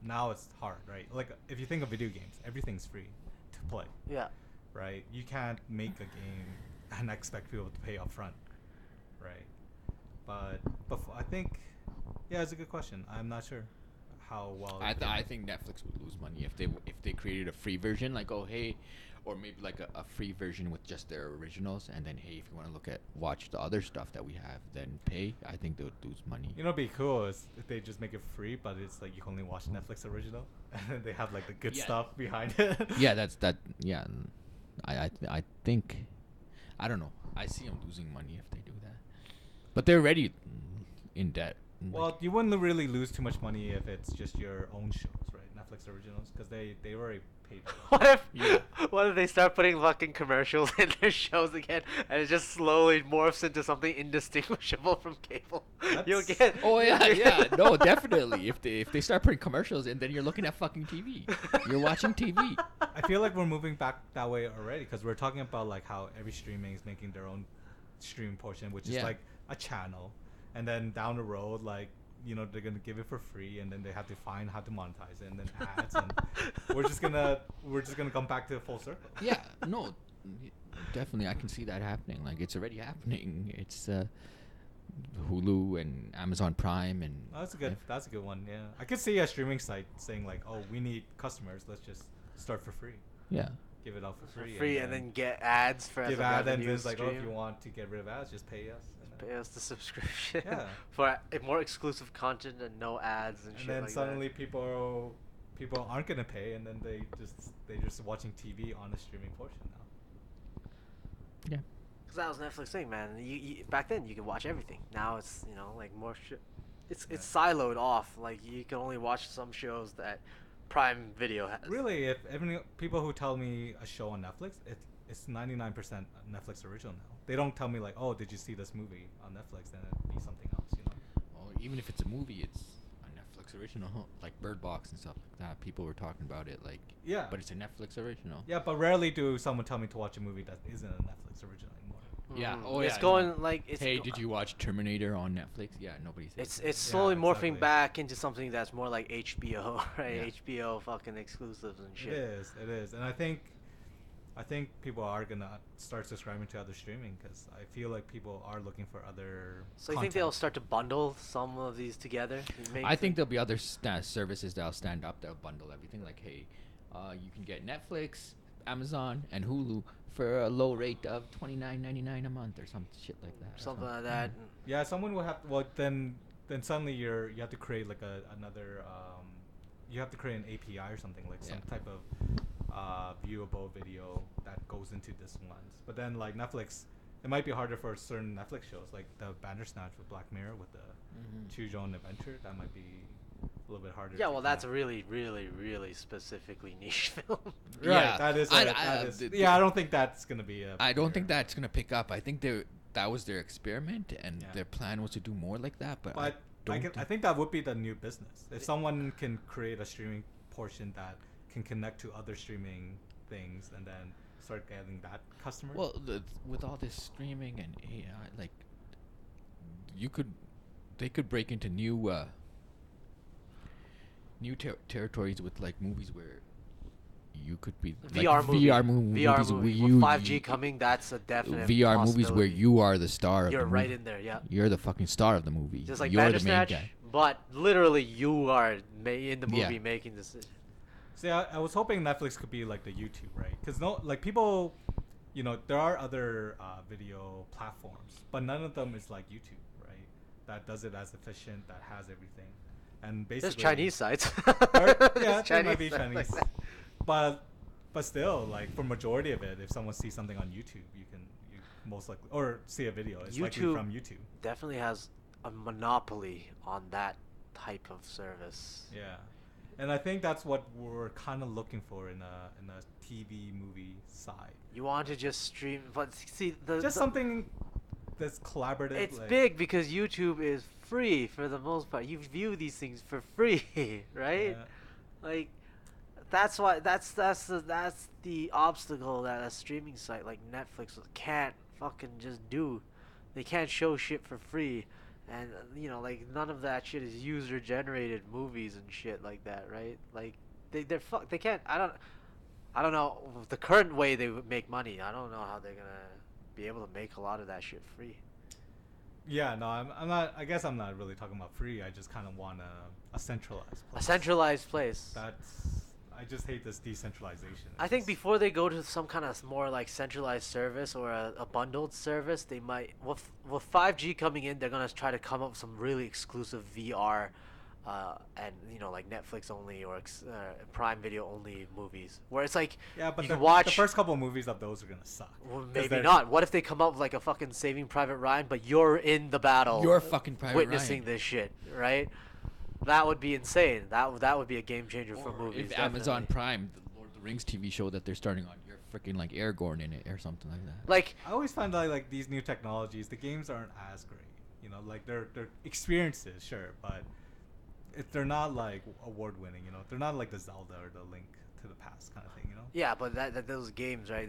hard, right? Like if you think of video games, everything's free to play. Yeah. Right? You can't make a game and expect people to pay up front, right? But I think, yeah, it's a good question. I'm not sure how well. I think Netflix would lose money if they created a free version, like or maybe like a free version with just their originals, and then hey, if you want to watch the other stuff that we have, then pay. I think they would lose money. You know, what'd be cool is if they just make it free, but it's like you can only watch Netflix original, and they have like the good stuff behind it. Yeah, that's that. Yeah. I think, I don't know. I see them losing money if they do that, but they're already in debt. Well, you wouldn't really lose too much money if it's just your own shows, right? Netflix originals, because they already paid. What if they start putting fucking commercials in their shows again, and it just slowly morphs into something indistinguishable from cable? You'll get. Oh yeah. No, definitely. If they start putting commercials in, then you're looking at fucking TV. You're watching TV. I feel like we're moving back that way already, because we're talking about like how every streaming is making their own streaming portion, which is like a channel, and then down the road, like, you know, they're gonna give it for free, and then they have to find how to monetize it, and then ads, and we're just gonna come back to full circle. Yeah, no, definitely, I can see that happening. Like it's already happening. It's Hulu and Amazon Prime, and that's a good one. Yeah, I could see a streaming site saying like, oh, we need customers, let's just start for free. Yeah. Give it out for free. And then get ads for. Give ads, and it's like, oh, if you want to get rid of ads, just pay us. Pay us the subscription. Yeah. For more exclusive content and no ads and shit like that. And then suddenly people aren't gonna pay, and then they're just watching TV on the streaming portion now. Yeah. Because that was Netflix thing, man. You back then you could watch everything. Now it's, you know, like more shit. It's siloed off. Like you can only watch some shows that Prime Video has. Really, if people who tell me a show on Netflix, it's 99% Netflix original now. They don't tell me like, oh, did you see this movie on Netflix? Then it'd be something else, you know. Or even if it's a movie, it's a Netflix original, like Bird Box and stuff like that. People were talking about it, like, yeah, but it's a Netflix original. Yeah, but rarely do someone tell me to watch a movie that isn't a Netflix original anymore. Yeah. Oh, it's going like. Hey, did you watch Terminator on Netflix? Yeah, nobody says. It's slowly morphing back into something that's more like HBO, right? Yeah. HBO fucking exclusives and shit. It is, and I think people are gonna start subscribing to other streaming, because I feel like people are looking for other. So you think they'll start to bundle some of these together? I think there'll be other services that'll stand up that'll bundle everything. Like, hey, you can get Netflix, Amazon, and Hulu for a low rate of $29.99 a month or some shit like that. Something like that. Yeah, someone will have. Well, then suddenly you have to create like another. You have to create an API or something, like some type of viewable video that goes into this ones. But then like Netflix, it might be harder for certain Netflix shows, like the Bandersnatch with Black Mirror with the Choose Your Own Adventure. That might be a little bit harder. Yeah, to well, that's a connect. really, really, really specifically niche film. Right. Yeah, That is. Yeah, I don't think that's gonna be a. I don't think popular- that's gonna pick up. I think that was their experiment, and Yeah. their plan was to do more like that. But But I think that would be the new business. If someone can create a streaming portion that can connect to other streaming things and then start getting that customer. well, with all this streaming and AI, like they could break into new territories with like movies where you could be VR like movie. VR VR movies movie. where With 5G coming, that's a definite VR movies where possibility. you are the star of You're the right movie. in there, yeah. You're the fucking star of the movie. Just like you're the main Bandersnatch, guy. but literally you are in the movie Yeah. making decisions. See, I was hoping Netflix could be like the YouTube, right? Because like people, there are other video platforms, but none of them is like YouTube, right? That does it as efficient, that has everything, and basically There's Chinese sites. yeah, There's they might be sites like Chinese, that. but still, like for majority of it, if someone sees something on YouTube, you most likely or see a video, it's likely YouTube from YouTube. definitely has a monopoly on that type of service. Yeah, and I think that's what we're kind of looking for in a TV movie side. You want to just stream, but see Just something that's collaborative. It's like, big because YouTube is free for the most part. You view these things for free, right? Yeah. Like that's why that's the obstacle that a streaming site like Netflix can't fucking just do. They can't show shit for free, and like none of that shit is user generated movies and shit like that, right? Like they can't. I don't know the current way they would make money. I don't know how they're gonna be able to make a lot of that shit free. Yeah, no, I'm not. I guess I'm not really talking about free. I just kind of want a centralized place. A centralized place. I just hate this decentralization. I think before they go to some kind of more like centralized service or a bundled service, they might with 5G coming in, they're gonna try to come up with some really exclusive VR, and like Netflix only or Prime Video only movies, where it's like yeah, but you the can watch. the first couple of movies of those are gonna suck. Well, 'Cause maybe they're- not. What if they come up with like a fucking Saving Private Ryan, but you're in the battle, You're fucking Private witnessing Ryan. this shit, right? That would be insane. That would be a game changer for Or movies. if Amazon definitely. Prime, the Lord of the Rings TV show that they're starting on, you're freaking like Aragorn in it or something like that. Like I always find that like these new technologies, the games aren't as great. Like they're experiences, sure, but they're not like award winning. They're not like the Zelda or the Link to the Past kind of thing. yeah, but those games, right?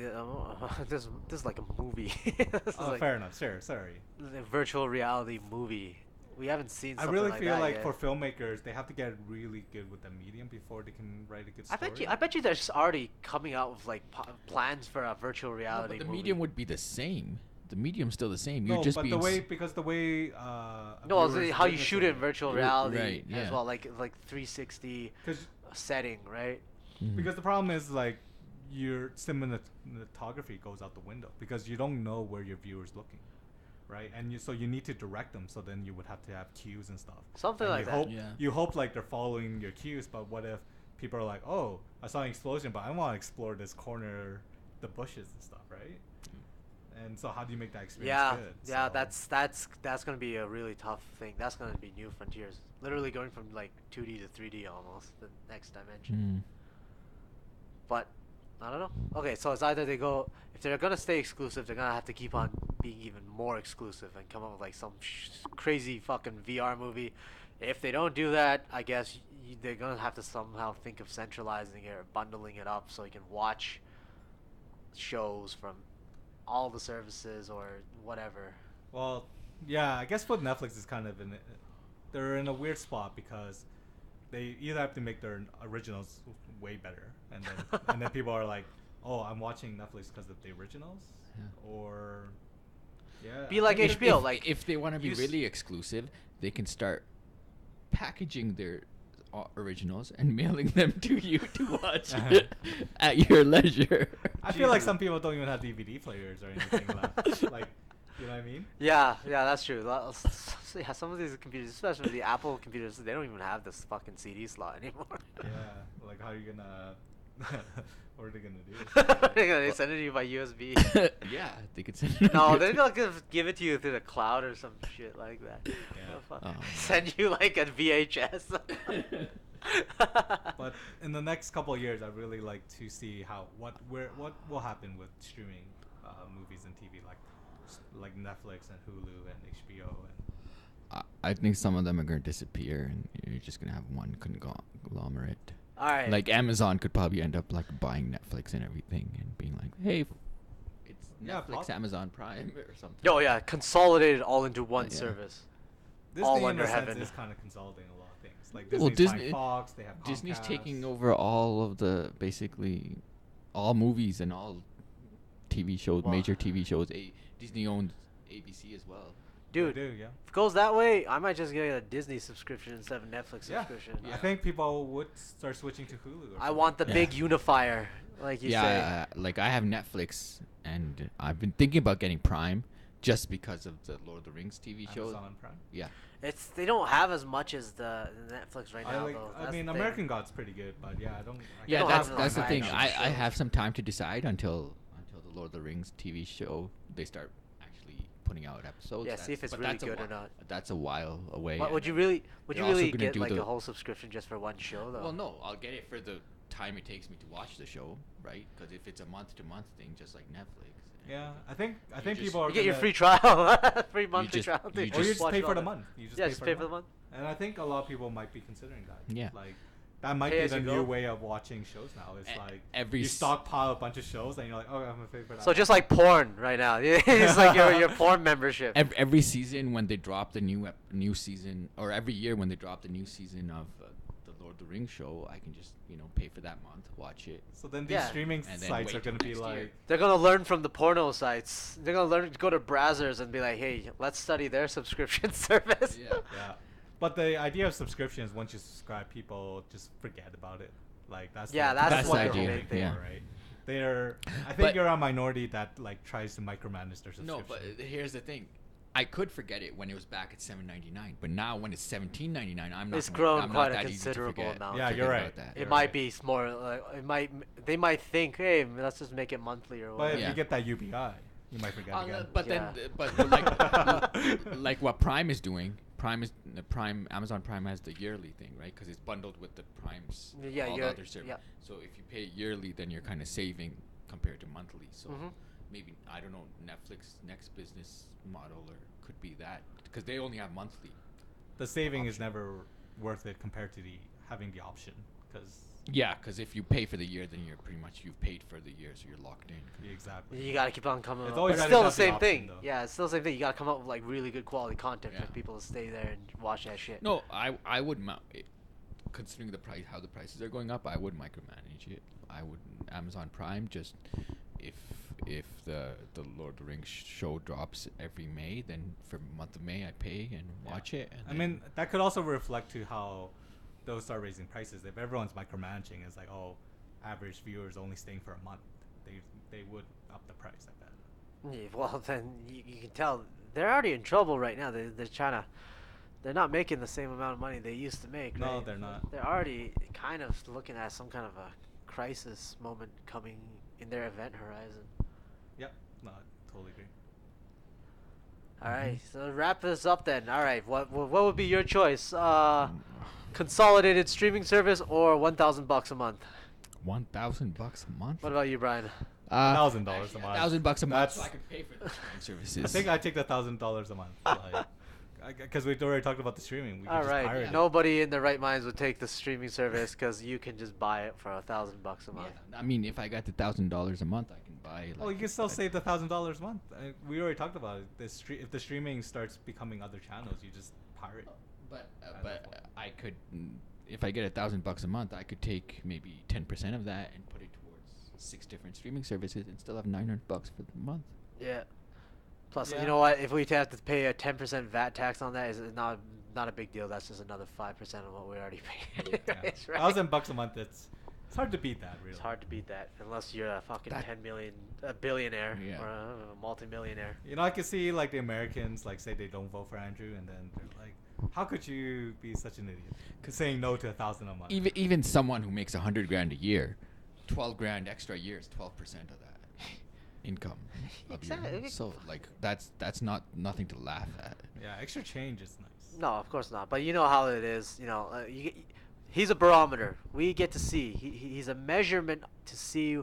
This is like a movie. This is Oh, like fair enough. Sure, sorry. a virtual reality movie. We haven't seen. I Something really like feel that like yet. for filmmakers, they have to get really good with the medium before they can write a good I story. bet you, there's already coming out with like plans for a virtual No, reality but the movie. medium would be the same. The medium's still the same. No, You're just but being the way No, viewers it's how you witness shoot it in virtual Right, reality yeah. as well, like 360 setting, right? Mhm. because the problem is like your cinematography goes out the window because you don't know where your viewer's looking, right? And so you need to direct them. So then you would have to have cues and stuff. Something And like you that. Hope, Yeah. You hope like they're following your cues, but what if people are like, oh, I saw an explosion, but I want to explore this corner, the bushes and stuff, right? And so how do you make that experience Yeah, good? yeah, So- that's gonna be a really tough thing. That's gonna be new frontiers. Literally going from like 2D to 3D almost, the next dimension. Mm. But I don't know. Okay, so it's either if they're gonna stay exclusive, they're gonna have to keep on being even more exclusive and come up with like some crazy fucking VR movie. If they don't do that, I guess they're gonna have to somehow think of centralizing it or bundling it up so you can watch shows from all the services or whatever. Well, yeah, I guess what Netflix is kind of they're in a weird spot because they either have to make their originals way better, and then people are like, oh, I'm watching Netflix because of the originals, Yeah. or yeah, Be like I mean, HBO, if, like if they want to be you s- really exclusive, they can start packaging their originals and mailing them to you to watch at your leisure. I feel like Jesus. some people don't even have DVD players or anything left. Like, you know what I mean? Yeah, that's true. Yeah, some of these computers, especially the Apple computers, they don't even have this fucking CD slot anymore. Yeah, like how are you gonna What are they gonna do? They send it to you by USB. Yeah, they could send. No, they're not gonna give it to you through the cloud or some shit like that. Yeah. Send you like a VHS. But in the next couple of years, I really like to see what will happen with streaming movies and TV, like Netflix and Hulu and HBO and. I think some of them are gonna disappear, and you're just gonna have one conglomerate. All right. Like Amazon could probably end up like buying Netflix and everything, and being like, "Hey, it's Netflix, Amazon Prime, or something." Oh yeah, consolidated all into one service. Disney all in under a sense heaven. is kind of consolidating a lot of things. Like Disney's buying Fox, they have Comcast. Disney's taking over all of the basically all movies and all TV shows, major TV shows. Disney owns ABC as well. Dude, They do, yeah. if it goes that way, I might just get a Disney subscription instead of a Netflix subscription. I think people would start switching to Hulu. I want the big unifier, like you say. Yeah, like I have Netflix, and I've been thinking about getting Prime just because of the Lord of the Rings TV show. Amazon Prime. Yeah. They don't have as much as the Netflix right now, though. I mean, American God's pretty good, but yeah, I don't. Yeah, don't that's have the thing. shows. I have some time to decide until the Lord of the Rings TV show they start actually putting out episodes. Yeah, see if it's really good or not. That's a while away. But would you really gonna get do like the- a whole subscription just for one show, though? Well, no, I'll get it for the time it takes me to watch the show, right? Because if it's a month-to-month thing, just like Netflix. Yeah, I think just- people are. You get your gonna- free trial, free monthly just- trial. you Or you just watch pay it for all the day. month. You just Yeah, pay just for pay the for the month. month. And I think a lot of people might be considering that. Yeah. Like, that might Pay be as the you new go. way of watching shows now. It's like every you s- stockpile a bunch of shows and you're like, oh, I'm gonna pay for that. So just like porn right now, it's like your porn membership. Every season when they drop the new season, or every year when they drop the new season of the Lord of the Rings show, I can just pay for that month, watch it. So then these Yeah. streaming And then sites wait are gonna till be next like. year. They're gonna learn from the porno sites. They're gonna learn to go to browsers and be like, hey, let's study their subscription service. Yeah. Yeah. But the idea of subscription is once you subscribe, people just forget about it. Like that's Yeah, the, that's what the they're idea, hoping for, yeah. right? I think But- you're a minority that like tries to micromanage their subscription. No, but here's the thing. I could forget it when it was back at $7.99, but now when it's $17.99, It's grown I'm quite not a that easy to considerable forget. amount. Yeah, Forget you're about right. that. It You're might right. be more like they might think, hey, let's just make it monthly or But whatever. if Yeah. you get that UBI, you might forget again. But Yeah. then, but like, like what Prime is doing. Amazon Prime has the yearly thing, right? Because it's bundled with the Prime's Yeah, all the you're- other services. yeah. So if you pay yearly, then you're kind of saving compared to monthly. So Mhm. maybe I don't know, Netflix next business model or could be that because they only have monthly. The saving is never worth it compared to having the option, because Yeah, because if you pay for the year, then you've paid for the year, so you're locked in. exactly. You gotta keep on coming It's up. always It's better still to the have the same option, thing. though. Yeah, it's still the same thing. You gotta come up with like really good quality content Yeah. for people to stay there and watch that shit. No, I would considering the price, how the prices are going up, I would micromanage it. I would Amazon Prime just if the Lord of the Rings show drops every May, then for the month of May I pay and watch it. And I mean, that could also reflect to how they'll start raising prices. If everyone's micromanaging, it's like, oh, average viewers only staying for a month, they would up the price, I bet. Yeah, well, then you can tell they're already in trouble right now. They're not making the same amount of money they used to make. No, right? they're not. They're already kind of looking at some kind of a crisis moment coming in their event horizon. Yep. No, I totally agree. All right, so wrap this up then. All right, what would be your choice? Consolidated streaming service or $1,000 a month? $1,000 a month. What about you, Brian? $1,000 a month. $1,000 a month, That's- so I can pay for the streaming services. I think I take the $1,000 a month. Because we've already talked about the streaming. We can All just right, pirate it. nobody in their right minds would take the streaming service because you can just buy it for $1,000 a month. Yeah, I mean, if I got the $1,000 a month, I can buy. Oh, you can still save the $1,000 a month. We already talked about it. If the streaming starts becoming other channels, you just pirate. But At that point. I could, if I get $1,000 a month, I could take maybe 10% of that and put it towards 6 different streaming services and still have $900 for the month. Yeah. Plus, Yeah. you know what? If we have to pay a 10% VAT tax on that, is not a big deal. That's just another 5% of what we already paid. Yeah. Right? $1,000 a month. It's hard to beat that, really. It's hard to beat that unless you're a fucking That- 10 million, a billionaire Yeah. or a multimillionaire. You know, I can see like the Americans like say they don't vote for Andrew, and then they're like, "How could you be such an idiot? Saying no to $1,000 a month." Even someone who makes $100,000 a year 12 grand extra a year is 12% of that income. Exactly. So like that's not nothing to laugh at. Yeah, extra change is nice. No, of course not. But you know how it is. You know, he's a barometer. We get to see. He's a measurement to see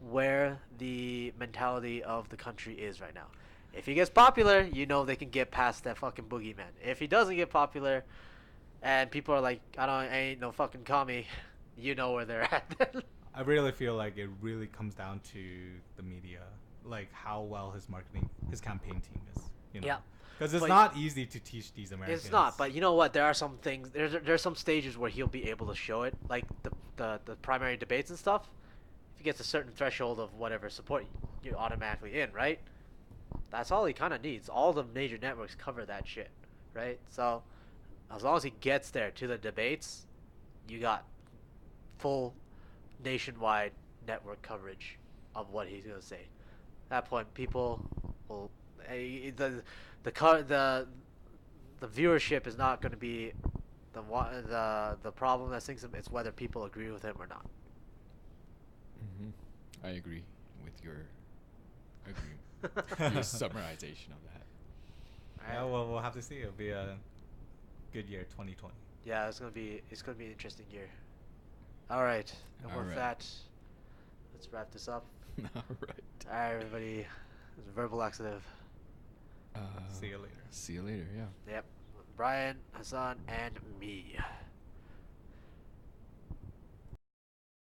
where the mentality of the country is right now. If he gets popular, you know they can get past that fucking boogeyman. If he doesn't get popular, and people are like, I ain't no fucking commie, you know where they're at. I really feel like it really comes down to the media, like how well his campaign team is. You know? Yeah. Because it's not easy to teach these Americans. It's not, but you know what? There are some things. There's some stages where he'll be able to show it, like the primary debates and stuff. If he gets a certain threshold of whatever support, you're automatically in, right? That's all he kind of needs. All the major networks cover that shit, right? So as long as he gets there to the debates, you got full nationwide network coverage of what he's gonna say. At that point, people will the viewership is not going to be the problem that sinks him. It's whether people agree with him or not. I agree with your summarization of that. Yeah, well, we'll have to see. It'll be a good year, 2020. Yeah, it's gonna be an interesting year. All right, and with that, let's wrap this up. All right. All right, everybody. It's a verbal laxative. See you later. See you later, yeah. Yep. Brian, Hassan, and me.